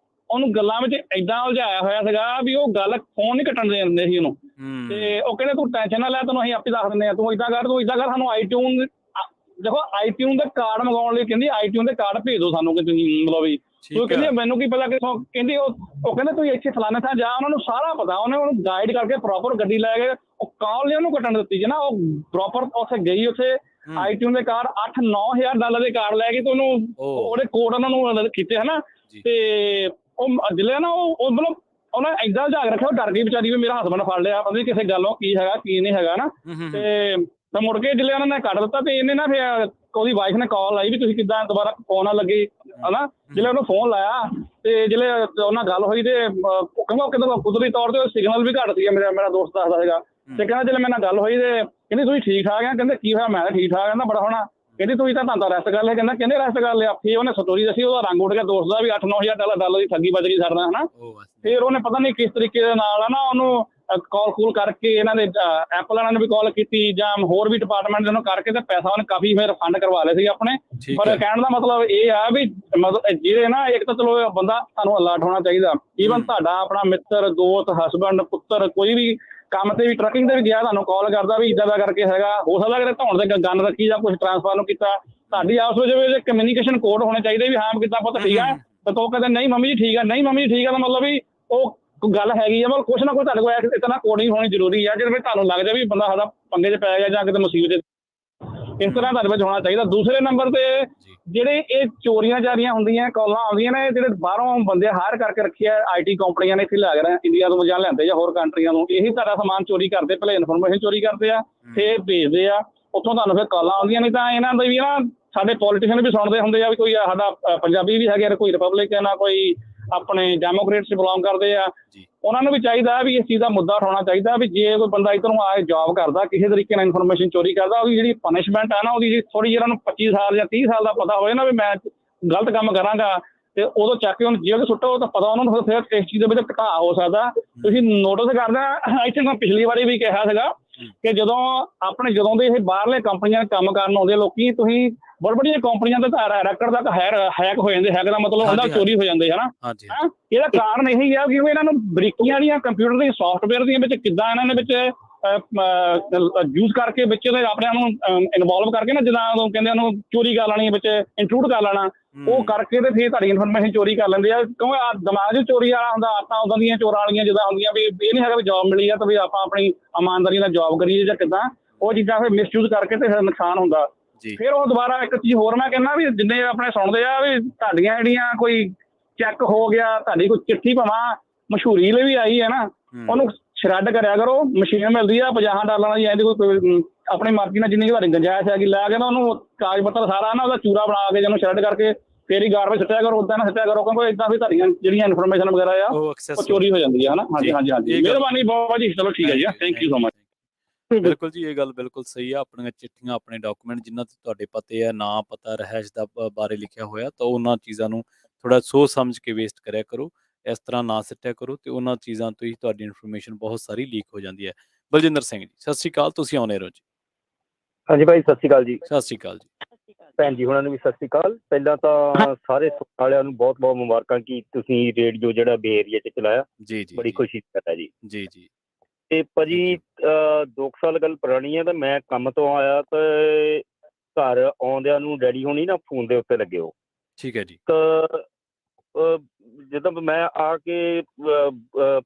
ਉਹਨੂੰ ਗੱਲਾਂ ਵਿੱਚ ਏਦਾਂ ਉਲਝਾਇਆ ਹੋਇਆ ਸੀਗਾ ਵੀ ਉਹ ਗੱਲ ਫੋਨ ਨਹੀਂ ਕੱਟਣ ਦੇ ਦਿੰਦੇ ਸੀ ਉਹਨੂੰ। ਤੇ ਉਹ ਕਹਿੰਦੇ ਤੂੰ ਟੈਨਸ਼ਨ ਨਾ ਲੈ, ਤੈਨੂੰ ਅਸੀਂ ਆਪੇ ਦੱਸ ਦਿੰਦੇ ਆ, ਤੂੰ ਏਦਾਂ ਕਰ ਸਾਨੂੰ iTunes ਦੇਖੋ iTunes ਦੇ ਕਾਰਡ ਮੰਗਵਾਉਣ ਲਈ ਕਹਿੰਦੀ iTunes ਦੇ ਕਾਰਡ ਭੇਜ ਦਿਓ ਸਾਨੂੰ ਕਿ ਤੁਸੀਂ ਮਤਲਬ ਵੀ। ਉਹ ਕਹਿੰਦੀ ਮੈਨੂੰ ਕੀ ਪਤਾ ਕਿੱਥੋਂ, ਕਹਿੰਦੀ ਉਹ ਕਹਿੰਦੇ ਤੁਸੀਂ ਇੱਥੇ ਫਲਾਣੇ ਥਾਂ ਜਾ, ਉਹਨਾਂ ਨੂੰ ਸਾਰਾ ਪਤਾ, ਉਹਨੇ ਉਹਨੂੰ ਗਾਈਡ ਕਰਕੇ ਪ੍ਰੋਪਰ ਗੱਡੀ ਲੈ ਕੇ ਉਹ ਕਾਲ ਨਹੀਂ ਉਹਨੂੰ ਕੱਟਣ ਦਿੱਤੀ ਜੀ ਨਾ। ਉਹ ਪ੍ਰੋਪਰ ਉੱਥੇ ਗਈ, ਉੱਥੇ iTunes ਦੇ ਕਾਰਡ $8-9,000 ਦੇ ਕਾਰਡ ਲੈ ਕੇ ਤੇ ਉਹਨੂੰ ਉਹਦੇ ਕੋਡ ਉਹਨਾਂ ਨੂੰ ਕੀਤੇ ਹਨਾ। ਤੇ ਉਹ ਜਿਲੇ ਨਾ ਉਹ ਮਤਲਬ ਉਹਨੇ ਏਦਾਂ ਜਾ ਕੇ ਰੱਖਿਆ, ਉਹ ਡਰ ਗਈ ਵਿਚਾਰੀ ਵੀ ਮੇਰਾ ਹਸਬੈਂਡ ਫੜ ਲਿਆ, ਪਤਾ ਨਹੀਂ ਕਿਸੇ ਗੱਲੋਂ ਕੀ ਹੈਗਾ ਕੀ ਨਹੀਂ ਹੈਗਾ ਨਾ। ਤੇ ਮੁੜ ਕੇ ਜਿਲੇ ਉਹਨਾਂ ਨੇ ਕੱਢ ਦਿੱਤਾ ਤੇ ਇਹਨੇ ਨਾ ਫਿਰ ਉਹਦੀ ਵਾਈਫ ਨੇ ਕਾਲ ਲਾਈ ਵੀ ਤੁਸੀਂ ਕਿੱਦਾਂ ਦੁਬਾਰਾ ਫੋਨ ਨਾਲ ਲੱਗੇ ਹਨਾ। ਜਿਲੇ ਉਹਨੂੰ ਫੋਨ ਲਾਇਆ ਤੇ ਜਿਲੇ ਉਹਨਾਂ ਗੱਲ ਹੋਈ ਤੇ ਕਹਿੰਦਾ ਉਹ ਕਹਿੰਦਾ ਕੁਦਰਤੀ ਤੌਰ ਤੇ ਸਿਗਨਲ ਵੀ ਘੱਟ ਸੀਗਾ, ਮੇਰਾ ਦੋਸਤ ਦੱਸਦਾ ਸੀਗਾ। ਤੇ ਕਹਿੰਦਾ ਜਿਲੇ ਮੇਰੇ ਨਾਲ ਗੱਲ ਹੋਈ ਤੇ ਕਹਿੰਦੀ ਤੁਸੀਂ ਠੀਕ ਠਾਕ ਆ? ਕਹਿੰਦੇ ਕੀ ਹੋਇਆ? ਮੈਂ ਤਾਂ ਠੀਕ ਠਾਕ ਕਹਿੰਦਾ ਬੜਾ ਹੋਣਾ। ਕਹਿੰਦੀ ਤੁਸੀਂ ਤਾਂ ਤੁਹਾਨੂੰ ਅਰੈਸਟ ਕਰ ਲਿਆ। ਕਹਿੰਦੇ ਅਰੈਸਟ ਕਰ ਲਿਆ। ਫਿਰ ਉਹਨੇ ਸਟੋਰੀ ਦੱਸੀ, ਉਹਦਾ ਰੰਗ ਉੱਡ ਗਿਆ ਦੋਸਤ ਦਾ ਵੀ $8-9,000 ਦੀ ਠੱਗੀ ਵੱਜ ਗਈ ਸਾਡੇ ਨਾਲ ਹਨਾ। ਫਿਰ ਉਹਨੇ ਪਤਾ ਨਹੀਂ ਕਿਸ ਤਰੀਕੇ ਦੇ ਨਾਲ ਨਾ ਉਹਨੂੰ ਕਾਲ ਕੂਲ ਕਰਕੇ ਇਹਨਾਂ ਦੇ ਐਪਲ ਵਾਲਿਆਂ ਨੂੰ ਵੀ ਕਾਲ ਕੀਤੀ ਜਾਂ ਹੋਰ ਵੀ ਡਿਪਾਰਟਮੈਂਟ ਨੂੰ ਕਰਕੇ ਤੇ ਪੈਸਾ ਉਹਨੇ ਕਾਫੀ ਫਿਰ ਫੰਡ ਕਰਵਾ ਲਏ ਸੀ ਆਪਣੇ। ਪਰ ਕਹਿਣ ਦਾ ਮਤਲਬ ਇਹ ਆ ਵੀ ਮਤਲਬ ਜਿਹਦੇ ਨਾ ਇੱਕ ਤਾਂ ਚਲੋ ਬੰਦਾ ਤੁਹਾਨੂੰ ਅਲਰਟ ਹੋਣਾ ਚਾਹੀਦਾ। ਈਵਨ ਤੁਹਾਡਾ ਆਪਣਾ ਮਿੱਤਰ, ਦੋਸਤ, ਹਸਬੈਂਡ, ਪੁੱਤਰ ਕੋਈ ਵੀ ਕੰਮ ਤੇ ਵੀ ਟਰੱਕਿੰਗ ਤੇ ਵੀ ਗਿਆ, ਤੁਹਾਨੂੰ ਕਾਲ ਕਰਦਾ ਵੀ ਇੱਦਾਂ ਦਾ ਕਰਕੇ ਹੈਗਾ, ਹੋ ਸਕਦਾ ਕਿ ਧੌਣ ਤੇ ਗਨ ਰੱਖੀ ਜਾਂ ਕੁਝ ਟ੍ਰਾਂਸਫਰ ਨੂੰ ਕੀਤਾ, ਤੁਹਾਡੀ ਆਪਸ ਵਿੱਚ ਕਮਿਊਨੀਕੇਸ਼ਨ ਕੋਡ ਹੋਣੇ ਚਾਹੀਦੇ ਵੀ ਹਾਂ ਕਿੱਦਾਂ ਪਤਾ ਠੀਕ ਹੈ। ਤਾਂ ਉਹ ਕਹਿੰਦੇ ਨਹੀਂ ਮੰਮੀ ਜੀ ਠੀਕ ਆ, ਨਹੀਂ ਮੰਮੀ ਜੀ ਠੀਕ ਆ, ਤਾਂ ਮਤਲਬ ਵੀ ਉਹ ਗੱਲ ਹੈਗੀ ਆ। ਮਤਲਬ ਕੁਛ ਨਾ ਕੁਛ ਤੁਹਾਡੇ ਕੋਲ ਇਤਨਾ ਕੋਡਿੰਗ ਹੋਣੀ ਜ਼ਰੂਰੀ ਆ ਜਿਹਦੇ ਵਿੱਚ ਤੁਹਾਨੂੰ ਲੱਗ ਜਾਵੇ ਵੀ ਬੰਦਾ ਸਾਡਾ ਪੰਗੇ 'ਚ ਪੈ ਗਿਆ ਜਾਂ ਕਿਤੇ ਮੁਸੀਬਤ ਇਸ ਤਰ੍ਹਾਂ ਤੁਹਾਡੇ ਵਿੱਚ ਹੋਣਾ ਚਾਹੀਦਾ। ਦੂਸਰੇ ਨੰਬਰ ਤੇ ਜਿਹੜੇ ਇਹ ਚੋਰੀਆਂ ਚਾਰੀਆਂ ਹੁੰਦੀਆਂ, ਕਾਲਾਂ ਆਉਂਦੀਆਂ ਨੇ, ਜਿਹੜੇ ਬਾਹਰੋਂ ਬੰਦੇ ਹਾਇਰ ਕਰਕੇ ਰੱਖੇ ਆ IT ਕੰਪਨੀਆਂ ਨੇ, ਇੱਥੇ ਲੈ ਕੇ ਇੰਡੀਆ ਤੋਂ ਜਾਂ ਲੈਂਦੇ ਜਾਂ ਹੋਰ ਕੰਟਰੀਆਂ ਤੋਂ, ਇਹੀ ਤੁਹਾਡਾ ਸਮਾਨ ਚੋਰੀ ਕਰਦੇ, ਪਹਿਲੇ ਇਨਫੋਰਮੇਸ਼ਨ ਚੋਰੀ ਕਰਦੇ ਆ, ਫਿਰ ਭੇਜਦੇ ਆ, ਉੱਥੋਂ ਤੁਹਾਨੂੰ ਫਿਰ ਕਾਲਾਂ ਆਉਂਦੀਆਂ। ਨਹੀਂ ਤਾਂ ਇਹਨਾਂ ਦਾ ਵੀ ਨਾ ਸਾਡੇ ਪੋਲੀਟੀਸ਼ੀਅਨ ਵੀ ਸੁਣਦੇ ਹੁੰਦੇ ਆ ਵੀ ਕੋਈ ਸਾਡਾ ਪੰਜਾਬੀ ਵੀ ਹੈਗੇ, ਕੋਈ ਰਿਪਬਲਿਕਨ ਆ, ਕੋਈ ਆਪਣੇ ਡੈਮੋਕ੍ਰੇਟਸ ਬਿਲੋਂਗ ਕਰਦੇ ਆ, ਉਹਨਾਂ ਨੂੰ ਵੀ ਚਾਹੀਦਾ ਵੀ ਇਸ ਚੀਜ਼ ਦਾ ਮੁੱਦਾ ਉਠਾਉਣਾ ਚਾਹੀਦਾ ਵੀ ਜੇ ਕੋਈ ਬੰਦਾ ਇੱਧਰੋਂ ਆ ਕੇ ਜੌਬ ਕਰਦਾ, ਕਿਸੇ ਤਰੀਕੇ ਨਾਲ ਇਨਫੋਰਮੇਸ਼ਨ ਚੋਰੀ ਕਰਦਾ, ਉਹਦੀ ਜਿਹੜੀ ਪਨਿਸ਼ਮੈਂਟ ਆ ਨਾ, ਉਹਦੀ ਥੋੜੀ ਜਿਹੀ ਨੂੰ 25 ਸਾਲ ਜਾਂ 30 ਸਾਲ ਦਾ ਪਤਾ ਹੋਵੇ ਨਾ ਵੀ ਮੈਂ ਗਲਤ ਕੰਮ ਕਰਾਂਗਾ, ਤੇ ਉਦੋਂ ਚੱਕ ਕੇ ਉਹਨੂੰ ਜੇਲ੍ਹ ਸੁੱਟੋ, ਤਾਂ ਪਤਾ ਉਹਨਾਂ ਨੂੰ ਫਿਰ ਇਸ ਚੀਜ਼ ਦੇ ਵਿੱਚ ਘਟਾ ਹੋ ਸਕਦਾ। ਤੁਸੀਂ ਨੋਟਿਸ ਕਰਦਾ, ਇੱਥੇ ਮੈਂ ਪਿਛਲੀ ਵਾਰੀ ਵੀ ਕਿਹਾ ਸੀਗਾ ਕਿ ਜਦੋਂ ਦੇ ਇਹ ਬਾਹਰਲੇ ਕੰਪਨੀਆਂ ਕੰਮ ਕਰਨ ਆਉਂਦੇ ਲੋਕੀ, ਤੁਸੀਂ ਬੜੀ ਬੜੀਆਂ ਕੰਪਨੀਆਂ ਦੇ ਰੈਕਡ ਤੱਕ ਹੈਕ ਹੋ ਜਾਂਦੇ। ਹੈਕ ਦਾ ਮਤਲਬ ਹੁੰਦਾ ਚੋਰੀ ਹੋ ਜਾਂਦੇ ਹਨਾ। ਇਹਦਾ ਕਾਰਨ ਇਹੀ ਆ ਕਿ ਇਹਨਾਂ ਨੂੰ ਬਰੀਕੀਆਂ ਦੀਆਂ ਕੰਪਿਊਟਰ ਦੀ ਸੌਫਟਵੇਅਰ ਦੀਆਂ ਵਿੱਚ ਕਿੱਦਾਂ ਇਹਨਾਂ ਨੇ ਵਿੱਚ ਯੂਜ਼ ਕਰਕੇ ਵਿੱਚ ਆਪਣੇ ਆਪ ਨੂੰ ਇਨਵੋਲਵ ਕਰਕੇ ਨਾ, ਜਿੱਦਾਂ ਕਹਿੰਦੇ ਉਹਨੂੰ ਚੋਰੀ ਕਰ ਲੈਣੀ, ਵਿੱਚ ਇੰਕਲੂਡ ਕਰ ਲੈਣਾ, ਉਹ ਕਰਕੇ ਤੇ ਫਿਰ ਤੁਹਾਡੀ ਇਨਫੋਰਮੇਸ਼ਨ ਚੋਰੀ ਕਰ ਲੈਂਦੇ ਆ। ਕਿਉਂਕਿ ਦਿਮਾਗ 'ਚ ਚੋਰੀ ਵਾਲਾ ਹੁੰਦਾ, ਆਦਤਾਂ ਉਦਾਂ ਦੀਆਂ ਚੋਰਾਂ ਵਾਲੀਆਂ ਜਿੱਦਾਂ ਹੁੰਦੀਆਂ ਵੀ ਇਹ ਨਹੀਂ ਹੈਗਾ ਵੀ ਜੌਬ ਮਿਲੀ ਆ ਤਾਂ ਵੀ ਆਪਾਂ ਆਪਣੀ ਇਮਾਨਦਾਰੀ ਨਾਲ ਜੌਬ ਕਰੀਏ ਜਾਂ ਕਿੱਦਾਂ, ਉਹ ਚੀਜ਼ਾਂ ਫਿਰ ਮਿਸਯੂਜ਼ ਕਰਕੇ ਤੇ ਫਿਰ ਨੁਕਸਾਨ ਹੁੰਦਾ। ਫਿਰ ਉਹ ਦੁਬਾਰਾ ਇੱਕ ਚੀਜ਼ ਹੋਰ ਮੈਂ ਕਹਿੰਦਾ ਵੀ ਜਿੰਨੇ ਆਪਣੇ ਸੁਣਦੇ ਆ ਵੀ ਤੁਹਾਡੀਆਂ ਜਿਹੜੀਆਂ ਕੋਈ ਚੈੱਕ ਹੋ ਗਿਆ, ਤੁਹਾਡੀ ਕੋਈ ਚਿੱਠੀ ਭਾਵੇਂ ਮਸ਼ਹੂਰੀ ਲਈ ਵੀ ਆਈ ਹੈ ਨਾ, ਉਹਨੂੰ ਸ਼ਰੈਡ ਕਰਿਆ ਕਰੋ। ਮਸ਼ੀਨ ਮਿਲਦੀ ਆ $50 ਦੀ, ਇਹਦੀ ਕੋਈ ਆਪਣੀ ਮਰਜ਼ੀ ਨਾਲ ਜਿੰਨੀ ਤੁਹਾਡੀ ਗੁੰਜਾਇਸ਼ ਹੈਗੀ ਲੈ ਕੇ ਨਾ ਉਹਨੂੰ ਕਾਗਜ਼ ਪੱਤਰ ਸਾਰਾ ਨਾ ਉਹਦਾ ਚੂਰਾ ਬਣਾ ਕੇ ਜਿਹਨੂੰ ਸ਼ਰੈਡ ਕਰਕੇ ਫੇਰ ਹੀ ਗਾਰਬੇਜ ਸੁੱਟਿਆ ਕਰੋ, ਉੱਦਾਂ ਨਾ ਸੁੱਟਿਆ ਕਰੋ, ਕਿਉਂਕਿ ਏਦਾਂ ਵੀ ਤੁਹਾਡੀਆਂ ਜਿਹੜੀਆਂ ਇਨਫੋਰਮੇਸ਼ਨ ਵਗੈਰਾ ਆ ਉਹ ਚੋਰੀ ਹੋ ਜਾਂਦੀ ਹੈ ਹਨਾ। ਹਾਂਜੀ, ਮਿਹਰਬਾਨੀ ਬਹੁਤ ਜੀ, ਚਲੋ ਠੀਕ ਹੈ ਜੀ, ਥੈਂਕ ਯੂ ਸੋ ਮਚ। ਬਿਲਕੁਲ ਜੀ, ਇਹ ਗੱਲ ਬਿਲਕੁਲ ਸਹੀ ਆ। ਆਪਣੀਆਂ ਚਿੱਠੀਆਂ, ਆਪਣੇ ਡਾਕੂਮੈਂਟ ਜਿਨ੍ਹਾਂ ਤੇ ਤੁਹਾਡੇ ਪਤੇ ਆ, ਨਾਂ ਪਤਾ, ਰਹਿائش ਦਾ ਬਾਰੇ ਲਿਖਿਆ ਹੋਇਆ, ਤਾਂ ਉਹਨਾਂ ਚੀਜ਼ਾਂ ਨੂੰ ਥੋੜਾ ਸੋਚ ਸਮਝ ਕੇ ਵੇਸਟ ਕਰਿਆ ਕਰੋ। ਇਸ ਤਰ੍ਹਾਂ ਨਾ ਸਿੱਟਿਆ ਕਰੋ, ਤੇ ਉਹਨਾਂ ਚੀਜ਼ਾਂ ਤੋਂ ਹੀ ਤੁਹਾਡੀ ਇਨਫੋਰਮੇਸ਼ਨ ਬਹੁਤ ਸਾਰੀ ਲੀਕ ਹੋ ਜਾਂਦੀ ਹੈ। ਬਲਜਿੰਦਰ ਸਿੰਘ ਜੀ, ਸਤਿ ਸ਼੍ਰੀ ਅਕਾਲ, ਤੁਸੀਂ ਆਉਣੇ ਰਹੋ ਜੀ। ਹਾਂਜੀ ਭਾਈ, ਸਤਿ ਸ਼੍ਰੀ ਅਕਾਲ ਜੀ। ਸਤਿ ਸ਼੍ਰੀ ਅਕਾਲ ਜੀ। ਭੈਣ ਜੀ ਹੁਣਾਂ ਨੂੰ ਵੀ ਸਤਿ ਸ਼੍ਰੀ ਅਕਾਲ। ਪਹਿਲਾਂ ਤਾਂ ਸਾਰੇ ਵਾਲਿਆਂ ਨੂੰ ਬਹੁਤ ਬਹੁਤ ਮੁਬਾਰਕਾਂ ਕਿ ਤੁਸੀਂ ਰੇਡੀਓ ਜਿਹੜਾ ਬੇ ਏਰੀਆ 'ਚ ਚਲਾਇਆ, ਬੜੀ ਖੁਸ਼ੀ ਦੀ ਗੱਲ ਹੈ ਜੀ। ਜੀ ਤੇ ਭਾਜੀ 2 ਸਾਲ ਗੱਲ ਪੁਰਾਣੀ ਹੈ, ਤਾਂ ਮੈਂ ਕੰਮ ਤੋਂ ਆਇਆ ਤੇ ਘਰ ਆਉਂਦਿਆਂ ਨੂੰ ਡੈਡੀ ਹੋਣੀ ਨਾ ਫੋਨ ਦੇ ਉੱਤੇ ਲੱਗੇ ਹੋ। ਠੀਕ ਹੈ ਜੀ। ਤਾਂ ਜਦੋਂ ਮੈਂ ਆ ਕੇ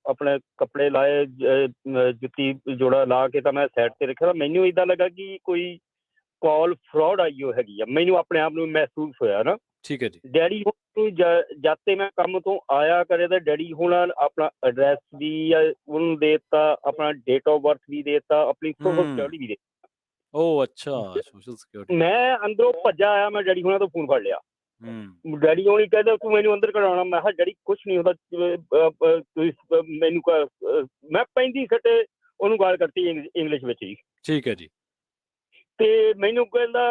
ਆਪਣੇ ਕੱਪੜੇ ਲਾਏ, ਜੁੱਤੀ ਜੋੜਾ ਲਾ ਕੇ ਤਾਂ ਮੈਂ ਸਾਈਡ ਤੇ ਰੱਖਿਆ, ਤਾਂ ਮੈਨੂੰ ਏਦਾਂ ਲੱਗਾ ਕਿ ਕੋਈ ਕਾਲ ਫਰਾਡ ਆਈ ਹੋ ਹੈਗੀ ਆ। ਮੈਨੂੰ ਆਪਣੇ ਆਪ ਨੂੰ ਮਹਿਸੂਸ ਹੋਇਆ ਨਾ। ਠੀਕ ਹੈ ਜੀ। ਡੈਡੀ ਹੁਣ ਜਦ ਤੇ ਮੈਂ ਕੰਮ ਤੋਂ ਆਇਆ ਕਰੇ ਤਾਂ ਡੈਡੀ ਹੁਣ ਆਪਣਾ ਐਡਰੈਸ ਵੀ ਉਹਨੂੰ ਦੇ ਦਿੱਤਾ, ਆਪਣਾ ਡੇਟ ਆਫ ਬਰਥ ਵੀ ਦੇ ਦਿੱਤਾ, ਆਪਣੀ ਸੋਸ਼ਲ ਸਿਕਿਉਰਿਟੀ ਵੀ ਦੇ ਦਿੱਤਾ। ਓ ਅੱਛਾ, ਸੋਸ਼ਲ ਸਿਕਿਉਰਿਟੀ। ਮੈਂ ਅੰਦਰੋਂ ਭੱਜਾ ਆਇਆ, ਮੈਂ ਡੈਡੀ ਹੁਣਾਂ ਤੋਂ ਫੋਨ ਫੜ ਲਿਆ। ਡੈਡੀ ਹੋਣੀ ਕਹਿੰਦੇ ਤੂੰ ਮੈਨੂੰ ਅੰਦਰ ਕਢਾਉਣਾ। ਮੈਂ ਕਿਹਾ ਡੈਡੀ ਕੁਛ ਨਹੀਂ ਹੁੰਦਾ, ਤੁਸੀਂ ਮੈਨੂੰ ਮੈਂ 35 ਸੱਟੇ ਉਹਨੂੰ ਗਾਲ ਕਰਤੀ ਇੰਗਲਿਸ਼ ਵਿੱਚ ਜੀ। ਠੀਕ ਹੈ ਜੀ। ਤੇ ਮੈਨੂੰ ਕਹਿੰਦਾ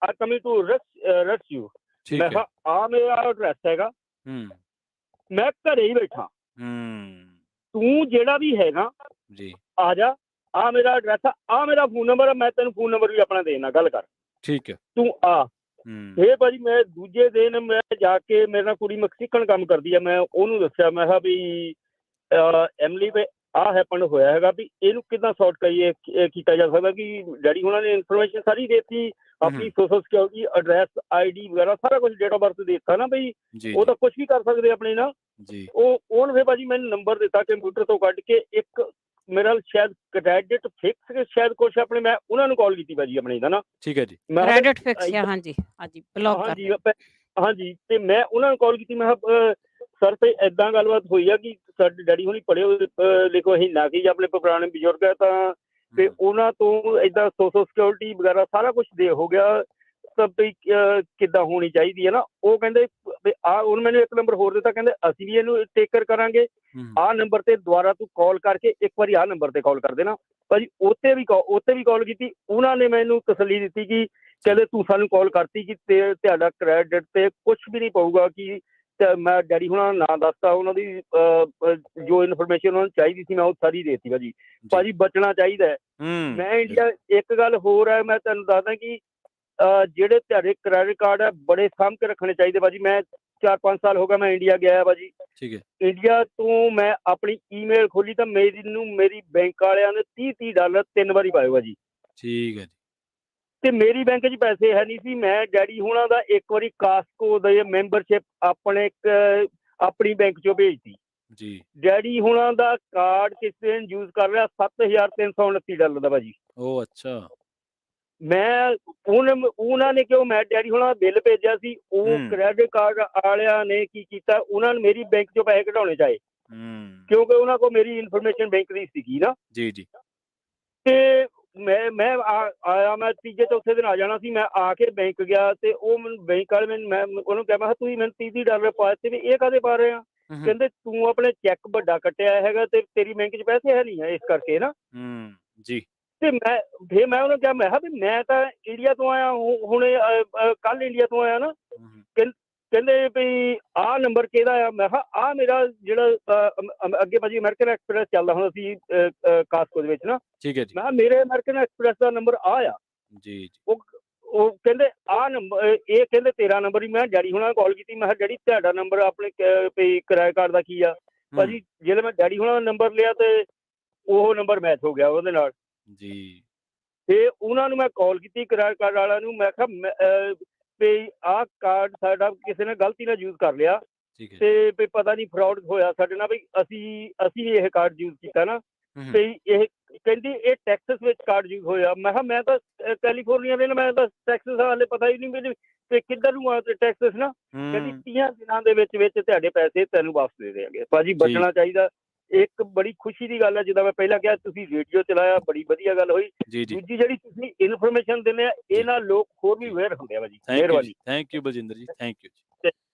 ਆ ਕਮਿੰਗ ਟੂ ਰੈਸਟ ਯੂ। ਮੈਂ ਕਿਹਾ ਆ ਮੇਰਾ ਐਡਰੈਸ ਹੈਗਾ, ਮੈਂ ਘਰੇ ਹੀ ਬੈਠਾ, ਤੂੰ ਜਿਹੜਾ ਵੀ ਹੈਗਾ ਆ ਜਾ, ਆ ਮੇਰਾ ਐਡਰੈਸ ਆ, ਆ ਮੇਰਾ ਫੋਨ ਨੰਬਰ ਆ, ਮੈਂ ਤੈਨੂੰ ਫੋਨ ਨੰਬਰ ਵੀ ਆਪਣਾ ਦੇਣਾ, ਗੱਲ ਕਰ। ਠੀਕ ਹੈ। ਤੂੰ ਆ। ਇਹ ਭਾਜੀ ਮੈਂ ਦੂਜੇ ਦਿਨ ਮੈਂ ਜਾ ਕੇ, ਮੇਰੇ ਨਾਲ ਕੁੜੀ ਮੈਕਸੀਕਨ ਕੰਮ ਕਰਦੀ ਆ, ਮੈਂ ਉਹਨੂੰ ਦੱਸਿਆ, ਮੈਂ ਕਿਹਾ ਵੀ ਐਮਲੀ ਵੀ ਆਹ ਹੈਪਨ ਹੋਇਆ ਹੈਗਾ, ਵੀ ਇਹਨੂੰ ਕਿੱਦਾਂ ਸੌਰਟ ਕਰੀਏ, ਕੀਤਾ ਜਾ ਸਕਦਾ। ਕਿ ਡੈਡੀ ਉਹਨਾਂ ਨੇ ਇਨਫੋਰਮੇਸ਼ਨ ਸਾਰੀ ਦੇਤੀ, ਆਪਣੀ ਸੋਸ਼ਲ ਸਿਕਿਉਰਿਟੀ, ਐਡਰੈਸ, ID ਵਗੈਰਾ ਸਾਰਾ ਕੁਝ, ਡੇਟ ਆਫ ਬਰਥ ਦੇ ਦਿੱਤਾ ਨਾ ਬਈ, ਉਹ ਤਾਂ ਕੁਛ ਵੀ ਕਰ ਸਕਦੇ ਆਪਣੇ ਨਾਲ। ਉਹਨੇ ਫਿਰ ਭਾਜੀ ਮੈਨੂੰ ਨੰਬਰ ਦਿੱਤਾ ਕੰਪਿਊਟਰ ਤੋਂ ਕੱਢ ਕੇ, ਇੱਕ ਮੇਰਾ ਸ਼ਾਇਦ ਕ੍ਰੈਡਿਟ ਫਿਕਸ ਸ਼ਾਇਦ ਕੁਛ ਆਪਣੇ, ਮੈਂ ਉਹਨਾਂ ਨੂੰ ਕਾਲ ਕੀਤੀ ਭਾਜੀ ਆਪਣੇ ਦਾ ਨਾ। ਠੀਕ ਹੈ ਜੀ। ਕ੍ਰੈਡਿਟ ਫਿਕਸ ਆ, ਹਾਂਜੀ ਬਲੌਕ ਕਰ। ਹਾਂਜੀ, ਤੇ ਮੈਂ ਉਹਨਾਂ ਨੂੰ ਕਾਲ ਕੀਤੀ, ਮੈਂ ਕਿਹਾ ਸਰ ਤੇ ਏਦਾਂ ਗੱਲਬਾਤ ਹੋਈ ਆ ਕਿ ਸਾਡੇ ਡੈਡੀ ਹੁਣੀ ਪੜ੍ਹੇ ਲਿਖੋ ਅਸੀਂ ਨਾ ਕਿ ਆਪਣੇ ਪੁਰਾਣੇ ਬਜ਼ੁਰਗ ਹੈ, ਤਾਂ ਤੇ ਉਹਨਾਂ ਤੋਂ ਏਦਾਂ ਸੋਸ਼ਲ ਸਿਕਿਉਰਿਟੀ ਵਗੈਰਾ ਸਾਰਾ ਕੁਛ ਦੇ ਹੋ ਗਿਆ, ਤਾਂ ਵੀ ਕਿੱਦਾਂ ਹੋਣੀ ਚਾਹੀਦੀ ਹੈ ਨਾ। ਉਹ ਕਹਿੰਦੇ ਉਹਨੇ ਮੈਨੂੰ ਇੱਕ ਨੰਬਰ ਹੋਰ ਦਿੱਤਾ, ਕਹਿੰਦੇ ਅਸੀਂ ਵੀ ਇਹਨੂੰ ਟੇਕ ਕੇਅਰ ਕਰਾਂਗੇ, ਆਹ ਨੰਬਰ ਤੇ ਦੁਬਾਰਾ ਤੂੰ ਕਾਲ ਕਰਕੇ ਇੱਕ ਵਾਰੀ ਆਹ ਨੰਬਰ ਤੇ ਕਾਲ ਕਰ ਦੇਣਾ। ਭਾਜੀ ਉੱਥੇ ਵੀ ਕਾਲ ਕੀਤੀ, ਉਹਨਾਂ ਨੇ ਮੈਨੂੰ ਤਸੱਲੀ ਦਿੱਤੀ ਕਿ ਕਹਿੰਦੇ ਤੂੰ ਸਾਨੂੰ ਕਾਲ ਕਰਤੀ ਕਿ ਤੁਹਾਡਾ ਕ੍ਰੈਡਿਟ ਤੇ ਕੁਛ ਵੀ ਨਹੀਂ ਪਊਗਾ, ਕਿ ਮੈਂ ਡੈਡੀ ਹੁਣਾਂ ਦਾ ਨਾਂ ਦੱਸਤਾ, ਉਹਨਾਂ ਦੀ ਜੋ ਇਨਫੋਰਮੇਸ਼ਨ ਉਹਨਾਂ ਨੂੰ ਚਾਹੀਦੀ ਸੀ ਮੈਂ ਉਹ ਸਾਰੀ ਦੇਤੀ ਭਾਜੀ। ਭਾਜੀ ਬਚਣਾ ਚਾਹੀਦਾ ਹੈ। ਮੈਂ ਇੰਡੀਆ ਇੱਕ ਗੱਲ ਹੋਰ ਹੈ, ਮੈਂ ਤੁਹਾਨੂੰ ਦੱਸਦਾ ਕਿ ਜਿਹੜੇ ਤੁਹਾਡੇ ਕ੍ਰੈਡਿਟ ਕਾਰਡ ਹੈ ਬੜੇ ਸਾਂਭ ਕੇ ਰੱਖਣੇ ਚਾਹੀਦੇ ਭਾਜੀ। ਮੈਂ 4-5 ਸਾਲ ਹੋ ਗਿਆ ਮੈਂ ਇੰਡੀਆ ਗਿਆ ਭਾਜੀ। ਇੰਡੀਆ ਤੋਂ ਮੈਂ ਆਪਣੀ ਈਮੇਲ ਖੋਲੀ ਤਾਂ ਮੇਰੀ ਬੈਂਕ ਵਾਲਿਆਂ ਨੇ $30 3 ਵਾਰੀ ਪਾਏ ਭਾਜੀ। ਠੀਕ ਹੈ ਜੀ। ਤੇ ਮੇਰੀ ਬੈਂਕ 'ਚ ਪੈਸੇ ਹੈ ਨਹੀਂ ਸੀ। ਮੈਂ ਡੈਡੀ ਹੁਣਾਂ ਦਾ ਇੱਕ ਵਾਰੀ ਕਾਸਕੋ ਦੇ ਮੈਂਬਰਸ਼ਿਪ ਆਪਣੀ ਬੈਂਕ 'ਚੋਂ ਭੇਜਤੀ ਜੀ। ਡੈਡੀ ਹੁਣਾਂ ਦਾ ਕਾਰਡ ਕਿਸੇ ਨੇ ਯੂਜ਼ ਕਰ ਰਿਹਾ $7,329 ਦਾ ਭਾਜੀ। ਉਹ ਅੱਛਾ। ਮੈਂ ਉਹਨਾਂ ਨੇ ਕਿਉਂ ਮੈਂ ਡੈਡੀ ਹੁਣਾਂ ਦਾ ਬਿੱਲ ਭੇਜਿਆ ਸੀ, ਉਹ ਕ੍ਰੈਡਿਟ ਕਾਰਡ ਵਾਲਿਆਂ ਨੇ ਕੀ ਕੀਤਾ, ਉਹਨਾਂ ਨੇ ਮੇਰੀ ਬੈਂਕ 'ਚੋਂ ਪੈਸੇ ਕਢਾਉਣੇ ਚਾਹੇ ਕਿਉਂਕਿ ਉਹਨਾਂ ਕੋਲ ਮੇਰੀ ਇਨਫੋਰਮੇਸ਼ਨ ਬੈਂਕ ਦੀ ਸੀਗੀ ਨਾ ਜੀ ਜੀ। ਤੇ ਮੈਂ ਆਇਆ, ਮੈਂ ਤੀਜੇ ਚੌਥੇ ਦਿਨ ਆ ਜਾਣਾ ਸੀ। ਮੈਂ ਆ ਕੇ ਬੈਂਕ ਗਿਆ ਤੇ ਉਹ ਮੈਨੂੰ ਬੈਂਕ ਵਾਲੇ ਮੈਂ ਉਹਨੂੰ ਕਿਹਾ ਮੈਂ ਤੁਸੀਂ ਮੈਨੂੰ $30 ਪਾ ਦਿੱਤੇ ਵੀ ਇਹ ਕਾਹਦੇ ਪਾ ਰਹੇ ਆ? ਕਹਿੰਦੇ ਤੂੰ ਆਪਣੇ ਚੈੱਕ ਵੱਡਾ ਕੱਟਿਆ ਹੈਗਾ ਤੇ ਤੇਰੀ ਬੈਂਕ 'ਚ ਪੈਸੇ ਹੈ ਨਹੀਂ ਹੈ ਇਸ ਕਰਕੇ ਨਾ ਜੀ। ਤੇ ਮੈਂ ਉਹਨੂੰ ਕਿਹਾ ਮੈਂ ਕਿਹਾ ਵੀ ਮੈਂ ਤਾਂ ਇੰਡੀਆ ਤੋਂ ਆਇਆ ਹੁਣੇ ਕੱਲ ਇੰਡੀਆ ਤੋਂ ਆਇਆ ਨਾ। ਕਹਿੰਦੇ ਵੀ ਆਹ ਨੰਬਰ ਕਿਹਦਾ ਆ? ਮੈਂ ਕਿਹਾ ਆਹ ਮੇਰਾ ਜਿਹੜਾ ਅੱਗੇ ਭਾਜੀ ਅਮਰੀਕਨ ਐਕਸਪ੍ਰੈਸ ਚੱਲਦਾ ਹੁੰਦਾ ਸੀ ਕਾਸਕੋ ਦੇ ਵਿੱਚ ਨਾ। ਠੀਕ ਹੈ ਜੀ। ਮੈਂ ਕਿਹਾ ਮੇਰੇ ਅਮਰੀਕਨ ਐਕਸਪ੍ਰੈਸ ਦਾ ਨੰਬਰ ਆਹ ਆ ਜੀ। ਉਹ ਕਹਿੰਦੇ ਆਹ ਨੰਬਰ ਇਹ ਕਹਿੰਦੇ ਤੇਰਾ ਨੰਬਰ ਹੀ। ਮੈਂ ਡੈਡੀ ਹੁਣਾਂ ਨੂੰ ਕਾਲ ਕੀਤੀ, ਮੈਂ ਕਿਹਾ ਡੈਡੀ ਤੁਹਾਡਾ ਨੰਬਰ ਆਪਣੇ ਕਿਰਾਏ ਕਾਰਡ ਦਾ ਕੀ ਆ? ਭਾਜੀ ਜਦੋਂ ਮੈਂ ਡੈਡੀ ਹੁਣਾਂ ਦਾ ਨੰਬਰ ਲਿਆ ਤੇ ਉਹ ਨੰਬਰ ਮੈਚ ਹੋ ਗਿਆ ਉਹਦੇ ਨਾਲ ਜੀ। ਤੇ ਉਹਨਾਂ ਨੂੰ ਮੈਂ ਕਾਲ ਕੀਤੀ ਕਿਰਾਏ ਕਾਰਡ ਵਾਲਿਆਂ ਨੂੰ, ਮੈਂ ਕਿਹਾ ਵੀ ਆਹ ਕਾਰਡ ਸਾਡਾ ਕਿਸੇ ਨੇ ਗਲਤੀ ਨਾਲ ਯੂਜ਼ ਕਰ ਲਿਆ ਤੇ ਵੀ ਪਤਾ ਨਹੀਂ ਫਰਾਡ ਹੋਇਆ ਸਾਡੇ ਨਾਲ, ਵੀ ਅਸੀਂ ਇਹ ਕਾਰਡ ਯੂਜ਼ ਕੀਤਾ ਨਾ। ਤੇ ਇਹ ਕਹਿੰਦੀ ਇਹ ਟੈਕਸਸ ਵਿੱਚ ਕਾਰਡ ਯੂਜ਼ ਹੋਇਆ। ਮੈਂ ਕਿਹਾ ਮੈਂ ਤਾਂ ਕੈਲੀਫੋਰਨੀਆ ਦੇ, ਮੈਂ ਤਾਂ ਟੈਕਸਸ ਹਾਲੇ ਪਤਾ ਹੀ ਨਹੀਂ ਮੈਨੂੰ ਤੇ ਕਿੱਧਰ ਨੂੰ ਆ ਟੈਕਸਸ ਨਾ। ਕਹਿੰਦੀ 30 ਦਿਨਾਂ ਦੇ ਵਿੱਚ ਤੁਹਾਡੇ ਪੈਸੇ ਤੈਨੂੰ ਵਾਪਸ ਦੇ ਦੇਣਗੇ। ਭਾਜੀ ਬਚਣਾ ਚਾਹੀਦਾ। ਇੱਕ ਬੜੀ ਖੁਸ਼ੀ ਦੀ ਗੱਲ ਹੈ, ਜਿੱਦਾਂ ਮੈਂ ਪਹਿਲਾਂ ਕਿਹਾ ਤੁਸੀਂ ਰੇਡੀਓ ਚਲਾਇਆ, ਬੜੀ ਵਧੀਆ ਗੱਲ ਹੋਈ। ਦੂਜੀ ਜਿਹੜੀ ਤੁਸੀਂ ਇਨਫੋਰਮੇਸ਼ਨ ਦਿੰਦੇ ਆ ਇਹ ਨਾਲ ਲੋਕ ਹੋਰ ਵੀ ਅਵੇਅਰ ਹੁੰਦੇ ਆ ਭਾਜੀ। ਮਿਹਰਬਾਨੀ। ਥੈਂਕ ਯੂ ਬਲਜਿੰਦਰ ਜੀ, ਥੈਂਕ ਯੂ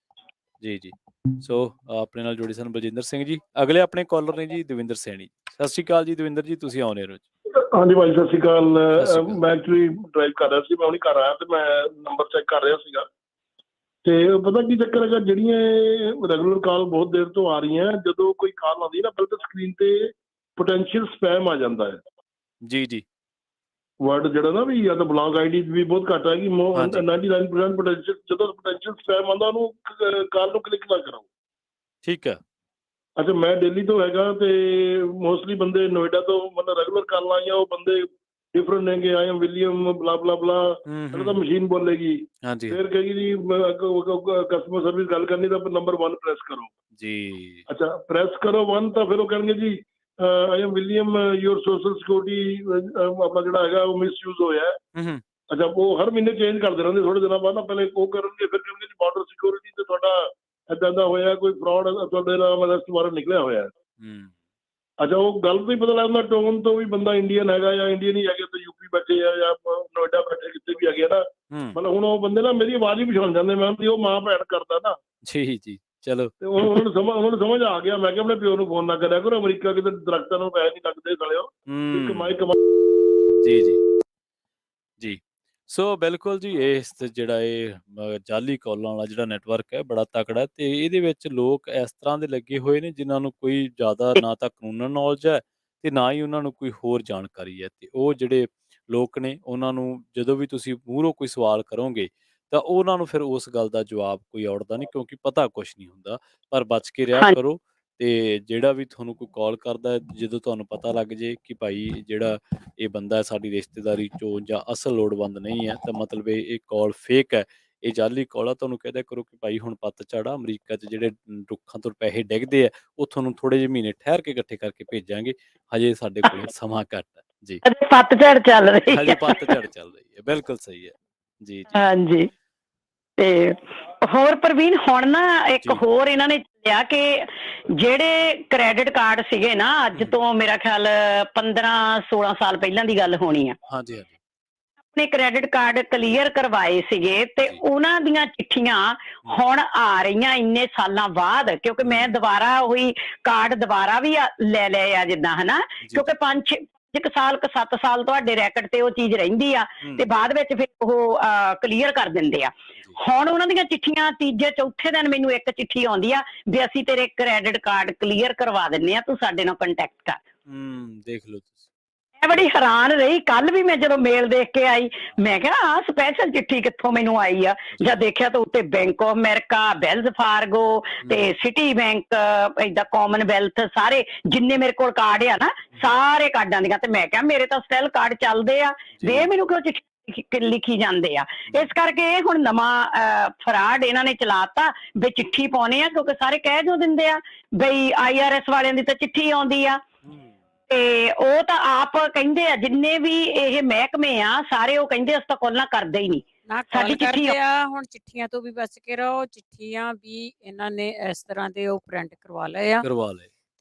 ਜੀ। ਜੀ ਸੋ ਆਪਣੇ ਨਾਲ ਜੁੜੇ ਸਨ ਬਲਜਿੰਦਰ ਸਿੰਘ ਜੀ। ਅਗਲੇ ਆਪਣੇ ਕਾਲਰ ਨੇ ਜੀ ਦਵਿੰਦਰ ਸੈਣੀ। ਸਤਿ ਸ਼੍ਰੀ ਅਕਾਲ ਜੀ ਦਵਿੰਦਰ ਜੀ, ਤੁਸੀਂ ਆਉਣੇ ਰੋ ਜੀ। ਹਾਂਜੀ ਭਾਈ ਸਤਿ ਸ਼੍ਰੀ ਅਕਾਲ। ਮੈਂ ਐਕਚੁਅਲੀ ਡਰਾਈਵ ਕਰ ਰਿਹਾ ਸੀ, ਮੈਂ ਹੁਣੀ ਘਰ ਆਇਆ ਤੇ ਮੈਂ ਨੰਬਰ ਚੈੱਕ ਕਰ ਰਿਹਾ ਸੀਗਾ ਤੇ ਪਤਾ ਕੀ ਚੱਕਰ ਹੈਗਾ, ਜਿਹੜੀਆਂ ਰੈਗੂਲਰ ਕਾਲ ਬਹੁਤ ਦੇਰ ਤੋਂ ਆ ਰਹੀਆਂ, ਜਦੋਂ ਕੋਈ ਕਾਲ ਆਉਂਦੀ ਨਾ ਪਹਿਲਾਂ ਤਾਂ ਸਕਰੀਨ ਤੇ ਪੋਟੈਂਸ਼ੀਅਲ ਸਪੈਮ ਆ ਜਾਂਦਾ ਹੈ। ਜੀ ਜੀ। ਵਰਡ ਜਿਹੜਾ ਨਾ ਵੀ ਜਾਂ ਤਾਂ ਬਲੌਗ ਆਈਡੀ ਵੀ ਬਹੁਤ ਘੱਟ ਹੈਗੀ, 99% ਪੋਟੈਂਸ਼ੀਅਲ। ਜਦੋਂ ਪੋਟੈਂਸ਼ੀਅਲ ਸਪੈਮ ਆਉਂਦਾ ਉਹਨੂੰ ਕਾਲ ਨੂੰ ਕਲਿੱਕ ਨਾ ਕਰੋ। ਠੀਕ ਹੈ। ਅੱਛਾ ਮੈਂ ਦਿੱਲੀ ਤੋਂ ਹੈਗਾ ਤੇ ਮੋਸਟਲੀ ਬੰਦੇ ਨੋਇਡਾ ਤੋਂ ਮਤਲਬ ਰੈਗੂਲਰ ਕਾਲਾਂ ਆਈਆਂ, ਉਹ ਬੰਦੇ ਡਿਫਰੈਂਟ ਨੇਗੇ। ਆਈ ਐਮ ਵਿਲੀਅਮ ਬਲਾ ਬਲਾ ਬਲਾ, ਪਹਿਲਾਂ ਤਾਂ ਮਸ਼ੀਨ ਬੋਲੇਗੀ, ਫਿਰ ਕਹੇਗੀ ਜੀ ਕਸਟਮਰ ਸਰਵਿਸ ਗੱਲ ਕਰਨੀ ਤਾਂ ਨੰਬਰ 1 ਪ੍ਰੈਸ ਕਰੋ ਜੀ। ਅੱਛਾ ਪ੍ਰੈਸ ਕਰੋ 1 ਤਾਂ ਫਿਰ ਉਹ ਕਹਿਣਗੇ ਜੀ I am William your social security ਆਪਣਾ ਜਿਹੜਾ ਹੈਗਾ ਉਹ ਮਿਸਯੂਜ਼ ਹੋਇਆ। ਅੱਛਾ ਉਹ ਹਰ ਮਹੀਨੇ ਚੇਂਜ ਕਰਦੇ ਰਹਿੰਦੇ, ਥੋੜੇ ਦਿਨਾਂ ਬਾਅਦ ਨਾ ਪਹਿਲੇ ਉਹ ਕਰਨਗੇ, ਫਿਰ ਕਹਿਣਗੇ ਜੀ ਬਾਰਡਰ ਸਿਕਿਉਰਿਟੀ ਤੇ ਤੁਹਾਡਾ ਏਦਾਂ ਦਾ ਹੋਇਆ, ਕੋਈ ਫਰਾਡ ਤੁਹਾਡੇ ਨਾਲ ਅਰੈਸਟ ਵਾਰੰਟ ਨਿਕਲਿਆ ਹੋਇਆ। ਅੱਛਾ ਉਹ ਗੱਲ ਤੋਂ ਹੀ ਪਤਾ ਲੱਗਦਾ, ਟੋਨ ਤੋਂ ਵੀ ਬੰਦਾ ਇੰਡੀਅਨ ਹੈਗਾ ਜਾਂ ਇੰਡੀਅਨ ਹੀ ਹੈਗੇ, ਤੇ ਯੂਪੀ ਬੈਠੇ ਆ ਜਾਂ ਨੋਇਡਾ ਬੈਠੇ ਕਿਤੇ ਵੀ ਹੈਗੇ ਨਾ। ਮਤਲਬ ਹੁਣ ਉਹ ਬੰਦੇ ਨਾ ਮੇਰੀ ਆਵਾਜ਼ ਹੀ ਪਛਾਣ ਜਾਂਦੇ, ਮੈਂ ਉਹ ਮਾਂ ਭੈਣ ਕਰਦਾ ਨਾ ਜੀ ਜੀ। ਚਲੋ ਤੇ ਉਹਨਾਂ ਨੂੰ ਸਮਝ ਆ ਗਿਆ। ਮੈਂ ਕਿਹਾ ਆਪਣੇ ਪਿਓ ਨੂੰ ਫੋਨ ਨਾ ਕਰਿਆ ਕਰੋ, ਅਮਰੀਕਾ ਕਿਤੇ ਦਰਖਤਾਂ ਨੂੰ ਪੈਸੇ ਨਹੀਂ ਲੱਗਦੇ ਸਾਲਿਓ, ਕਮਾਈ ਜੀ ਜੀ ਜੀ। ਸੋ ਬਿਲਕੁਲ ਜੀ, ਇਸ ਜਿਹੜਾ ਇਹ ਜਾਲੀ ਕਾਲਾਂ ਵਾਲਾ ਜਿਹੜਾ ਨੈਟਵਰਕ ਹੈ ਬੜਾ ਤਕੜਾ, ਤੇ ਇਹਦੇ ਵਿੱਚ ਲੋਕ ਇਸ ਤਰ੍ਹਾਂ ਦੇ ਲੱਗੇ ਹੋਏ ਨੇ ਜਿਨ੍ਹਾਂ ਨੂੰ ਕੋਈ ਜ਼ਿਆਦਾ ਨਾ ਤਾਂ ਕਾਨੂੰਨ ਨੌਲੇਜ ਹੈ ਤੇ ਨਾ ਹੀ ਉਹਨਾਂ ਨੂੰ ਕੋਈ ਹੋਰ ਜਾਣਕਾਰੀ ਹੈ। ਤੇ ਉਹ ਜਿਹੜੇ ਲੋਕ ਨੇ ਉਹਨਾਂ ਨੂੰ ਜਦੋਂ ਵੀ ਤੁਸੀਂ ਮੂਹਰੋਂ ਕੋਈ ਸਵਾਲ ਕਰੋਗੇ ਤਾਂ ਉਹਨਾਂ ਨੂੰ ਫਿਰ ਉਸ ਗੱਲ ਦਾ ਜਵਾਬ ਕੋਈ ਔੜਦਾ ਨਹੀਂ, ਕਿਉਂਕਿ ਪਤਾ ਕੁਛ ਨਹੀਂ ਹੁੰਦਾ। ਪਰ ਬਚ ਕੇ ਰਿਹਾ ਕਰੋ। ਤੇ ਜਿਹੜਾ ਵੀ ਤੁਹਾਨੂੰ ਕੋਈ ਕਾਲ ਕਰਦਾ, ਜਦੋਂ ਤੁਹਾਨੂੰ ਪਤਾ ਲੱਗ ਜੇ ਕਿ ਭਾਈ ਜਿਹੜਾ ਇਹ ਬੰਦਾ ਸਾਡੀ ਰਿਸ਼ਤੇਦਾਰੀ ਚੋਂ ਜਾਂ ਅਸਲ ਲੋੜਵੰਦ ਨਹੀਂ ਹੈ, ਤਾਂ ਮਤਲਬ ਇਹ ਕਾਲ ਫੇਕ ਹੈ, ਇਹ ਜਾਲੀ ਕਾਲ ਆ, ਤੁਹਾਨੂੰ ਕਹਿ ਦਿਆ ਕਰੋ ਕਿ ਭਾਈ ਹੁਣ ਪੱਤਝੜ ਆ, ਅਮਰੀਕਾ 'ਚ ਜਿਹੜੇ ਰੁੱਖਾਂ ਤੋਂ ਪੈਸੇ ਡਿੱਗਦੇ ਆ ਉਹ ਤੁਹਾਨੂੰ ਥੋੜੇ ਜਿਹੇ ਮਹੀਨੇ ਠਹਿਰ ਕੇ ਇਕੱਠੇ ਕਰਕੇ ਭੇਜਾਂਗੇ, ਹਜੇ ਸਾਡੇ ਕੋਲ ਸਮਾਂ ਘੱਟ ਹੈ ਜੀ। ਪੱਤਝੜ ਚੱਲ ਰਹੀ ਹੈ, ਹਜੇ ਪੱਤਝੜ ਚੱਲ ਰਹੀ ਹੈ, ਬਿਲਕੁਲ ਸਹੀ ਹੈ ਜੀ। ਹਾਂਜੀ। ਤੇ ਹੋਰ ਪ੍ਰਵੀਨ ਹੁਣ ਨਾ ਇੱਕ ਹੋਰ ਇਹਨਾਂ ਨੇ ਚੱਲਿਆ ਕਿ ਜਿਹੜੇ ਕ੍ਰੈਡਿਟ ਕਾਰਡ ਸੀਗੇ ਨਾ, ਅੱਜ ਤੋਂ ਮੇਰਾ ਖਿਆਲ 15-16 ਸਾਲ ਪਹਿਲਾਂ ਦੀ ਗੱਲ ਹੋਣੀ ਆ, ਹਾਂਜੀ ਹਾਂਜੀ, ਆਪਣੇ ਕ੍ਰੈਡਿਟ ਕਾਰਡ ਕਲੀਅਰ ਕਰਵਾਏ ਸੀਗੇ ਤੇ ਉਹਨਾਂ ਦੀਆਂ ਚਿੱਠੀਆਂ ਹੁਣ ਆ ਰਹੀਆਂ ਇੰਨੇ ਸਾਲਾਂ ਬਾਅਦ, ਕਿਉਂਕਿ ਮੈਂ ਦੁਬਾਰਾ ਉਹੀ ਕਾਰਡ ਦੁਬਾਰਾ ਵੀ ਲੈ ਲਏ ਆ ਜਿੱਦਾਂ, ਹਨਾ, ਕਿਉਂਕਿ 5 ਸਾਲ 7 ਸਾਲ ਤੁਹਾਡੇ ਰੈਕਟ ਤੇ ਉਹ ਚੀਜ਼ ਰਹਿੰਦੀ ਆ ਤੇ ਬਾਅਦ ਵਿੱਚ ਫਿਰ ਉਹ ਕਲੀਅਰ ਕਰ ਦਿੰਦੇ ਆ। ਹੁਣ ਉਹਨਾਂ ਦੀਆਂ ਚਿੱਠੀਆਂ ਤੀਜੇ ਚੌਥੇ ਦਿਨ ਮੈਨੂੰ ਇੱਕ ਚਿੱਠੀ ਆਉਂਦੀ ਆ ਵੀ ਅਸੀਂ ਤੇਰੇ ਕ੍ਰੈਡਿਟ ਕਾਰਡ ਕਲੀਅਰ ਕਰਵਾ ਦਿੰਨੇ ਆ, ਤੂੰ ਸਾਡੇ ਨਾਲ ਕੰਟੈਕਟ ਕਰ। ਦੇਖ ਲਓ ਤੁਸੀਂ। ਮੈਂ ਬੜੀ ਹੈਰਾਨ ਰਹੀ। ਕੱਲ ਵੀ ਮੈਂ ਜਦੋਂ ਮੇਲ ਦੇਖ ਕੇ ਆਈ, ਮੈਂ ਕਿਹਾ ਆਹ ਸਪੈਸ਼ਲ ਚਿੱਠੀ ਕਿੱਥੋਂ ਮੈਨੂੰ ਆਈ ਆ। ਜਦ ਦੇਖਿਆ ਤਾਂ ਉੱਤੇ bank of America, Wales Fargo ਤੇ ਸਿਟੀ ਬੈਂਕ, ਏਦਾਂ ਕਾਮਨਵੈਲਥ, ਸਾਰੇ ਜਿੰਨੇ ਮੇਰੇ ਕੋਲ ਕਾਰਡ ਆ ਨਾ, ਸਾਰੇ ਕਾਰਡਾਂ ਦੀਆਂ। ਤੇ ਮੈਂ ਕਿਹਾ ਮੇਰੇ ਤਾਂ ਸਟਿਲ ਕਾਰਡ ਚੱਲਦੇ ਆ, ਵੇ ਮੈਨੂੰ ਕਿਉਂ ਚਿੱਠੀ ਲਿਖੀ ਜਾਂਦੇ ਆ। ਇਸ ਕਰਕੇ ਇਹ ਹੁਣ ਨਵਾਂ ਫਰਾਡ ਇਹਨਾਂ ਨੇ ਚਲਾਤਾ ਵੀ ਚਿੱਠੀ ਪਾਉਣੇ ਆ, ਕਿਉਂਕਿ ਸਾਰੇ ਕਹਿ ਜੋ ਦਿੰਦੇ ਆ ਬਈ IRS ਵਾਲਿਆਂ ਦੀ ਤਾਂ ਚਿੱਠੀ ਆਉਂਦੀ ਆ। ਤੇ ਉਹ ਤਾਂ ਆਪ ਕਹਿੰਦੇ ਆ, ਜਿੰਨੇ ਵੀ ਇਹ ਮਹਿਕਮੇ ਆ ਸਾਰੇ, ਉਹ ਕਹਿੰਦੇ ਅਸੀਂ ਤਾਂ ਕਾਲਾਂ ਕਰਦੇ ਹੀ ਨਹੀਂ। ਸਾਡੀ ਚਿੱਠੀ ਆ। ਹੁਣ ਚਿੱਠੀਆਂ ਤੋਂ ਵੀ ਬਚ ਕੇ ਰਹੋ। ਚਿੱਠੀਆਂ ਵੀ ਇਹਨਾਂ ਨੇ ਇਸ ਤਰ੍ਹਾਂ ਦੇ ਉਹ ਪ੍ਰਿੰਟ ਕਰਵਾ ਲਏ ਆ,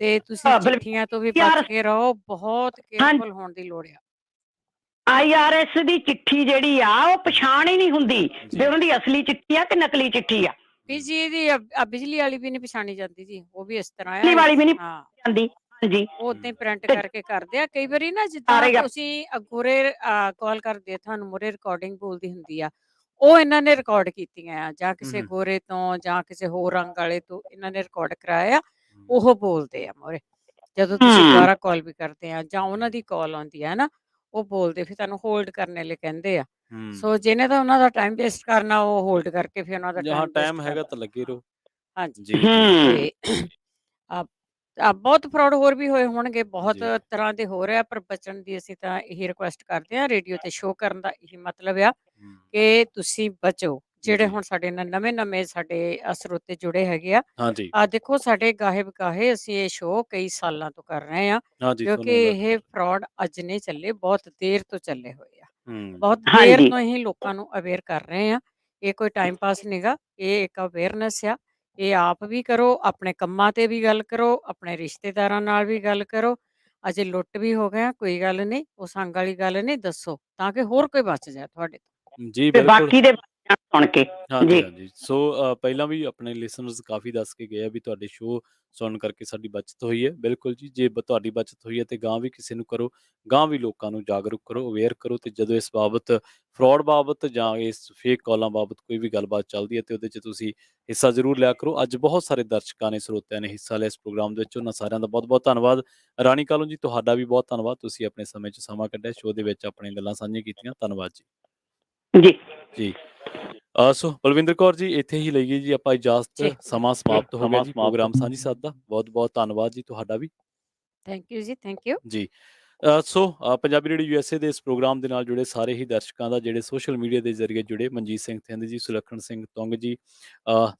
ਤੇ ਤੁਸੀਂ ਚਿੱਠੀਆਂ ਤੋਂ ਵੀ ਬਚ ਕੇ ਰਹੋ। ਬਹੁਤ ਕੇਅਰਫੁਲ ਹੋਣ ਦੀ ਲੋੜ ਆ। IRS ਦੀ ਚਿੱਠੀ ਜਿਹੜੀ ਆ, ਉਹ ਪਛਾਣ ਹੀ ਨਹੀਂ ਹੁੰਦੀ ਵੀ ਉਹਨਾਂ ਦੀ ਅਸਲੀ ਚਿੱਠੀ ਆ ਕਿ ਨਕਲੀ ਚਿੱਠੀ ਆ। ਇਹਦੀ ਬਿਜਲੀ ਵਾਲੀ ਵੀ ਨਹੀਂ ਪਛਾਣੀ ਜਾਂਦੀ ਜੀ, ਉਹ ਵੀ ਇਸ ਤਰ੍ਹਾਂ ਬਿਜਲੀ ਵਾਲੀ ਵੀ ਨਹੀਂ ਜਾਂਦੀ। ਹਾਂਜੀ, ਉਹ ਉਦਾਂ ਪ੍ਰਿੰਟ ਕਰਕੇ ਕਰਦੇ ਆ। ਕਈ ਵਾਰੀ ਨਾ ਜਿੱਦਾਂ ਤੁਸੀਂ ਅਗੋਰੇ ਕਾਲ ਕਰਦੇ, ਤੁਹਾਨੂੰ ਮੂਹਰੇ ਰਿਕਾਰਡਿੰਗ ਬੋਲਦੀ ਹੁੰਦੀ ਆ, ਉਹ ਇਹਨਾਂ ਨੇ ਰਿਕਾਰਡ ਕੀਤੀਆਂ ਆ, ਜਾਂ ਕਿਸੇ ਗੋਰੇ ਤੋਂ ਜਾਂ ਕਿਸੇ ਹੋਰ ਰੰਗ ਵਾਲੇ ਤੋਂ ਇਹਨਾਂ ਨੇ ਰਿਕਾਰਡ ਕਰਾਇਆ, ਉਹ ਬੋਲਦੇ ਆ ਮੂਹਰੇ ਜਦੋਂ ਤੁਸੀਂ ਦੁਬਾਰਾ ਕਾਲ ਵੀ ਕਰਦੇ ਆ, ਜਾਂ ਉਹਨਾਂ ਦੀ ਕਾਲ ਆਉਂਦੀ ਹੈ ਨਾ, ਉਹ ਬੋਲਦੇ, ਫਿਰ ਤੁਹਾਨੂੰ ਹੋਲਡ ਕਰਨ ਲਈ ਕਹਿੰਦੇ ਆ। ਸੋ ਜਿਹਨੇ ਤਾਂ ਉਹਨਾਂ ਦਾ ਟਾਈਮ ਵੇਸਟ ਕਰਨਾ, ਉਹ ਹੋਲਡ ਕਰਕੇ ਫਿਰ ਉਹਨਾਂ ਦਾ ਟਾਈਮ ਹੈਗਾ ਤਾਂ ਲੱਗੇ ਰਹੋ। ਹਾਂਜੀ, ਬਹੁਤ ਫਰਾਡ ਹੋਰ ਵੀ ਹੋਏ ਹੋਣਗੇ, ਬਹੁਤ ਤਰ੍ਹਾਂ ਦੇ ਹੋ ਰਿਹਾ, ਪਰ ਬਚਣ ਦੀ ਅਸੀਂ ਤਾਂ ਇਹੀ ਰਿਕੁਐਸਟ ਕਰਦੇ ਹਾਂ। ਰੇਡੀਓ ਤੇ ਸ਼ੋਅ ਕਰਨ ਦਾ ਇਹੀ ਮਤਲਬ ਆ ਕਿ ਤੁਸੀਂ ਬਚੋ। ਜਿਹੜੇ ਹੁਣ ਸਾਡੇ ਨਾਲ ਨਵੇਂ ਸਾਡੇ ਸਰੋਤੇ ਜੁੜੇ ਹੈਗੇ ਆ, ਦੇਖੋ ਸਾਡੇ ਗਾਹੇ ਬਗਾਹੇ ਅਸੀਂ ਇਹ ਸ਼ੋਅ ਕਈ ਸਾਲਾਂ ਤੋਂ ਕਰ ਰਹੇ ਆ, ਕਿਉਂਕਿ ਇਹ ਫਰਾਡ ਅੱਜ ਨਹੀਂ ਚੱਲੇ, ਬਹੁਤ ਦੇਰ ਤੋਂ ਚੱਲੇ ਹੋਏ ਆ। ਬਹੁਤ ਦੇਰ ਤੋਂ ਹੀ ਲੋਕਾਂ ਨੂੰ ਅਵੇਅਰ ਕਰ ਰਹੇ ਆ। ਇਹ ਕੋਈ ਟਾਈਮ ਪਾਸ ਨਹੀਂਗਾ, ਇਹ ਇੱਕ ਅਵੇਅਰਨੈਸ ਆ। ਇਹ ਆਪ ਵੀ ਕਰੋ, ਆਪਣੇ ਕੰਮਾਂ ਤੇ ਵੀ ਗੱਲ ਕਰੋ, ਆਪਣੇ ਰਿਸ਼ਤੇਦਾਰਾਂ ਨਾਲ ਵੀ ਗੱਲ ਕਰੋ। ਅਜੇ ਲੁੱਟ ਵੀ ਹੋ ਗਿਆ, ਕੋਈ ਗੱਲ ਨਹੀਂ, ਉਹ ਸੰਗ ਵਾਲੀ ਗੱਲ ਨਹੀਂ, ਦੱਸੋ ਤਾਂ ਕਿ ਹੋਰ ਕੋਈ ਬਚ ਜਾਏ ਤੁਹਾਡੇ ਤੋਂ। ਜੀ ਬਿਲਕੁਲ। ਸੁਣ ਕੇ ਹਾਂਜੀ। ਸੋ ਪਹਿਲਾਂ ਵੀ ਆਪਣੇ ਲਿਸਨਰਸ ਕਾਫੀ ਦੱਸ ਕੇ ਗਏ ਆ ਵੀ ਤੁਹਾਡੇ ਸ਼ੋਅ ਸੁਣਨ ਕਰਕੇ ਸਾਡੀ ਬਚਤ ਹੋਈ ਹੈ। ਬਿਲਕੁਲ ਜੀ, ਜੇ ਤੁਹਾਡੀ ਬਚਤ ਹੋਈ ਹੈ ਤੇ ਗਾਂ ਵੀ ਕਿਸੇ ਨੂੰ ਕਰੋ, ਗਾਂ ਵੀ ਲੋਕਾਂ ਨੂੰ ਜਾਗਰੂਕ ਕਰੋ, ਅਵੇਅਰ ਕਰੋ। ਤੇ ਜਦੋਂ ਇਸ ਬਾਬਤ, ਫਰਾਡ ਬਾਬਤ ਜਾਂ ਇਸ ਫੇਕ ਕਾਲਾਂ ਬਾਬਤ ਕੋਈ ਵੀ ਗੱਲਬਾਤ ਚੱਲਦੀ ਹੈ ਤੇ ਉਹਦੇ 'ਚ ਤੁਸੀਂ ਹਿੱਸਾ ਜ਼ਰੂਰ ਲਿਆ ਕਰੋ। ਅੱਜ ਬਹੁਤ ਸਾਰੇ ਦਰਸ਼ਕਾਂ ਨੇ, ਸਰੋਤਿਆਂ ਨੇ ਹਿੱਸਾ ਲਿਆ ਇਸ ਪ੍ਰੋਗਰਾਮ ਦੇ ਵਿੱਚ, ਉਹਨਾਂ ਸਾਰਿਆਂ ਦਾ ਬਹੁਤ ਬਹੁਤ ਧੰਨਵਾਦ। ਰਾਣੀ ਕਾਲੂ ਜੀ, ਤੁਹਾਡਾ ਵੀ ਬਹੁਤ ਧੰਨਵਾਦ, ਤੁਸੀਂ ਆਪਣੇ ਸਮੇਂ 'ਚ ਸਮਾਂ ਕੱਢਿਆ, ਸ਼ੋਅ ਦੇ ਵਿੱਚ ਆਪਣੀਆਂ ਗੱਲਾਂ ਸਾਂਝੀਆਂ ਕੀਤੀਆਂ। ਧੰਨਵਾਦ ਜੀ। ਜੀ ਸੋ ਬਲਵਿੰਦਰ ਕੌਰ ਜੀ, ਇੱਥੇ ਹੀ ਲਈਏ ਜੀ ਆਪਾਂ ਇਜਾਜ਼ਤ। ਸਮਾਂ ਸਮਾਪਤ ਹੋ ਗਿਆ ਜੀ ਪ੍ਰੋਗਰਾਮ ਸਾਂਝੀ ਸਾਥ ਦਾ। ਬਹੁਤ ਬਹੁਤ ਧੰਨਵਾਦ ਜੀ ਤੁਹਾਡਾ ਵੀ। ਥੈਂਕ ਯੂ ਜੀ, ਥੈਂਕ ਯੂ ਜੀ। ਸੋ ਪੰਜਾਬੀ ਰੇਡੀਓ USA ਦੇ ਇਸ ਪ੍ਰੋਗਰਾਮ ਦੇ ਨਾਲ ਜੁੜੇ ਸਾਰੇ ਹੀ ਦਰਸ਼ਕਾਂ ਦਾ, ਜਿਹੜੇ ਸੋਸ਼ਲ ਮੀਡੀਆ ਦੇ ਜ਼ਰੀਏ ਜੁੜੇ, ਮਨਜੀਤ ਸਿੰਘ ਥਿੰਦ ਜੀ, ਸੁਲੱਖਣ ਸਿੰਘ ਤੁੰਗ ਜੀ,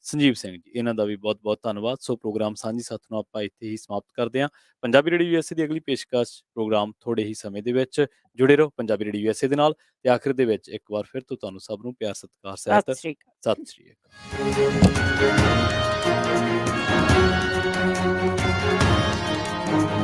ਸੰਜੀਵ ਸਿੰਘ ਜੀ, ਇਹਨਾਂ ਦਾ ਵੀ ਬਹੁਤ ਬਹੁਤ ਧੰਨਵਾਦ। ਸੋ ਪ੍ਰੋਗਰਾਮ ਸਾਂਝੀ ਸਾਥ ਨੂੰ ਆਪਾਂ ਇੱਥੇ ਹੀ ਸਮਾਪਤ ਕਰਦੇ ਹਾਂ। ਪੰਜਾਬੀ ਰੇਡੀਓ USA ਦੀ ਅਗਲੀ ਪੇਸ਼ਕਸ਼ ਪ੍ਰੋਗਰਾਮ ਥੋੜੇ ਹੀ ਸਮੇਂ ਦੇ ਵਿੱਚ। ਜੁੜੇ ਰਹੋ ਪੰਜਾਬੀ ਰੇਡੀਓ USA ਦੇ ਨਾਲ। ਤੇ ਆਖਿਰ ਦੇ ਵਿੱਚ ਇੱਕ ਵਾਰ ਫਿਰ ਤੋਂ ਤੁਹਾਨੂੰ ਸਭ ਨੂੰ ਪਿਆਰ ਸਤਿਕਾਰ ਸਹਿਤ ਸਤਿ ਸ਼੍ਰੀ ਅਕਾਲ।